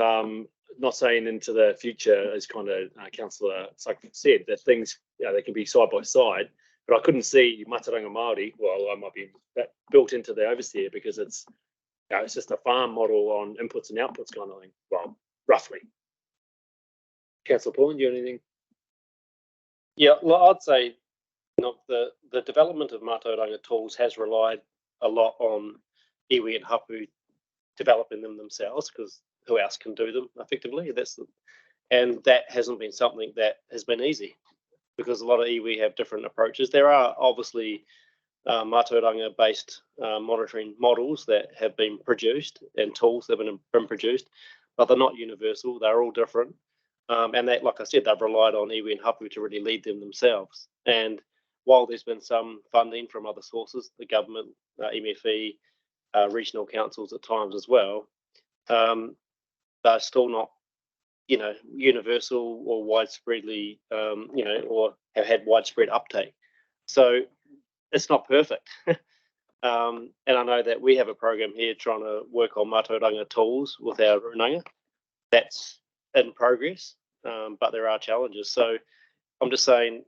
not saying into the future, as kind of Councillor Sutcliffe said, that things, they can be side by side, but I couldn't see Mātauranga Māori, well, I might be that built into the overseer because it's just a farm model on inputs and outputs kind of thing. Well, roughly. Councillor Pauling, do you have anything? Yeah, well, I'd say the development of Mātauranga tools has relied a lot on iwi and hapu developing them themselves, because who else can do them effectively? And that hasn't been something that has been easy, because a lot of iwi have different approaches. There are obviously Mātauranga based monitoring models that have been produced and tools that have been produced, but they're not universal. They're all different. And that, like I said, they've relied on iwi and hapu to really lead them themselves. And while there's been some funding from other sources, the government, MFE, regional councils at times as well, they're still not, universal or widespreadly, or have had widespread uptake. So it's not perfect, And I know that we have a program here trying to work on matauranga tools with our runanga. That's in progress, but there are challenges. So I'm just saying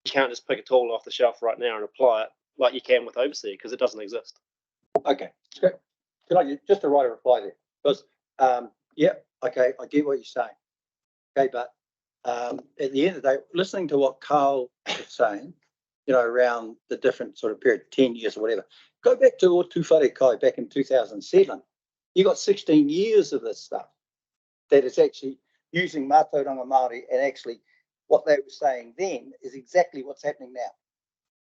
you can't just pick a tool off the shelf right now and apply it like you can with overseer because it doesn't exist. Okay, good. Can I just write a reply there? Because yeah, okay, I get what you're saying. Okay, but at the end of the day, listening to what Carl was saying, you know, around the different sort of period, 10 years or whatever, go back to Otu Wharekai back in 2007. You got 16 years of this stuff that is actually using matauranga Māori, and actually what they were saying then is exactly what's happening now.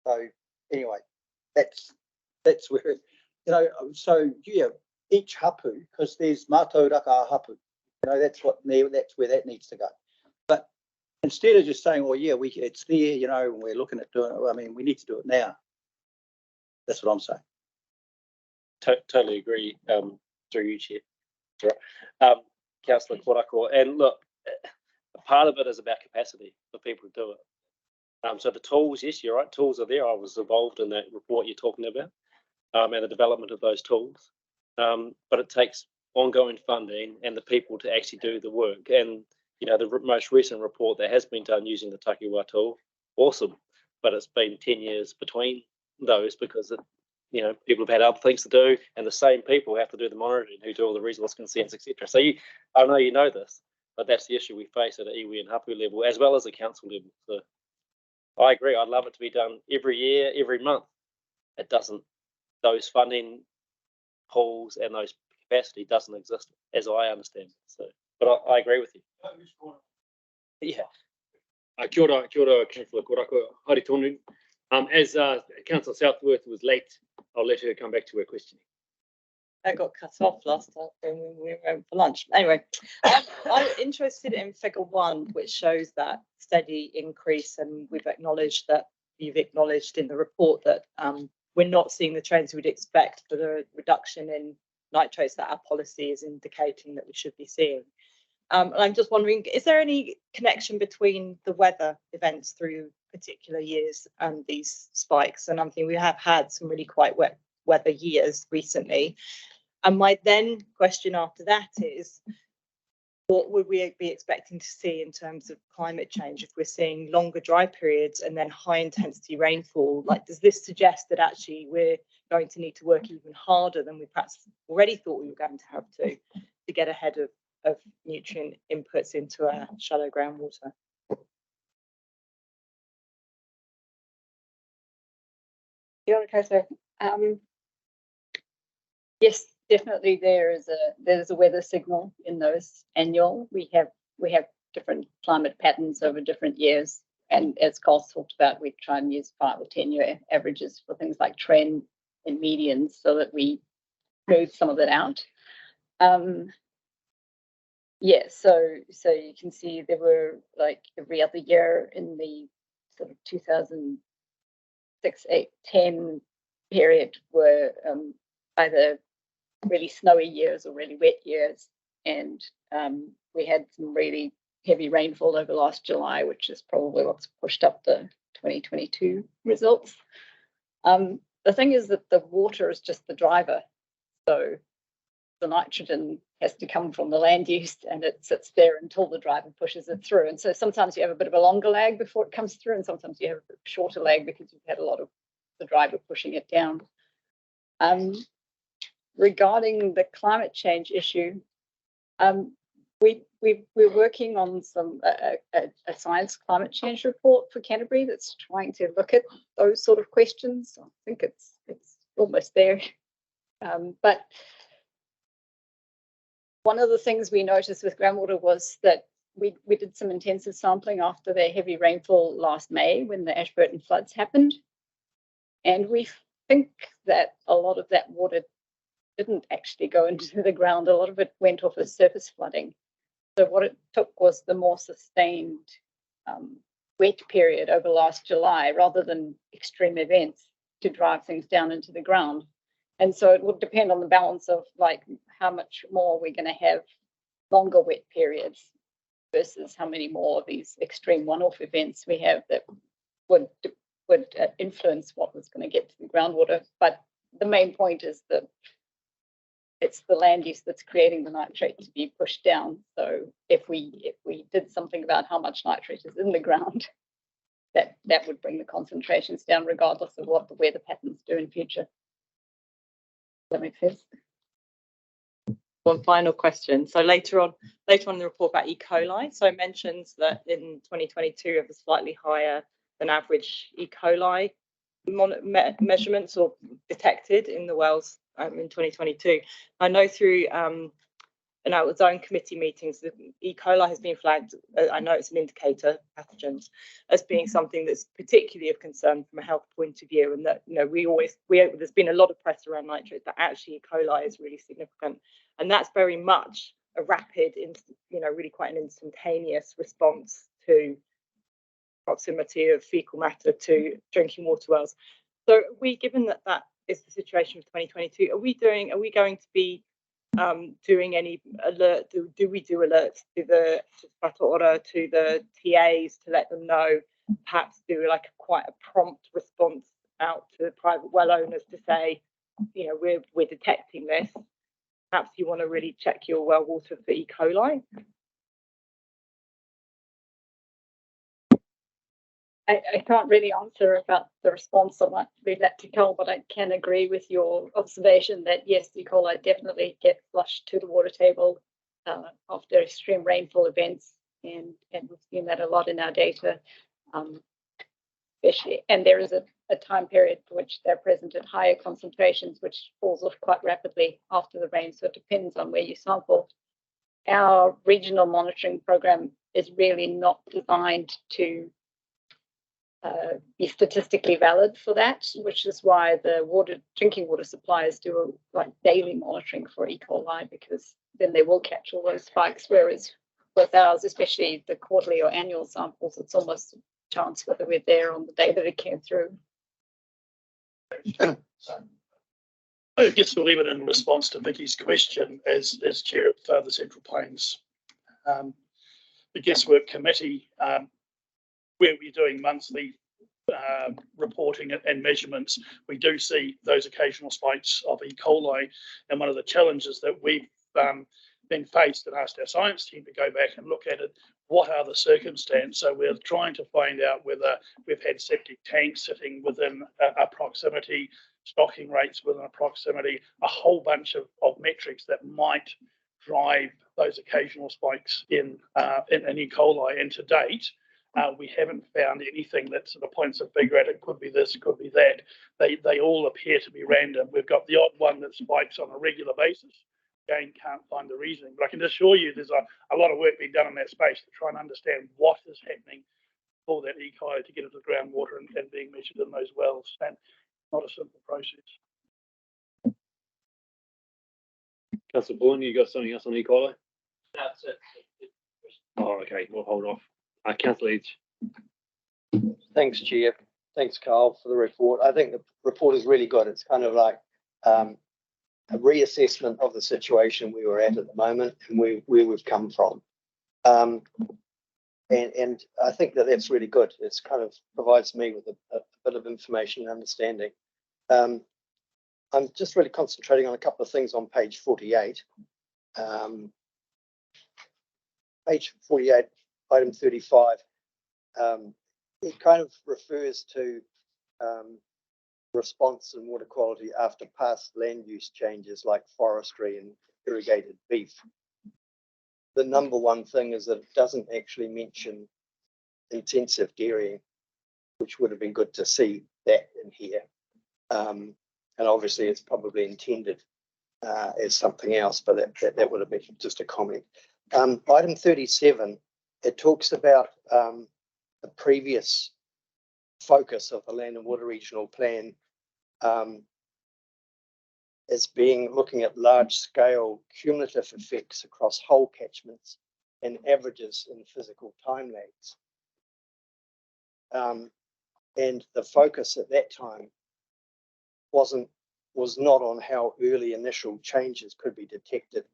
So anyway, that's where, you know, so yeah, each hapu, because there's matauranga hapu, you know, that's where that needs to go. But instead of just saying, well, yeah, it's there, you know, and we're looking at doing it, I mean, we need to do it now. That's what I'm saying. Totally agree. Through you, Chair. Right. Councillor Korako, and look, part of it is about capacity for people to do it. So the tools, yes, you're right, tools are there. I was involved in that report you're talking about, and the development of those tools. But it takes ongoing funding and the people to actually do the work. And you know, the most recent report that has been done using the takiwā tool, awesome. But it's been 10 years between those because you know, people have had other things to do, and the same people have to do the monitoring, who do all the resource consents, etc. So I know you know this, but that's the issue we face at an iwi and hapu level, as well as a council level. So I agree. I'd love it to be done every year, every month. It doesn't. Those funding pools and those capacity doesn't exist, as I understand. So, but I agree with you. Yeah. Kia ora, Councillor Korako, haere tonu. As Councillor Southworth was late, I'll let her come back to her questioning. I got cut off last time when we went for lunch. Anyway, I'm interested in figure 1, which shows that steady increase, and you've acknowledged in the report that we're not seeing the trends we'd expect for the reduction in nitrates that our policy is indicating that we should be seeing. And I'm just wondering, is there any connection between the weather events through particular years and these spikes? And I'm thinking we have had some really quite wet weather years recently. And my then question after that is, what would we be expecting to see in terms of climate change if we're seeing longer dry periods and then high intensity rainfall? Like, does this suggest that actually we're going to need to work even harder than we perhaps already thought we were going to have to get ahead of nutrient inputs into our shallow groundwater? Yes, definitely there's a weather signal in those annual. We have different climate patterns over different years, and as Carl talked about, we try and use 5 or 10 year averages for things like trend and medians so that we smooth some of that out. Yeah, so you can see there were like every other year in the sort of 2006, 8, 10 period were either really snowy years or really wet years, and we had some really heavy rainfall over last July, which is probably what's pushed up the 2022 results. The thing is that the water is just the driver, so the nitrogen has to come from the land use, and it sits there until the driver pushes it through. And so sometimes you have a bit of a longer lag before it comes through, and sometimes you have a shorter lag because you've had a lot of the driver pushing it down. Regarding the climate change issue, we're working on a science climate change report for Canterbury that's trying to look at those sort of questions. I think it's almost there, but one of the things we noticed with groundwater was that we did some intensive sampling after the heavy rainfall last May when the Ashburton floods happened, and we think that a lot of that water didn't actually go into the ground. A lot of it went off as surface flooding. So what it took was the more sustained wet period over last July rather than extreme events to drive things down into the ground. And so it would depend on the balance of like how much more we're going to have longer wet periods versus how many more of these extreme one-off events we have that would influence what was going to get to the groundwater. But the main point is that it's the land use that's creating the nitrate to be pushed down. So if we did something about how much nitrate is in the ground, that would bring the concentrations down regardless of what the weather patterns do in future. Does that make sense? One final question. So later on in the report about E. coli, so it mentions that in 2022 it was slightly higher than average E. coli measurements or detected in the wells in 2022. I know through in our zone committee meetings, the E. coli has been flagged. I know it's an indicator, pathogens, as being something that's particularly of concern from a health point of view, and that there's been a lot of press around nitrates, but actually E. coli is really significant, and that's very much a rapid, really quite an instantaneous response to proximity of fecal matter to drinking water wells. So, given that that is the situation of 2022, are we going to be doing any alert? Do we do alerts to the Whakamutunga, to the TAs to let them know? Perhaps do like quite a prompt response out to the private well owners to say, we're detecting this. Perhaps you want to really check your well water for E. coli. I can't really answer about the response. I might leave that to Carl, but I can agree with your observation that yes, E. coli definitely get flushed to the water table after extreme rainfall events, and we've seen that a lot in our data, especially. And there is a time period for which they're present at higher concentrations, which falls off quite rapidly after the rain. So it depends on where you sample. Our regional monitoring program is really not designed to be statistically valid for that, which is why the drinking water suppliers do daily monitoring for E. coli, because then they will catch all those spikes. Whereas with ours, especially the quarterly or annual samples, it's almost a chance whether we're there on the day that it came through. I guess we'll leave it in response to Vicky's question as chair of the Central Plains the guesswork committee, where we're doing monthly reporting and measurements. We do see those occasional spikes of E. coli, and one of the challenges that we've been faced and asked our science team to go back and look at it, what are the circumstances? So we're trying to find out whether we've had septic tanks sitting within a proximity, stocking rates within a proximity, a whole bunch of metrics that might drive those occasional spikes in E. coli. And to date, we haven't found anything that sort of points a finger at it. Could be this, could be that. They all appear to be random. We've got the odd one that spikes on a regular basis. Again, can't find the reasoning, but I can assure you there's a lot of work being done in that space to try and understand what is happening for that E. coli to get into the groundwater and being measured in those wells. And not a simple process. Councillor Bourne, you got something else on E. coli? That's it. Oh, okay, we'll hold off. Councillor Edge. Thanks, Chair. Thanks, Carl, for the report. I think the report is really good. It's kind of like a reassessment of the situation we were at the moment and where we've come from. And I think that's really good. It's kind of provides me with a bit of information and understanding. I'm just really concentrating on a couple of things on page 48. Page 48, item 35. It kind of refers to response and water quality after past land use changes like forestry and irrigated beef. The number one thing is that it doesn't actually mention intensive dairying, which would have been good to see that in here. And obviously it's probably intended as something else, but that would have been just a comment. Item 37, it talks about the previous focus of the Land and Water Regional Plan as being looking at large-scale cumulative effects across whole catchments and averages in physical time lags. And the focus at that time was not on how early initial changes could be detected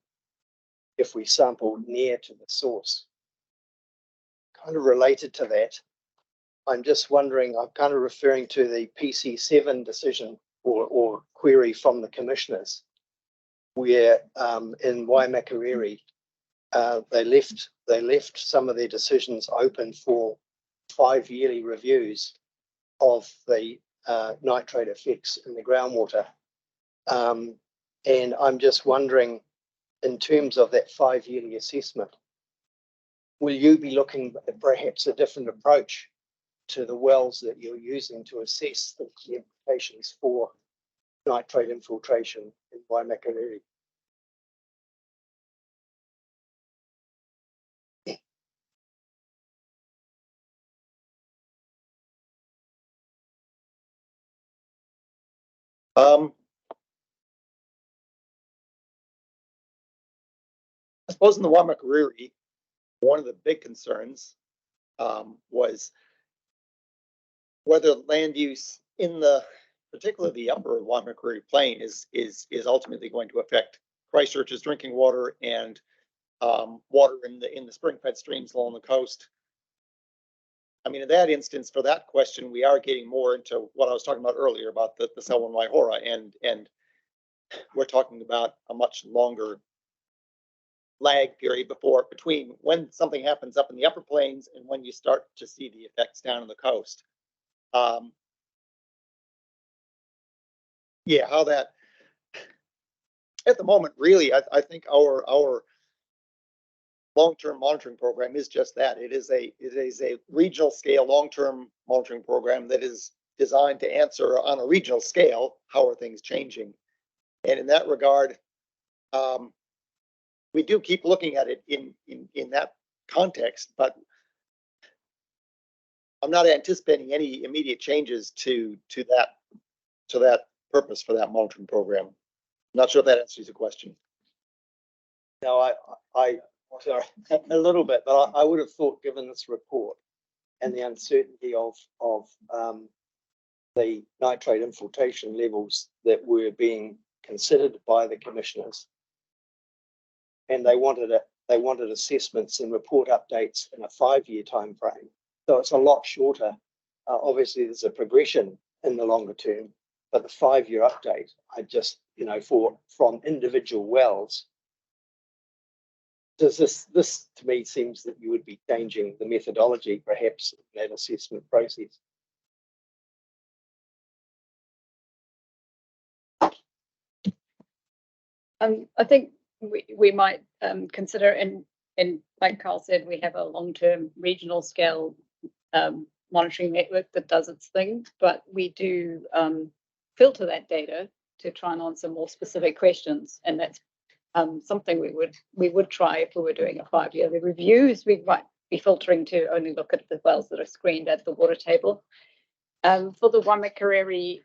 if we sampled near to the source. Kind of related to that, I'm just wondering, I'm kind of referring to the PC7 decision or query from the commissioners, where in Waimakariri, they left some of their decisions open for 5 yearly reviews of the nitrate effects in the groundwater. And I'm just wondering, in terms of that 5 yearly assessment, will you be looking at perhaps a different approach to the wells that you're using to assess the implications for nitrate infiltration in Waimakariri? I suppose in the Whakamutunga, one of the big concerns was whether land use in particularly the upper Whakamutunga plain is ultimately going to affect Christchurch's drinking water and water in the spring-fed streams along the coast. I mean, in that instance, for that question, we are getting more into what I was talking about earlier about the Selwyn Waihora, and we're talking about a much longer lag period between when something happens up in the upper plains and when you start to see the effects down on the coast. Yeah, how that at the moment, really, I think our long-term monitoring program is just that. It is a regional scale long-term monitoring program that is designed to answer on a regional scale how are things changing, and in that regard, we do keep looking at it in that context, but I'm not anticipating any immediate changes to that purpose for that monitoring program. I'm not sure if that answers the question. No, I sorry, a little bit, but I would have thought, given this report and the uncertainty of the nitrate infiltration levels that were being considered by the commissioners, and they wanted assessments and report updates in a 5-year time frame. So it's a lot shorter. Obviously, there's a progression in the longer term, but the 5-year update, I just, from individual wells, does this to me seems that you would be changing the methodology, perhaps, in that assessment process. I think we might consider, and like Carl said, we have a long-term regional scale monitoring network that does its thing, but we do filter that data to try and answer more specific questions, and that's something we would try if we were doing a 5-year reviews. We might be filtering to only look at the wells that are screened at the water table. For the Whakamutunga,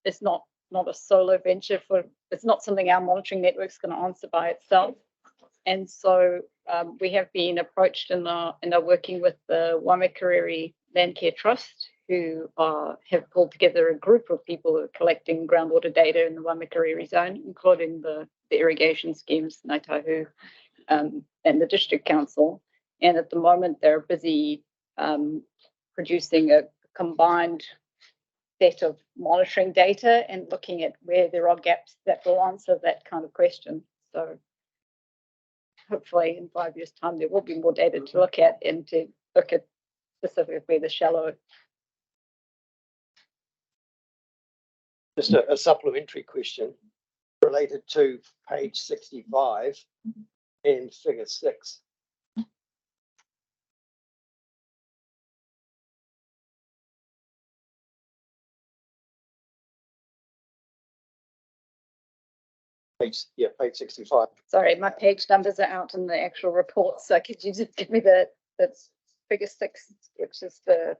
it's not a solo venture. It's not something our monitoring network's going to answer by itself. And so we have been approached and are working with the Whakamutunga Land Care Trust, who have pulled together a group of people who are collecting groundwater data in the Whakamutunga zone, including the irrigation schemes, Ngāi Tahu, and the district council. And at the moment, they're busy producing a combined set of monitoring data and looking at where there are gaps that will answer that kind of question. So hopefully in 5 years' time, there will be more data to look at and to look at specifically the shallow. Just a supplementary question related to page 65 and figure 6. Page 65. Sorry, my page numbers are out in the actual report, so could you just give me that's figure 6, which is the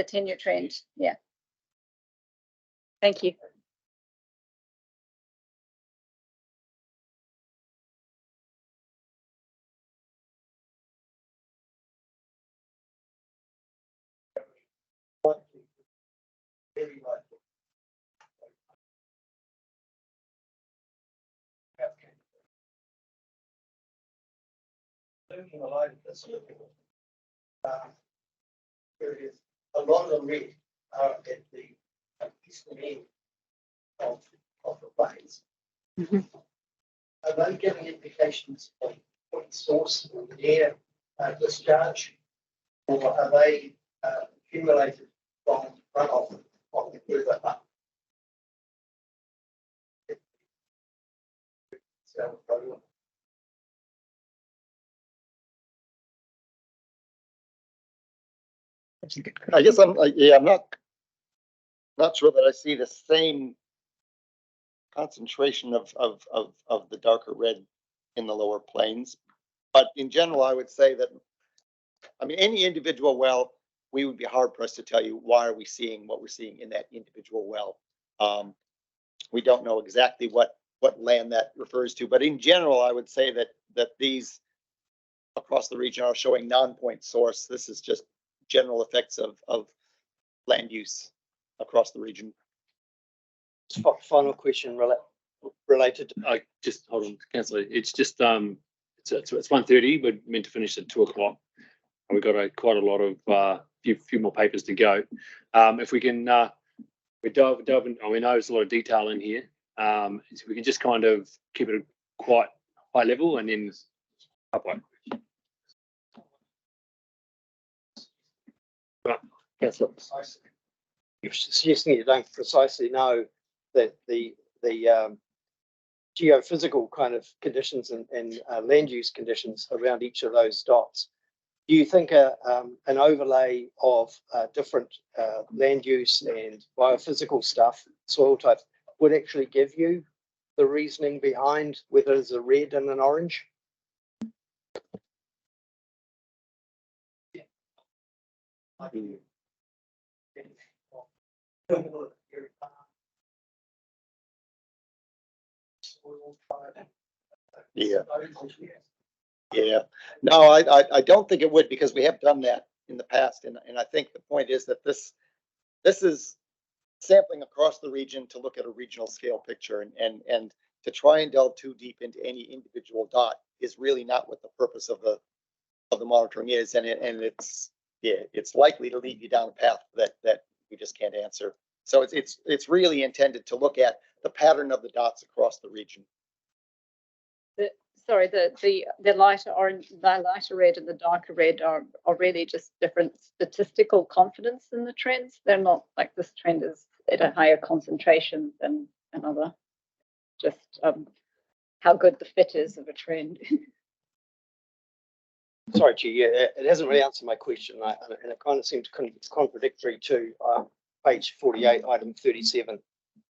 tenure trend? Yeah. Thank you. There is a lot of them read at the eastern end of the plains. Are they giving indications of point source or air discharge, or are they accumulated from runoff of the river up? I guess I'm not sure that I see the same concentration of the darker red in the lower plains. But in general, I would say that, I mean, any individual well, we would be hard pressed to tell you why are we seeing what we're seeing in that individual well. We don't know exactly what land that refers to, but in general, I would say that these across the region are showing non-point source. This is just general effects of land use across the region. Final question related. I just hold on, Councillor. It's just it's 1:30. We're meant to finish at 2 o'clock. We've got quite a lot of few more papers to go. If we can, we delve in. We know there's a lot of detail in here. So we can just kind of keep it quite high level and then up one. Councillor, you're suggesting you don't precisely know that the geophysical kind of conditions and land use conditions around each of those dots. Do you think an overlay of different land use and biophysical stuff, soil types, would actually give you the reasoning behind whether there's a red and an orange? Yeah. Yeah. No, I don't think it would, because we have done that in the past, and I think the point is that this is sampling across the region to look at a regional scale picture, and to try and delve too deep into any individual dot is really not what the purpose of the monitoring is, and it's likely to lead you down a path that we just can't answer. So it's really intended to look at the pattern of the dots across the region. The lighter orange, the lighter red and the darker red are really just different statistical confidence in the trends. They're not like this trend is at a higher concentration than another. Just how good the fit is of a trend. Sorry, Chair, yeah, it hasn't really answered my question, and it kind of seems it's contradictory to page 48, item 37,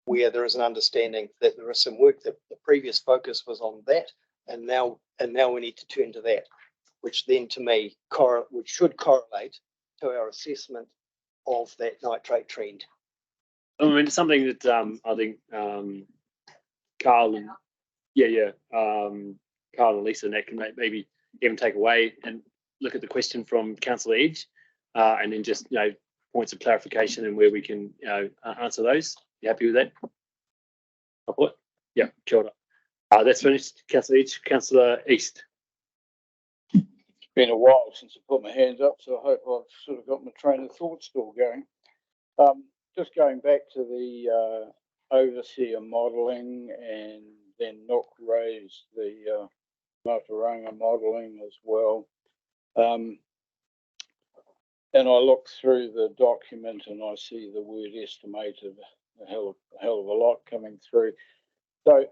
where there is an understanding that there is some work that the previous focus was on that, and now we need to turn to that, which then to me which should correlate to our assessment of that nitrate trend. I mean, it's something that I think Carl and Carl and Lisa and that can maybe even take away and look at the question from Councillor Edge, and then just points of clarification and where we can answer those. You happy with that? Yeah, kia ora. That's finished. Councillor Edge, Councillor East. It's been a while since I put my hand up, so I hope I've sort of got my train of thought still going. Just going back to the overseer modelling, and then Nook raised the Mataranga modelling as well. And I look through the document and I see the word estimated a hell of a lot coming through. So,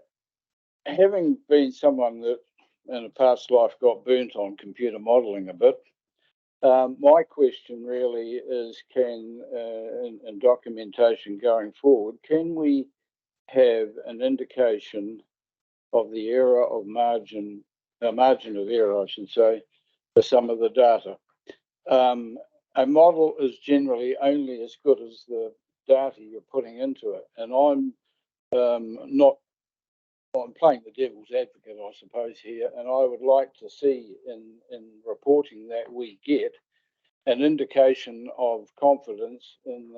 having been someone that in a past life got burnt on computer modelling a bit, my question really is, can in documentation going forward, can we have an indication of the error of margin of error, I should say, for some of the data? A model is generally only as good as the data you're putting into it, and I'm playing the devil's advocate, I suppose, here, and I would like to see in reporting that we get an indication of confidence in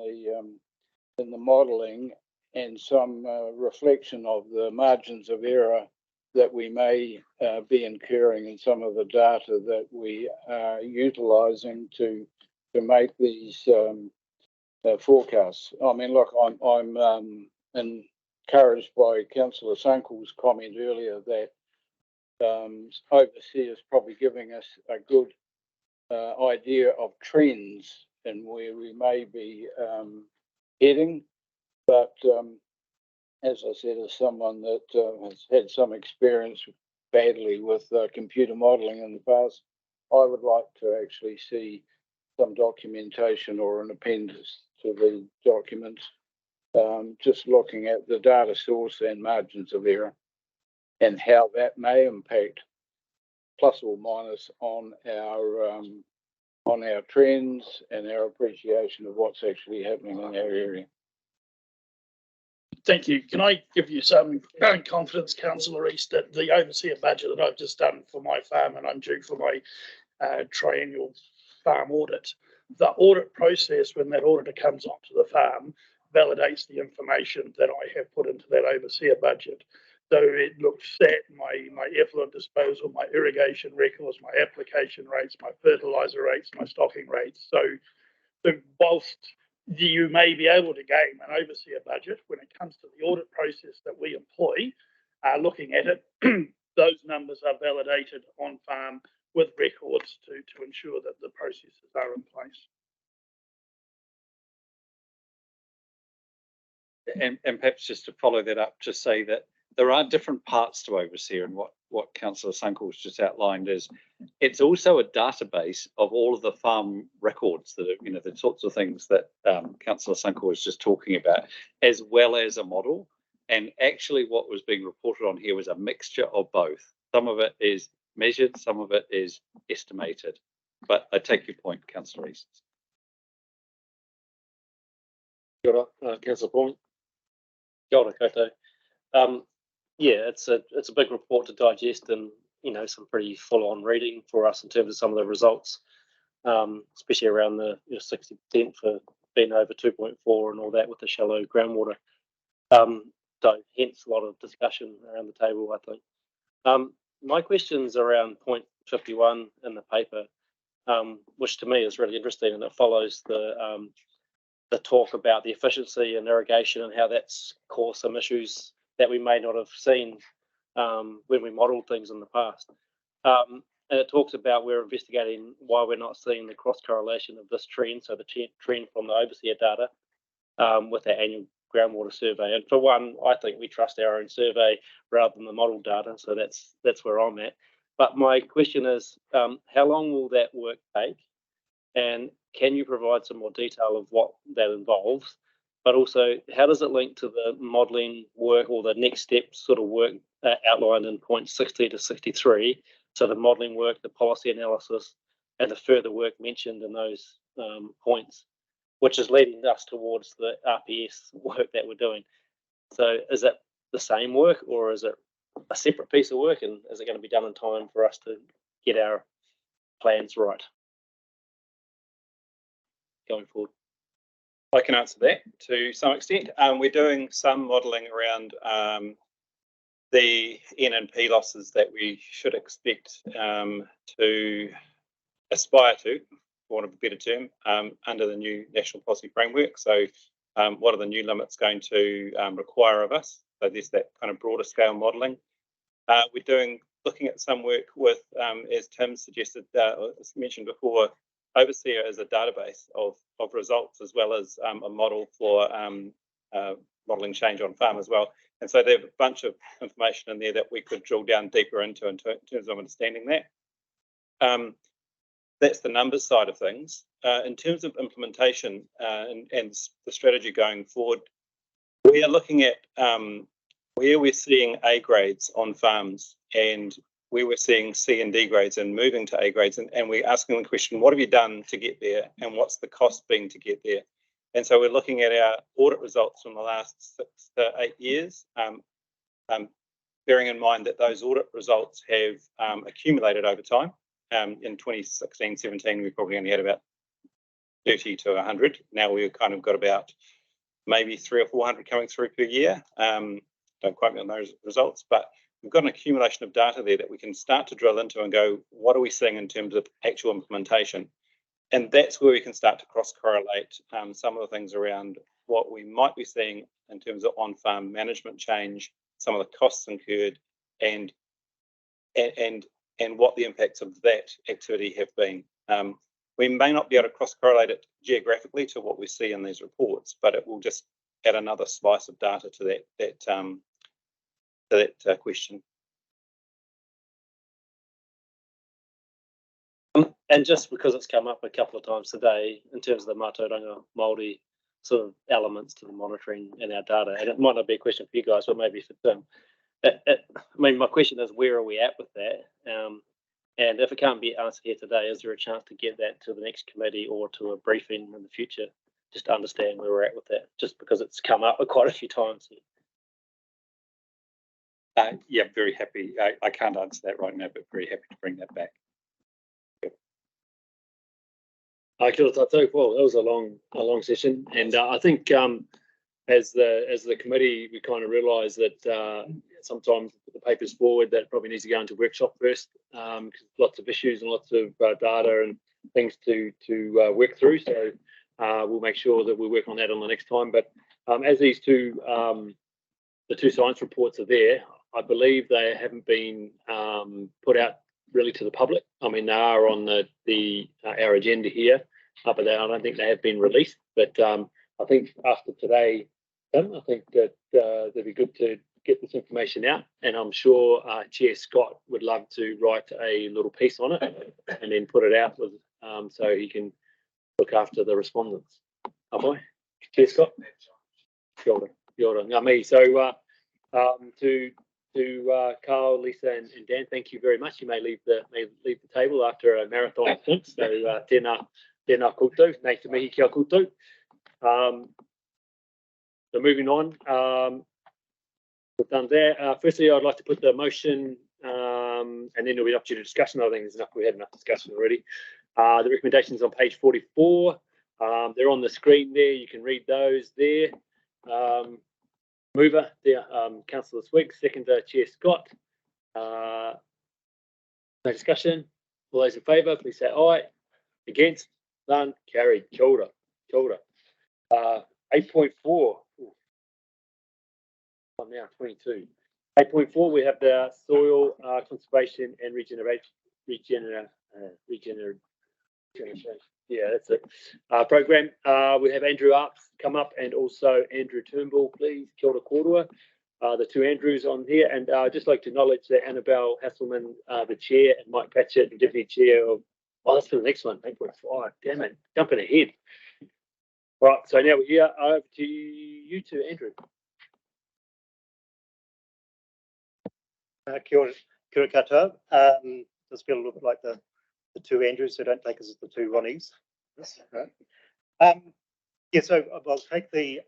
the modelling, and some reflection of the margins of error that we may be incurring in some of the data that we are utilising to make these forecasts. I mean, look, I'm encouraged by Councillor Sunkel's comment earlier that overseer is probably giving us a good idea of trends and where we may be heading. But as I said, as someone that has had some experience badly with computer modelling in the past, I would like to actually see some documentation or an appendix to the documents, just looking at the data source and margins of error and how that may impact plus or minus on our trends and our appreciation of what's actually happening in our area. Thank you. Can I give you some confidence, Councillor East, that the overseer budget that I've just done for my farm, and I'm due for my triennial farm audit, the audit process, when that auditor comes onto the farm, validates the information that I have put into that overseer budget. So it looks at my effluent disposal, my irrigation records, my application rates, my fertiliser rates, my stocking rates. So whilst you may be able to gain an overseer budget, when it comes to the audit process that we employ, looking at it, those numbers are validated on farm with records to ensure that the processes are in place. And perhaps just to follow that up, just say that there are different parts to overseer, and what Councillor Sunkel's just outlined is it's also a database of all of the farm records that are, the sorts of things that Councillor Sunkel was just talking about, as well as a model. And actually what was being reported on here was a mixture of both. Some of it is measured, some of it is estimated. But I take your point, Councillor East. Kia ora, Councillor Paul. Kia ora koutou. Yeah, it's a big report to digest, and some pretty full-on reading for us in terms of some of the results, especially around the 60% for being over 2.4 and all that with the shallow groundwater. So hence a lot of discussion around the table, I think. My question's around point 51 in the paper, which to me is really interesting, and it follows the talk about the efficiency and irrigation and how that's caused some issues that we may not have seen when we modelled things in the past. And it talks about we're investigating why we're not seeing the cross correlation of this trend, so the trend from the overseer data with our annual groundwater survey. And for one, I think we trust our own survey rather than the model data, so that's where I'm at. But my question is, how long will that work take? And can you provide some more detail of what that involves? But also, how does it link to the modelling work or the next step sort of work outlined in points 60 to 63? So the modelling work, the policy analysis, and the further work mentioned in those points, which is leading us towards the RPS work that we're doing. So is it the same work, or is it a separate piece of work, and is it going to be done in time for us to get our plans right going forward? I can answer that to some extent. We're doing some modelling around the N&P losses that we should expect to aspire to, for want of a better term, under the new national policy framework. So what are the new limits going to require of us? So there's that kind of broader scale modelling. We're looking at some work with, as Tim suggested, as mentioned before, Overseer is a database of results, as well as a model for modelling change on farm as well. And so there's a bunch of information in there that we could drill down deeper into in terms of understanding that. That's the numbers side of things. In terms of implementation and the strategy going forward, we are looking at where we're seeing A grades on farms and where we're seeing C and D grades and moving to A grades, and we're asking the question, what have you done to get there, and what's the cost been to get there? And so we're looking at our audit results from the last 6 to 8 years, bearing in mind that those audit results have accumulated over time. In 2016-17, we probably only had about 30 to 100. Now we've kind of got about maybe 300 or 400 coming through per year. Don't quote me on those results, but we've got an accumulation of data there that we can start to drill into and go, what are we seeing in terms of actual implementation? And that's where we can start to cross correlate some of the things around what we might be seeing in terms of on-farm management change, some of the costs incurred, and what the impacts of that activity have been. We may not be able to cross correlate it geographically to what we see in these reports, but it will just add another slice of data to that question. And just because it's come up a couple of times today in terms of the Matauranga Māori sort of elements to the monitoring in our data, and it might not be a question for you guys, but maybe for Tim. I mean, my question is, where are we at with that? And if it can't be answered here today, is there a chance to get that to the next committee or to a briefing in the future, just to understand where we're at with that, just because it's come up quite a few times here? Yeah, very happy. I can't answer that right now, but very happy to bring that back. Kia ora tātou. Well, that was a long session, and I think as the committee, we kind of realised that sometimes the papers forward that probably needs to go into workshop first, because lots of issues and lots of data and things to work through. So we'll make sure that we work on that on the next time. But as these the two science reports are there, I believe they haven't been put out really to the public. I mean, they are on our agenda here, but I don't think they have been released. But I think after today, Tim, I think that it'd be good to get this information out, and I'm sure Chair Scott would love to write a little piece on it and then put it out with so he can look after the respondents. Apai, Chair Scott. Kia ora, ngā mihi. So to Carl, Lisa, and Dan, thank you very much. You may leave the table after a marathon sprint. So tēnā koutou, nei te mihi kia koutou. So moving on, we've done there. Firstly, I'd like to put the motion, and then there'll be an opportunity to discussion. I think there's enough. We had enough discussion already. The recommendations on page 44. They're on the screen there. You can read those there. Mover there, Councillor Swigg. Seconder, Chair Scott. No discussion. All those in favour, please say aye. Against? None. Carried. Kia ora. Kia ora. 8.4. I'm now 22. 8.4, we have the soil conservation and regeneration. Yeah, that's it. Program. We have Andrew Arps come up and also Andrew Turnbull, please. Kia ora kōrua. The two Andrews on here, and I'd just like to acknowledge that Annabelle Hasselman, the chair, and Mike Patchett, the deputy chair of. Oh, that's for the next one. 8.5. Damn it, jumping ahead. All right, so now we're here. Over to you two, Andrew. Kia ora koutou. Does feel a little bit like the two Andrews, so don't take us as the two Ronnies. Yes, right. Yeah, so I'll take the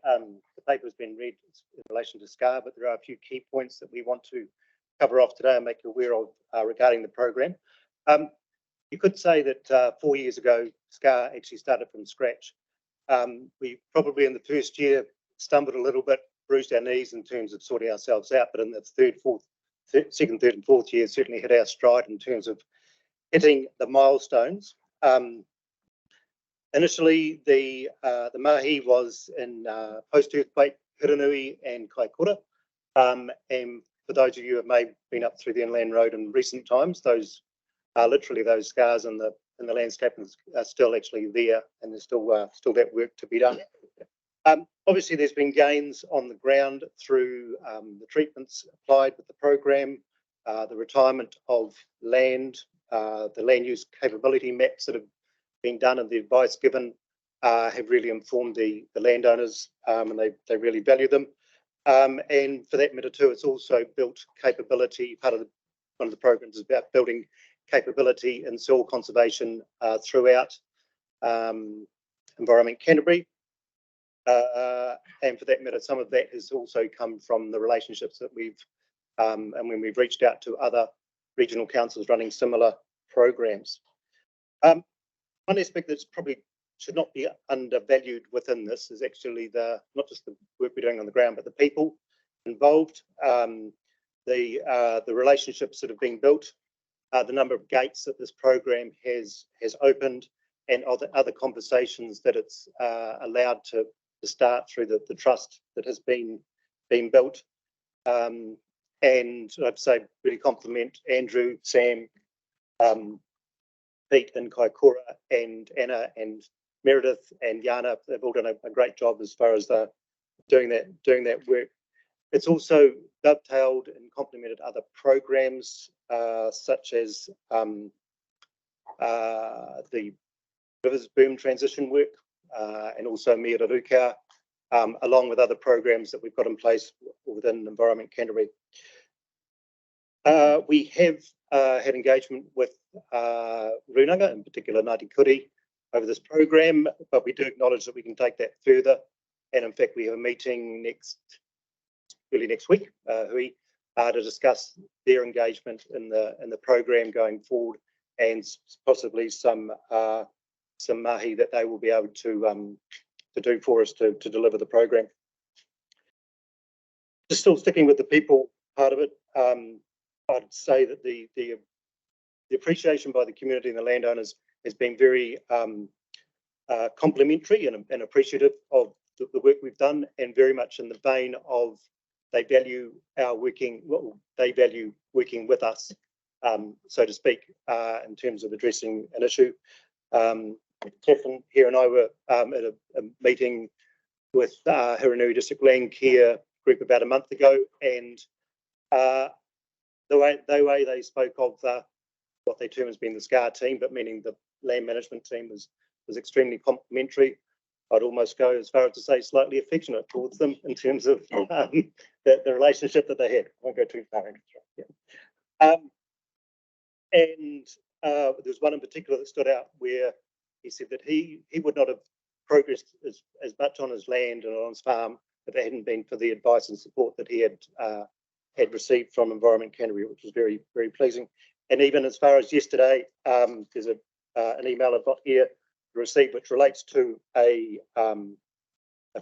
paper has been read in relation to SCAR, but there are a few key points that we want to cover off today and make you aware of regarding the program. You could say that 4 years ago, SCAR actually started from scratch. We probably in the first year stumbled a little bit, bruised our knees in terms of sorting ourselves out, but in the second, third and fourth year certainly hit our stride in terms of hitting the milestones. Initially, the Mihi was in post-earthquake Hiranui and Kaikoura. And for those of you who may have been up through the Inland Road in recent times, those are literally those scars in the landscape are still actually there, and there's still that work to be done. Obviously, there's been gains on the ground through the treatments applied with the program, the retirement of land, the land use capability maps that have been done, and the advice given have really informed the landowners, and they really value them. And for that matter too, it's also built capability. One of the programs is about building capability in soil conservation throughout Environment Canterbury. And for that matter, some of that has also come from the relationships that we've and when we've reached out to other regional councils running similar programs. One aspect that's probably should not be undervalued within this is actually not just the work we're doing on the ground, but the people involved, the relationships that have been built, the number of gates that this program has opened, and other conversations that it's allowed to start through the trust that has been built. And I'd say really compliment Andrew, Sam, Pete and Kaikoura and Anna and Meredith and Yana. They've all done a great job as far as doing that work. It's also dovetailed and complemented other programs such as the Rivers Boom transition work and also Mira Ruka, along with other programs that we've got in place within Environment Canterbury. We have had engagement with Runanga, in particular Ngāti Kuri, over this program, but we do acknowledge that we can take that further. And in fact, we have a meeting early next week, Hui, to discuss their engagement in the program going forward, and possibly some mahi that they will be able to do for us to deliver the program. Just still sticking with the people part of it, I'd say that the appreciation by the community and the landowners has been very complimentary and appreciative of the work we've done, and very much in the vein of they value our working, well, they value working with us, so to speak, in terms of addressing an issue. Catherine here and I were at a meeting with Hiranui District Land Care Group about a month ago, and the way they spoke of what they term as being the SCAR team, but meaning the land management team, was extremely complimentary. I'd almost go as far as to say slightly affectionate towards them in terms of the relationship that they had. I won't go too far into it. Yeah. And there's one in particular that stood out where he said that he would not have progressed as much on his land and on his farm if it hadn't been for the advice and support that he had received from Environment Canterbury, which was very, very pleasing. And even as far as yesterday, there's an email I've got here received, which relates to a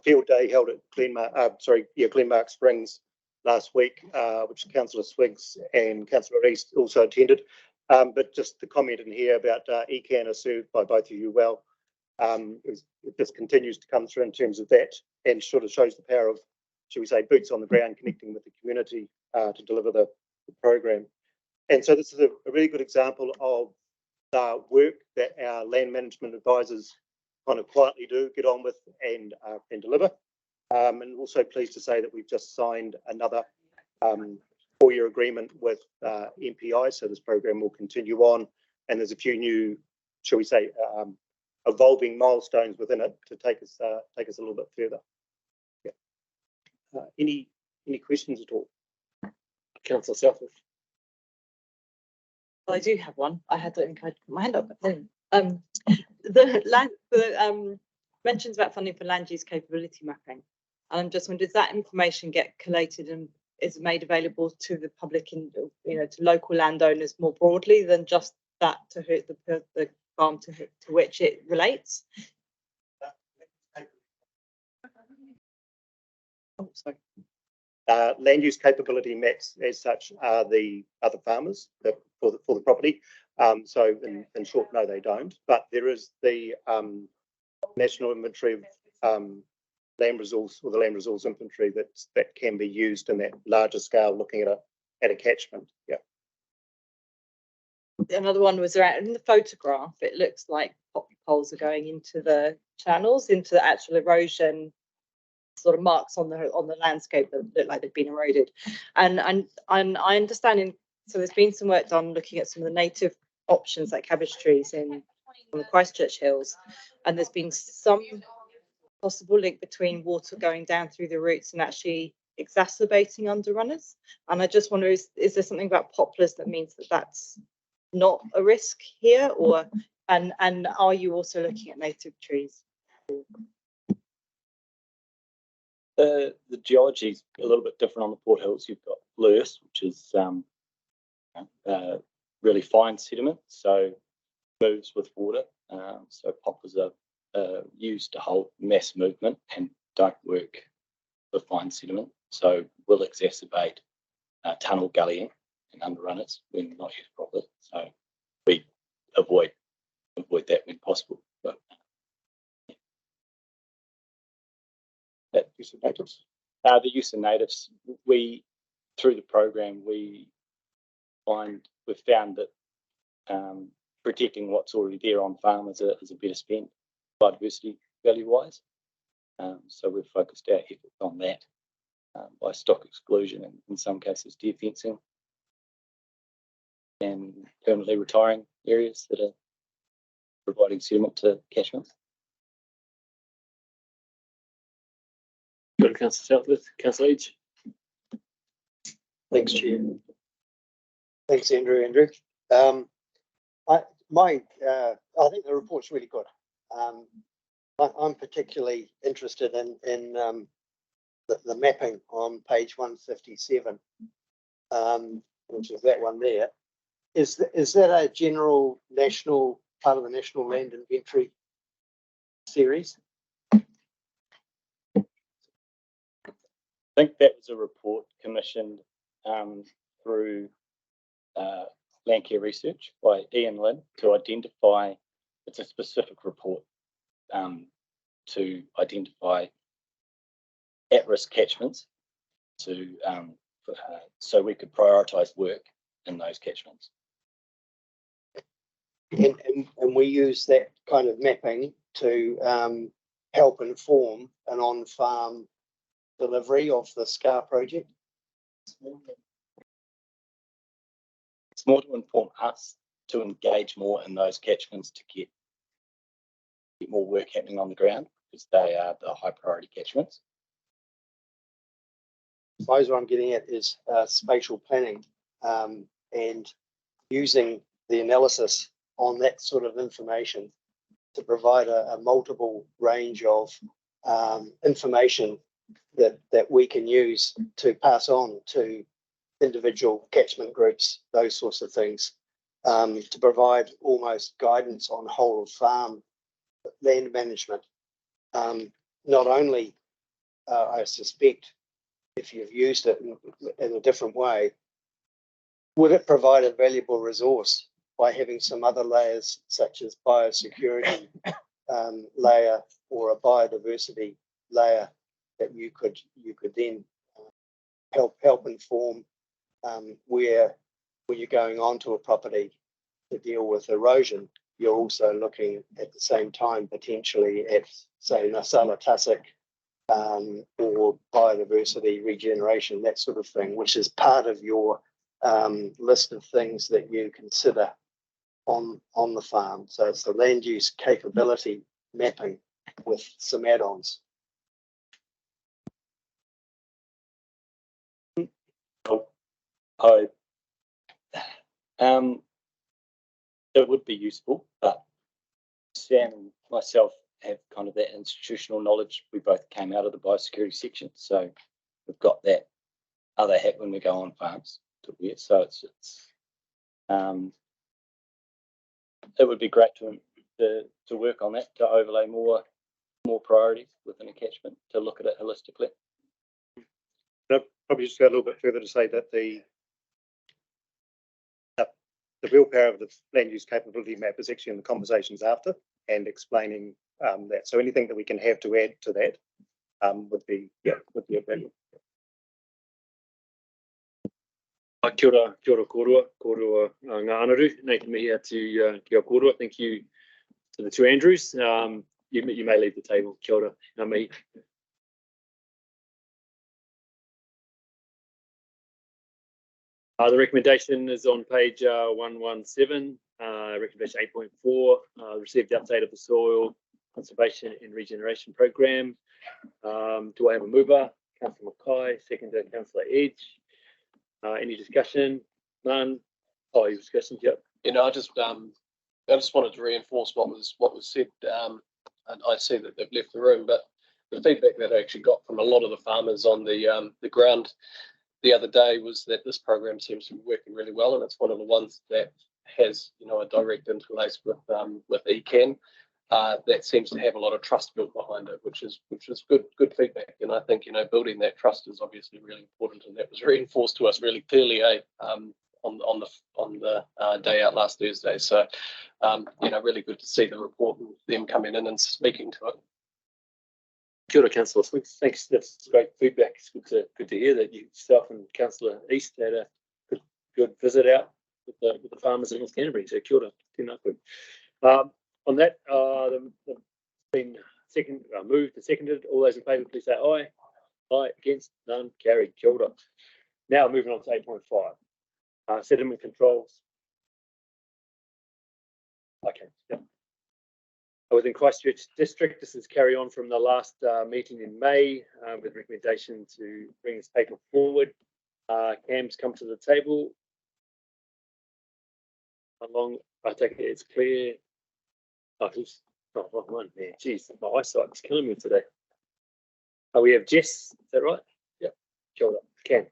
field day held at Glenmark Springs last week, which Councillor Swiggs and Councillor East also attended. But just the comment in here about ECAN are served by both of you well. It just continues to come through in terms of that, and sort of shows the power of, should we say, boots on the ground, connecting with the community to deliver the program. And so this is a really good example of the work that our land management advisors kind of quietly do, get on with and deliver. And also pleased to say that we've just signed another 4-year agreement with MPI, so this program will continue on, and there's a few new, shall we say, evolving milestones within it to take us a little bit further. Yeah. Any questions at all? Councillor Southwood. Well, I do have one. I had to put my hand up, but then the mentions about funding for land use capability mapping. And I'm just wondering, does that information get collated and is made available to the public, and to local landowners more broadly than just that to the farm to which it relates? Oh, sorry. Land use capability maps as such are the other farmers for the property. So in short, no, they don't. But there is the National Inventory of Land Resource, or the Land Resource Inventory, that can be used in that larger scale, looking at a catchment. Yeah. Another one was around in the photograph. It looks like poppy poles are going into the channels, into the actual erosion sort of marks on the landscape that look like they've been eroded. And I understand so there's been some work done looking at some of the native options like cabbage trees on the Christchurch hills, and there's been some possible link between water going down through the roots and actually exacerbating underrunners. And I just wonder, is there something about poplars that means that that's not a risk here, or and are you also looking at native trees? The geology is a little bit different on the Port Hills. You've got loess, which is really fine sediment, so moves with water. So poplars are used to hold mass movement and don't work with fine sediment, so will exacerbate tunnel gullying and underrunners when not used properly. So we avoid that when possible. That use of natives? The use of natives, through the program, we've found that protecting what's already there on farm is a better spend biodiversity value wise. So we've focused our efforts on that by stock exclusion and in some cases deer fencing and permanently retiring areas that are providing sediment to catchments. Go to Councillor Southworth, Councillor Edge. Thanks, Chair. Thanks, Andrew. I think the report's really good. I'm particularly interested in the mapping on page 157, which is that one there. Is that a general national part of the National Land Inventory series? I think that was a report commissioned through Landcare Research by Ian Lynn to identify, it's a specific report to identify at-risk catchments so we could prioritise work in those catchments. And we use that kind of mapping to help inform an on-farm delivery of the SCAR project? It's more to inform us to engage more in those catchments to get more work happening on the ground because they are the high priority catchments. I suppose what I'm getting at is spatial planning and using the analysis on that sort of information to provide a multiple range of information that we can use to pass on to individual catchment groups, those sorts of things, to provide almost guidance on whole of farm land management. Not only, I suspect, if you've used it in a different way, would it provide a valuable resource by having some other layers such as biosecurity layer or a biodiversity layer that you could then help inform where you're going onto a property to deal with erosion. You're also looking at the same time potentially at, say, Nasala tussock or biodiversity regeneration, that sort of thing, which is part of your list of things that you consider on the farm. So it's the land use capability mapping with some add-ons. It would be useful, but Sam and myself have kind of that institutional knowledge. We both came out of the biosecurity section, so we've got that other hat when we go on farms to wear. So it would be great to work on that, to overlay more priorities within a catchment, to look at it holistically. I'll probably just go a little bit further to say that the real power of the land use capability map is actually in the conversations after and explaining that. So anything that we can have to add to that would be a value. Kia ora korua ngā anaru. Nei te mihi atu kia korua. Thank you to the two Andrews. You may leave the table. Kia ora, ngā mihi. The recommendation is on page 117, recommendation 8.4, received the update of the soil conservation and regeneration program. Do I have a mover? Councillor Mackay, seconder Councillor Edge. Any discussion? None. Oh, your discussion? Yep. You know, I just wanted to reinforce what was said. And I see that they've left the room, but the feedback that I actually got from a lot of the farmers on the ground the other day was that this program seems to be working really well, and it's one of the ones that has, you know, a direct interlace with ECAN. That seems to have a lot of trust built behind it, which is good feedback. And I think, you know, building that trust is obviously really important, and that was reinforced to us really clearly on the day out last Thursday. So you know, really good to see the report and them coming in and speaking to it. Kia ora, Councillor Swiggs. Thanks. That's great feedback. It's good to hear that yourself and Councillor East had a good visit out with the farmers in North Canterbury. So kia ora, tēnā koe. On that, the been moved and seconded. All those in favour, please say aye. Aye. Against? None. Carried. Kia ora. Now moving on to 8.5. Sediment controls. Okay. Yep. Within Christchurch District, this is carry on from the last meeting in May with recommendation to bring this paper forward. Cam's come to the table. I take it it's clear. Who's not wrong one there? Geez, my eyesight's killing me today. We have Jess, is that right? Yep. Kia ora. Cam.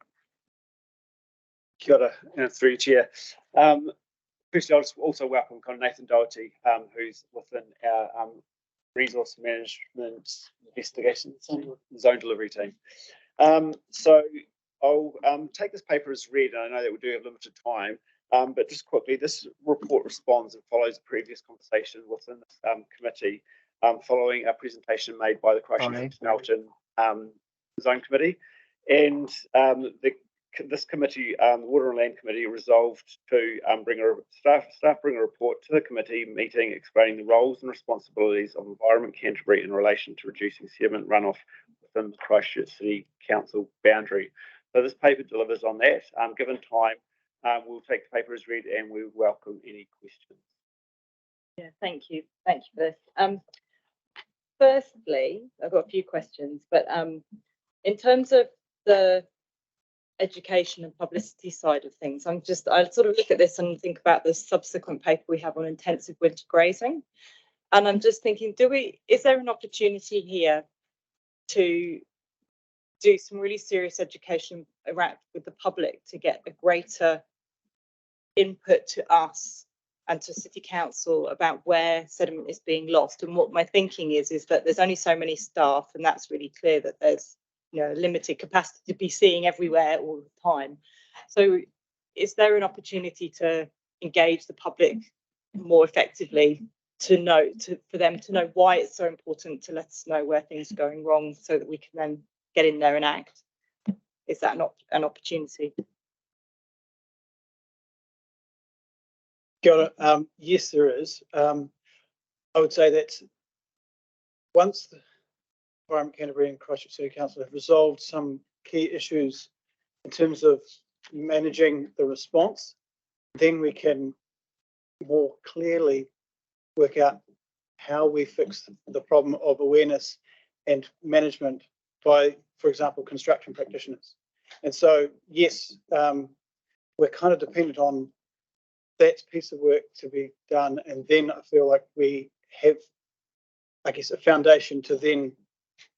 Kia ora, through you, Chair. Firstly, I'll just also welcome kind of Nathan Doherty, who's within our resource management investigation zone delivery team. So I'll take this paper as read, and I know that we do have limited time, but just quickly, this report responds and follows a previous conversation within the committee following a presentation made by the Christchurch Melton Zone Committee, and this committee, the Water and Land Committee, resolved to bring a report to the committee meeting explaining the roles and responsibilities of Environment Canterbury in relation to reducing sediment runoff within the Christchurch City Council boundary. So this paper delivers on that. Given time, we'll take the paper as read and we welcome any questions. Yeah, thank you. Thank you for this. Firstly, I've got a few questions, but in terms of the education and publicity side of things, I sort of look at this and think about the subsequent paper we have on intensive winter grazing, and I'm just thinking, is there an opportunity here to do some really serious education around with the public to get a greater input to us and to City Council about where sediment is being lost? And what my thinking is that there's only so many staff, and that's really clear that there's limited capacity to be seeing everywhere all the time. So is there an opportunity to engage the public more effectively for them to know why it's so important to let us know where things are going wrong so that we can then get in there and act? Is that not an opportunity? Kia ora. Yes, there is. I would say that once the Environment Canterbury and Christchurch City Council have resolved some key issues in terms of managing the response, then we can more clearly work out how we fix the problem of awareness and management by, for example, construction practitioners. And so, yes, we're kind of dependent on that piece of work to be done, and then I feel like we have, I guess, a foundation to then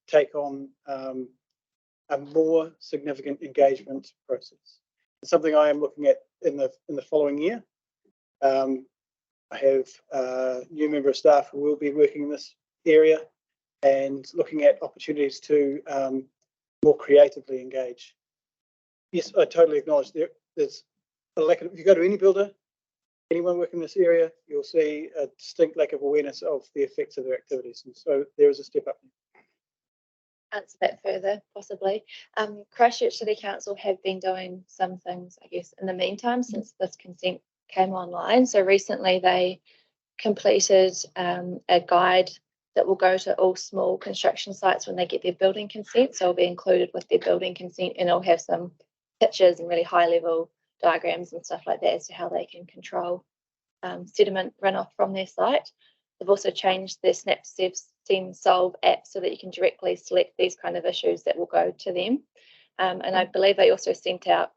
take on a more significant engagement process. It's something I am looking at in the following year. I have a new member of staff who will be working in this area and looking at opportunities to more creatively engage. Yes, I totally acknowledge there's a lack of, if you go to any builder, anyone working in this area, you'll see a distinct lack of awareness of the effects of their activities. And so there is a step up. Answer that further, possibly. Christchurch City Council have been doing some things, I guess, in the meantime since this consent came online. So recently they completed a guide that will go to all small construction sites when they get their building consent. So it'll be included with their building consent, and it'll have some pictures and really high level diagrams and stuff like that as to how they can control sediment runoff from their site. They've also changed their SnapStem Solve app so that you can directly select these kind of issues that will go to them. And I believe they also sent out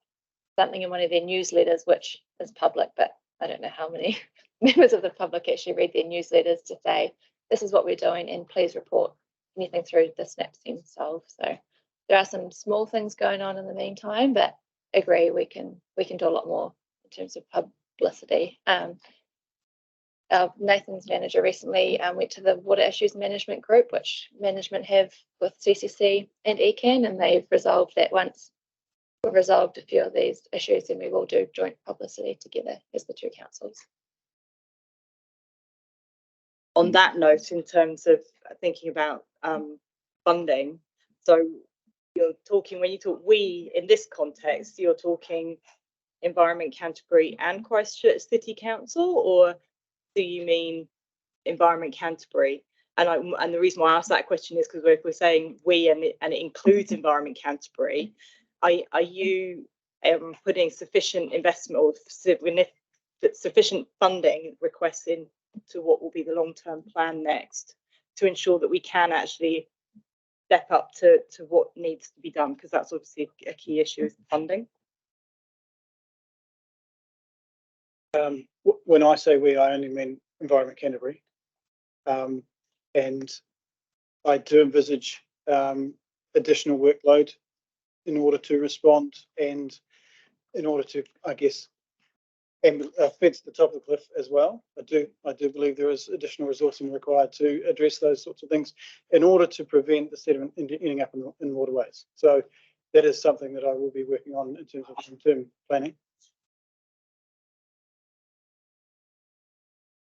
something in one of their newsletters, which is public, but I don't know how many members of the public actually read their newsletters to say, this is what we're doing and please report anything through the SnapStem Solve. So there are some small things going on in the meantime, but agree we can do a lot more in terms of publicity. Nathan's manager recently went to the Water Issues Management Group, which management have with CCC and ECAN, and they've resolved that once we've resolved a few of these issues, then we will do joint publicity together as the two councils. On that note, in terms of thinking about funding. So you're talking, when you talk we in this context, you're talking Environment Canterbury and Christchurch City Council, or do you mean Environment Canterbury? And the reason why I asked that question is because we're saying we and it includes Environment Canterbury. Are you putting sufficient investment or sufficient funding requests in to what will be the long-term plan next to ensure that we can actually step up to what needs to be done? Because that's obviously a key issue, is funding. When I say we, I only mean Environment Canterbury. And I do envisage additional workload in order to respond and in order to, I guess, and fence the top of the cliff as well. I do believe there is additional resourcing required to address those sorts of things in order to prevent the sediment ending up in waterways. So that is something that I will be working on in terms of long-term planning.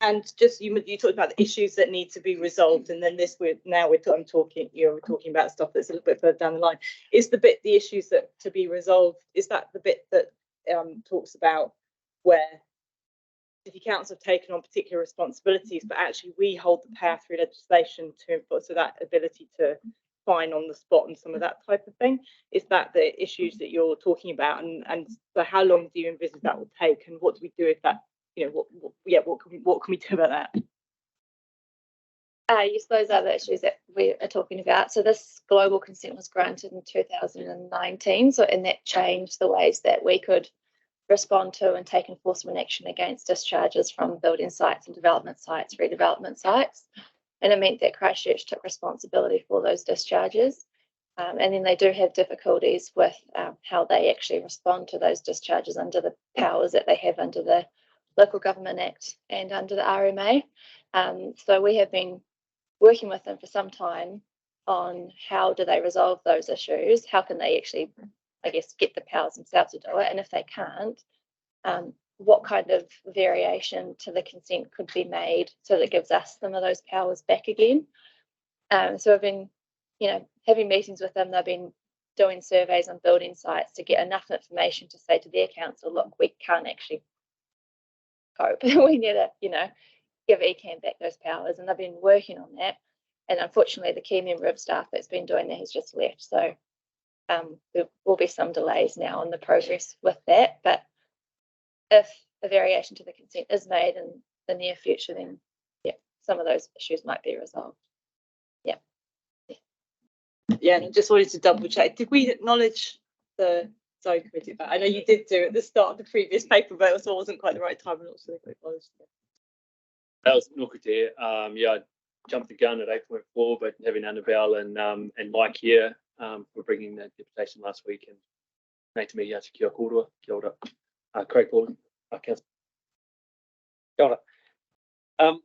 And just you talked about the issues that need to be resolved, and then I'm talking. You're talking about stuff that's a little bit further down the line. Is the issues that to be resolved? Is that the bit that talks about where city councils have taken on particular responsibilities, but actually we hold the power through legislation to enforce, so that ability to fine on the spot and some of that type of thing? Is that the issues that you're talking about? And so how long do you envisage that will take? And what do we do if that? What can we do about that? Yes, those are the issues that we are talking about. So this global consent was granted in 2019. So and that changed the ways that we could respond to and take enforcement action against discharges from building sites and development sites, redevelopment sites. And it meant that Christchurch took responsibility for those discharges. And then they do have difficulties with how they actually respond to those discharges under the powers that they have under the Local Government Act and under the RMA. So we have been working with them for some time on how do they resolve those issues, how can they actually, I guess, get the powers themselves to do it, and if they can't, what kind of variation to the consent could be made so that gives us some of those powers back again. So I've been, having meetings with them. They've been doing surveys on building sites to get enough information to say to their council, look, we can't actually cope. We need to, give ECAM back those powers, and they've been working on that. And unfortunately, the key member of staff that's been doing that has just left. So there will be some delays now on the progress with that. But if a variation to the consent is made in the near future, then some of those issues might be resolved. Yeah, and I just wanted to double check. Did we acknowledge the zone committee? I know you did do at the start of the previous paper, but it wasn't quite the right time. And also acknowledged it. That was Nokute. I jumped the gun at 8.4, but having Annabelle and Mike here for bringing the deputation last week, and Nate Mihi atu kia kōrua, kia ora. Craig Paul, council. Kia ora.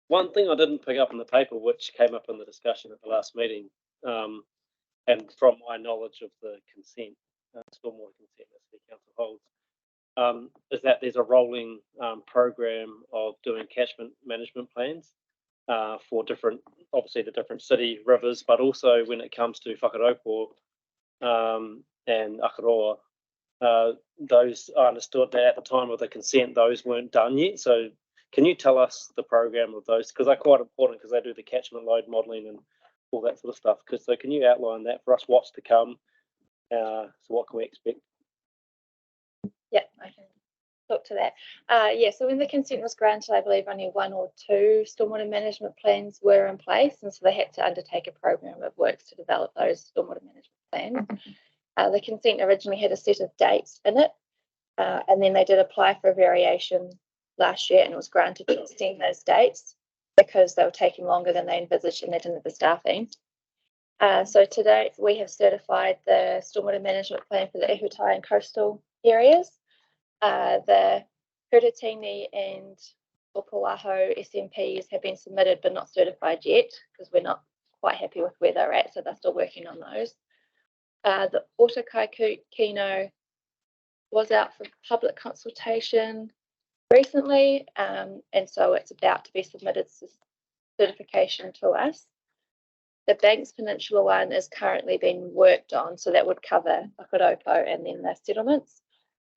One thing I didn't pick up in the paper, which came up in the discussion at the last meeting, and from my knowledge of the consent, stormwater consent that the council holds, is that there's a rolling program of doing catchment management plans for obviously the different city rivers, but also when it comes to Whakaraupo and Akaroa, those I understood that at the time of the consent, those weren't done yet. So can you tell us the program of those? Because they're quite important, because they do the catchment load modelling and all that sort of stuff. So can you outline that for us, what's to come? So what can we expect? Yeah, I can talk to that. So when the consent was granted, I believe only 1 or 2 stormwater management plans were in place, and so they had to undertake a program of works to develop those stormwater management plans. The consent originally had a set of dates in it, and then they did apply for a variation last year, and it was granted to extend those dates because they were taking longer than they envisaged and they didn't have the staffing. So to date, we have certified the stormwater management plan for the Ihutai and coastal areas. The Huratini and Opuaho SMPs have been submitted but not certified yet because we're not quite happy with where they're at, so they're still working on those. The Otakai Kino was out for public consultation recently, and so it's about to be submitted certification to us. The Banks Peninsula one is currently being worked on, so that would cover Whakaropo and then the settlements.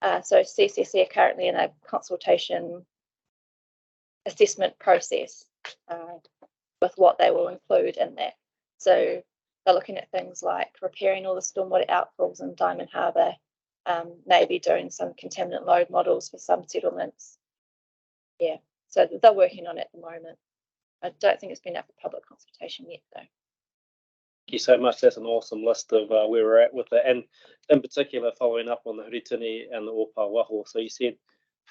So CCC are currently in a consultation assessment process with what they will include in that. So they're looking at things like repairing all the stormwater outfalls in Diamond Harbour, maybe doing some contaminant load models for some settlements. Yeah, so they're working on it at the moment. I don't think it's been up for public consultation yet, though. Thank you so much. That's an awesome list of where we're at with it, and in particular following up on the Huritini and the Opa Waho. So you said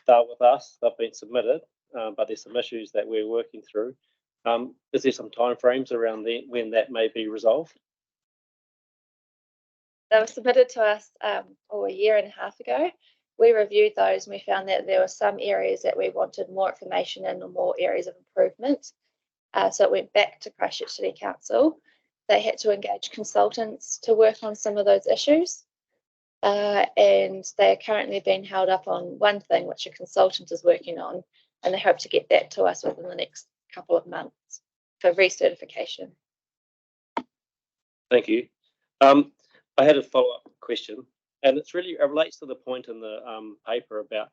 start with us, they've been submitted, but there's some issues that we're working through. Is there some timeframes around when that may be resolved? They were submitted to us a year and a half ago. We reviewed those and we found that there were some areas that we wanted more information in or more areas of improvement. So it went back to Christchurch City Council. They had to engage consultants to work on some of those issues. And they are currently being held up on one thing, which a consultant is working on, and they hope to get that to us within the next couple of months for recertification. Thank you. I had a follow-up question, and it relates to the point in the paper about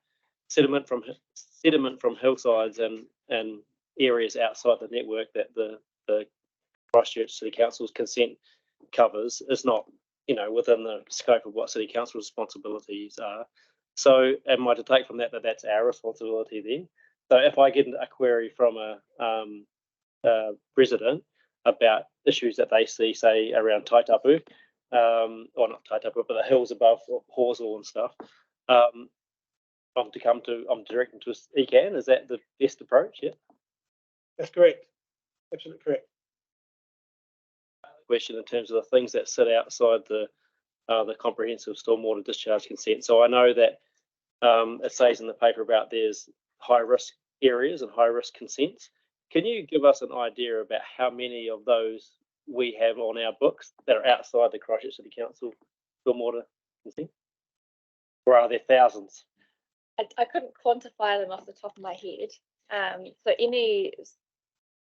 sediment from hillsides and areas outside the network that the Christchurch City Council's consent covers is not, within the scope of what City Council responsibilities are. So am I to take from that that's our responsibility then? So if I get a query from a resident about issues that they see, say around Taitapu, or not Taitapu, but the hills above Horsell and stuff, I'm directing to ECAN. Is that the best approach? Yeah, That's correct. Absolutely correct. Question in terms of the things that sit outside the comprehensive stormwater discharge consent. So I know that it says in the paper about there's high risk areas and high risk consents. Can you give us an idea about how many of those we have on our books that are outside the Christchurch City Council stormwater consent? Or are there thousands? I couldn't quantify them off the top of my head. So any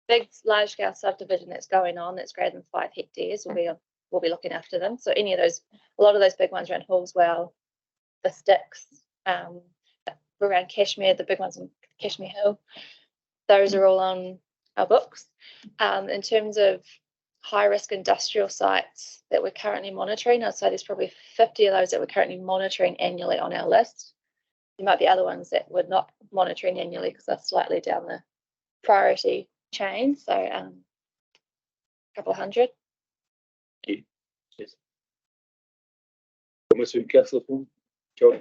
big large scale subdivision that's going on that's greater than 5 hectares we'll be looking after them. So any of those, a lot of those big ones around Hallswell, the Sticks, around Cashmere, the big ones in Cashmere Hill, those are all on our books. In terms of high risk industrial sites that we're currently monitoring, I'd say there's probably 50 of those that we're currently monitoring annually on our list. There might be other ones that we're not monitoring annually because they're slightly down the priority chain. So a couple of hundred. Thank you. Yes. Mr. Councillor John.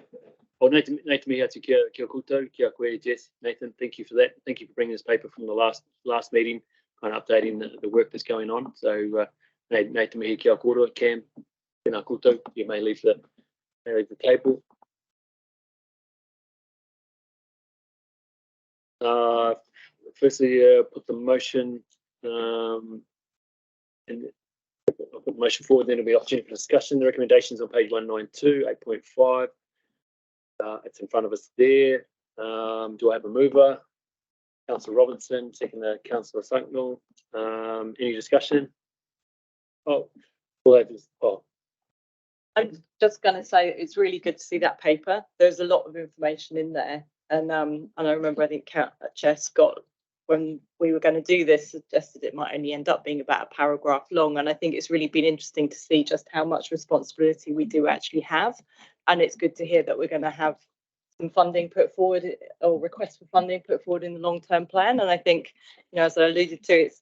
Nathan Mihi atu kia koutou, kia koe, Jess. Nathan, thank you for that. Thank you for bringing this paper from the last meeting, kind of updating the work that's going on. So Nathan Mihi kia koutou, Cam, tēnā koutou. You may leave the table. Firstly, put the motion and I'll put the motion forward, then there'll be opportunity for discussion. The recommendations on page 192, 8.5. It's in front of us there. Do I have a mover? Councillor Robinson, second Councillor Sunknall. Any discussion? I'm just going to say it's really good to see that paper. There's a lot of information in there. And I remember, I think Chair Scott, when we were going to do this, suggested it might only end up being about a paragraph long. And I think it's really been interesting to see just how much responsibility we do actually have. And it's good to hear that we're going to have some funding put forward, or requests for funding put forward in the long-term plan. And I think, as I alluded to, it's,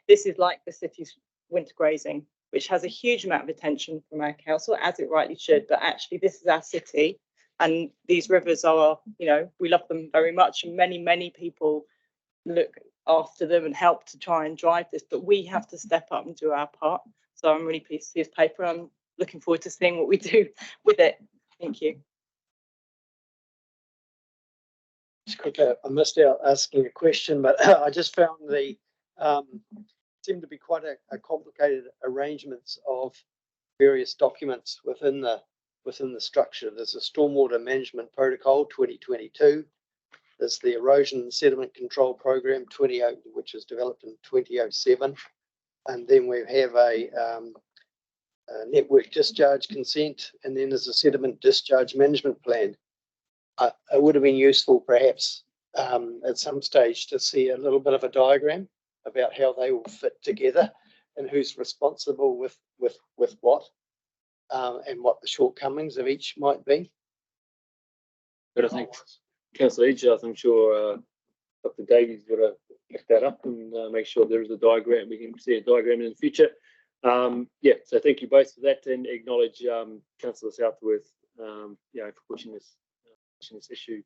this is like the city's winter grazing, which has a huge amount of attention from our council, as it rightly should. But actually, this is our city. And these rivers are, we love them very much. And many, many people look after them and help to try and drive this. But we have to step up and do our part. So I'm really pleased to see this paper. I'm looking forward to seeing what we do with it. Thank you. Just quick, I missed out asking a question, but I just found the seem to be quite a complicated arrangements of various documents within the structure. There's a stormwater management protocol 2022. There's the erosion and sediment control program 20, which was developed in 2007. and then we have a network discharge consent, and then there's a sediment discharge management plan. It would have been useful perhaps at some stage to see a little bit of a diagram about how they all fit together and who's responsible with what, and what the shortcomings of each might be. But I think Councillor Edge, I'm sure Dr. Davies got to pick that up and make sure there is a diagram. We can see a diagram in the future. Yeah, so thank you both for that, and acknowledge Councillor Southworth, for pushing this issue,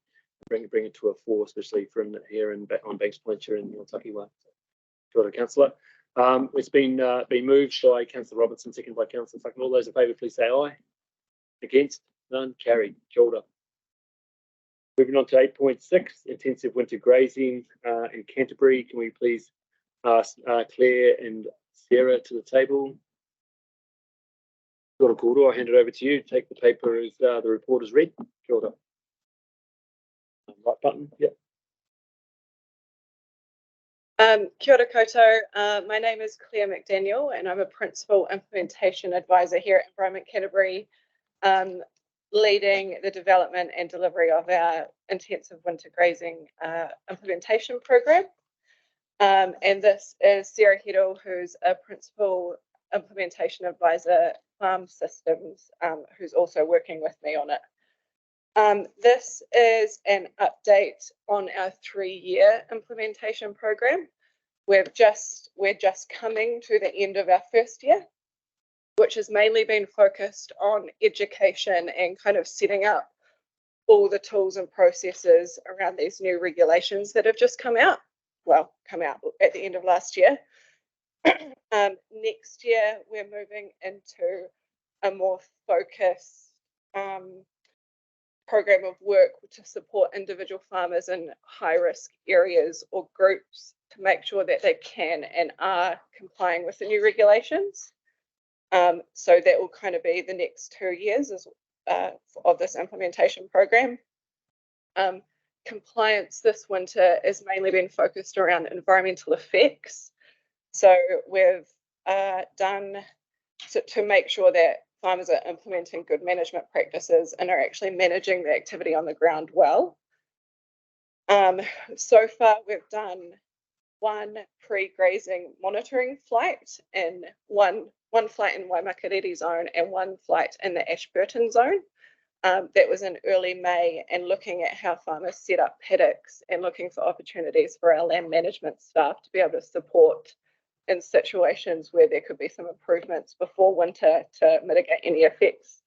bring it to a fore, especially from here and back on Banks Plencher and Takiwa. Sure, Councillor. It's been moved by Councillor Robertson, seconded by Councillor Fucking. All those in favour, please say aye. Against? None. Carried. Kia ora. Moving on to 8.6, intensive winter grazing in Canterbury. Can we please ask Claire and Sarah to the table? Kia ora koutou, I'll hand it over to you. Take the paper as the report is read. Kia ora. Right button, yep. Kia ora koutou. My name is Claire McDaniel and I'm a Principal Implementation Advisor here at Environment Canterbury, leading the development and delivery of our intensive winter grazing implementation program. And this is Sarah Heddle, who's a Principal Implementation Advisor, Farm Systems, who's also working with me on it. This is an update on our 3-year implementation program. We're just coming to the end of our first year, which has mainly been focused on education and kind of setting up all the tools and processes around these new regulations that have just come out. Well, come out at the end of last year. Next year, we're moving into a more focused program of work to support individual farmers in high-risk areas or groups to make sure that they can and are complying with the new regulations. So that will kind of be the next 2 years of this implementation program. Compliance this winter has mainly been focused around environmental effects. So we've done to make sure that farmers are implementing good management practices and are actually managing the activity on the ground well. So far, we've done one pre-grazing monitoring flight and one flight in Waimakariri zone and one flight in the Ashburton zone. That was in early May, and looking at how farmers set up paddocks and looking for opportunities for our land management staff to be able to support in situations where there could be some improvements before winter to mitigate any effects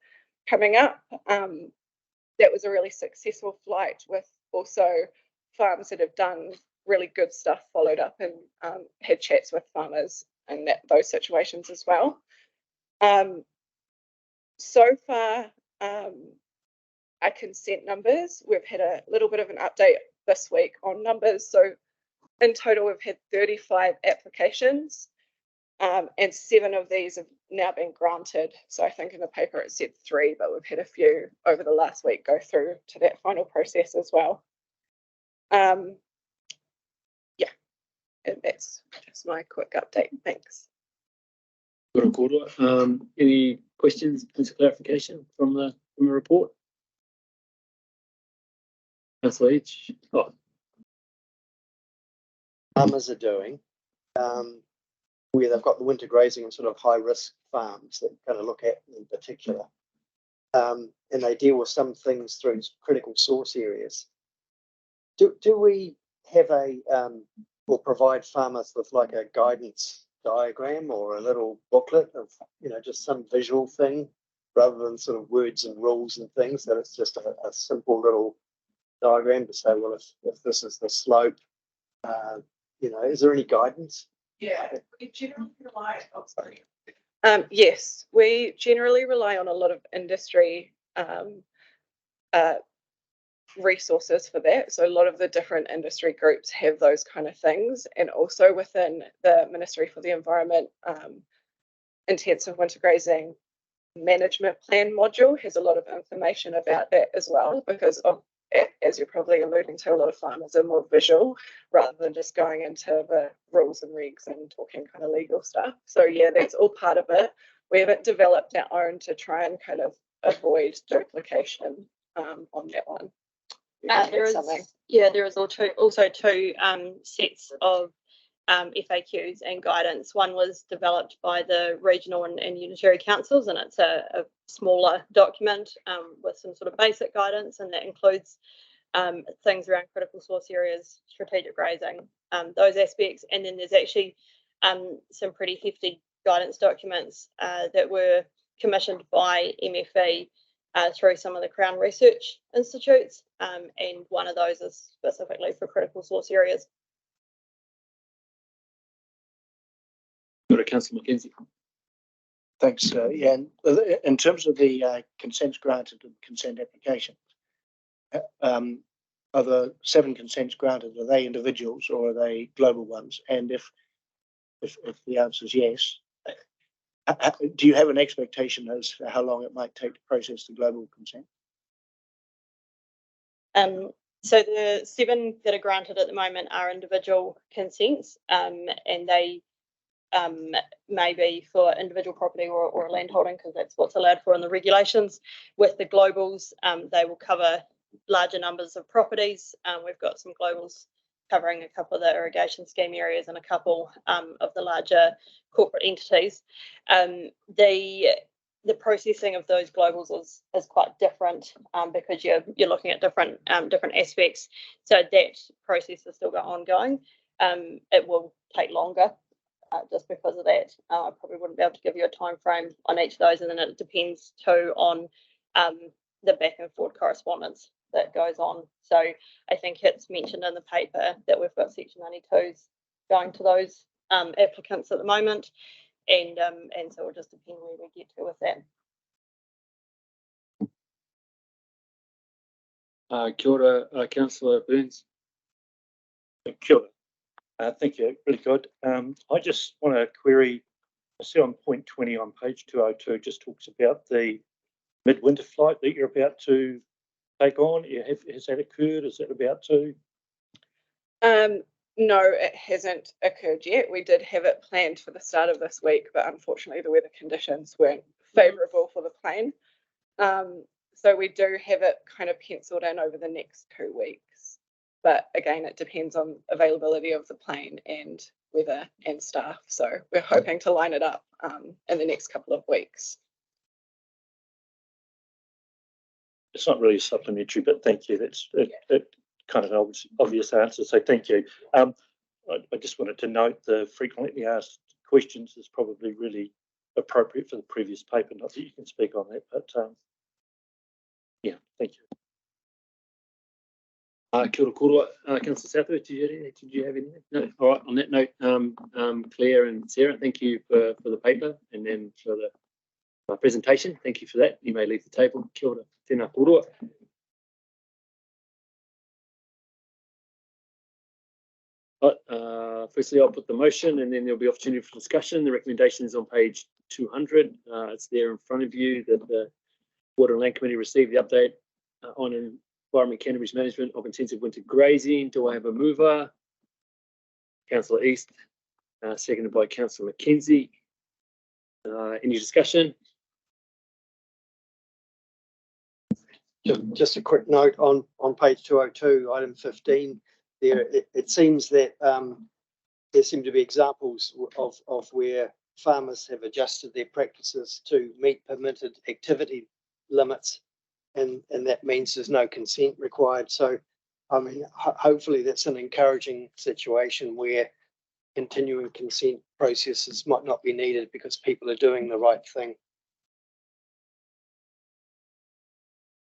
coming up. That was a really successful flight with also farms that have done really good stuff, followed up and had chats with farmers in those situations as well. So far, our consent numbers, we've had a little bit of an update this week on numbers. So in total, we've had 35 applications, and 7 of these have now been granted. So I think in the paper it said 3, but we've had a few over the last week go through to that final process as well. Yeah, and that's just my quick update. Thanks. Any questions, points of clarification from the report? Councillor Edge. Oh. Farmers are doing, where they've got the winter grazing and sort of high risk farms that kind of look at in particular. And they deal with some things through critical source areas. Do we have or provide farmers with like a guidance diagram or a little booklet of, just some visual thing rather than sort of words and rules and things, that it's just a simple little diagram to say, well, if this is the slope, is there any guidance? Yeah, we generally rely. Oh, sorry. Yes, we generally rely on a lot of industry resources for that. So a lot of the different industry groups have those kind of things, and also within the Ministry for the Environment, intensive winter grazing management plan module has a lot of information about that as well, because as you're probably alluding to, a lot of farmers are more visual rather than just going into the rules and regs and talking kind of legal stuff. So yeah, that's all part of it. We haven't developed our own to try and kind of avoid duplication on that one. There is also two sets of FAQs and guidance. One was developed by the regional and unitary councils, and it's a smaller document with some sort of basic guidance, and that includes things around critical source areas, strategic grazing, those aspects. And then there's actually some pretty hefty guidance documents that were commissioned by MFE through some of the Crown Research Institutes, and one of those is specifically for critical source areas. Go to Councillor Mackenzie. Thanks, Ian. In terms of the consents granted and consent application, are the 7 consents granted, are they individuals or are they global ones? And if the answer is yes, do you have an expectation as to how long it might take to process the global consent? So the 7 that are granted at the moment are individual consents, and they may be for individual property or landholding, because that's what's allowed for in the regulations. With the globals, they will cover larger numbers of properties. We've got some globals covering a couple of the irrigation scheme areas and a couple of the larger corporate entities. The processing of those globals is quite different because you're looking at different aspects. So that process is still ongoing. It will take longer just because of that. I probably wouldn't be able to give you a time frame on each of those, and then it depends too on the back and forth correspondence that goes on. So I think it's mentioned in the paper that we've got Section 92s going to those applicants at the moment, and so it'll just depend where we get to with that. Kia ora, Councillor Burns. Kia ora. Thank you, really good. I just want to query, I see on point 20 on page 202, just talks about the midwinter flight that you're about to take on. Has that occurred? Is that about to? No, it hasn't occurred yet. We did have it planned for the start of this week, but unfortunately the weather conditions weren't favourable for the plane. So we do have it kind of penciled in over the next 2 weeks. But again, it depends on availability of the plane and weather and staff. So we're hoping to line it up in the next couple of weeks. It's not really supplementary, but thank you. That's it kind of an obvious answer, so thank you. I just wanted to note the frequently asked questions is probably really appropriate for the previous paper. Not that you can speak on that, but yeah, thank you. Kia ora koroa. Councillor Southwood, did you have anything? No. All right. On that note, Claire and Sarah, thank you for the paper and then for the presentation. Thank you for that. You may leave the table. Kia ora. Tēnā koroa. Right, firstly, I'll put the motion and then there'll be opportunity for discussion. The recommendation is on page 200. It's there in front of you that the Water and Land Committee received the update on Environment Canterbury's management of intensive winter grazing. Do I have a mover? Councillor East, seconded by Councillor Mackenzie. Any discussion? Just a quick note on page 202, item 15. There, it seems that there seem to be examples of where farmers have adjusted their practices to meet permitted activity limits, and that means there's no consent required. So, I mean, hopefully that's an encouraging situation where continuing consent processes might not be needed because people are doing the right thing.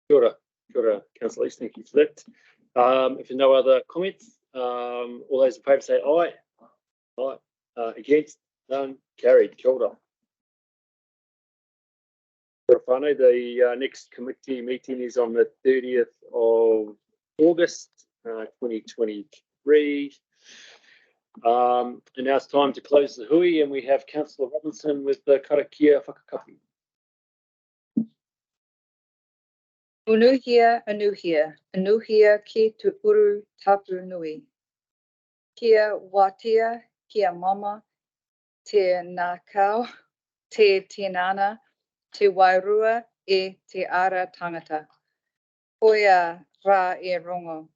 Kia ora, Councillor East, thank you for that. If there's no other comments, all those in favour say aye. Aye. Against? None. Carried. Kia ora. Kia ora whānau. The next committee meeting is on the 30th of August 2023. And now it's time to close the hui, and we have Councillor Robinson with the Karakia Whakakapi. Unuhia, anuhia, anuhia ki tu uru tapu nui. Kia watia, kia mama, te nakau, te tinana, te wairua e te ara tangata. Koia rā e rongo,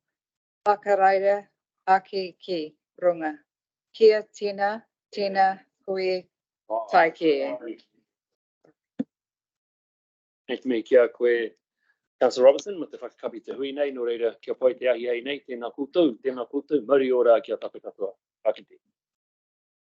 whakaraira ake ki runga. Kia tina, tina koe taike. Thank me kia koe Councillor Robertson, me te whakakapi te hui nei, no reira kia pai te ahi nei, tēnā koutou, mauri ora kia tape katoa. Pakite.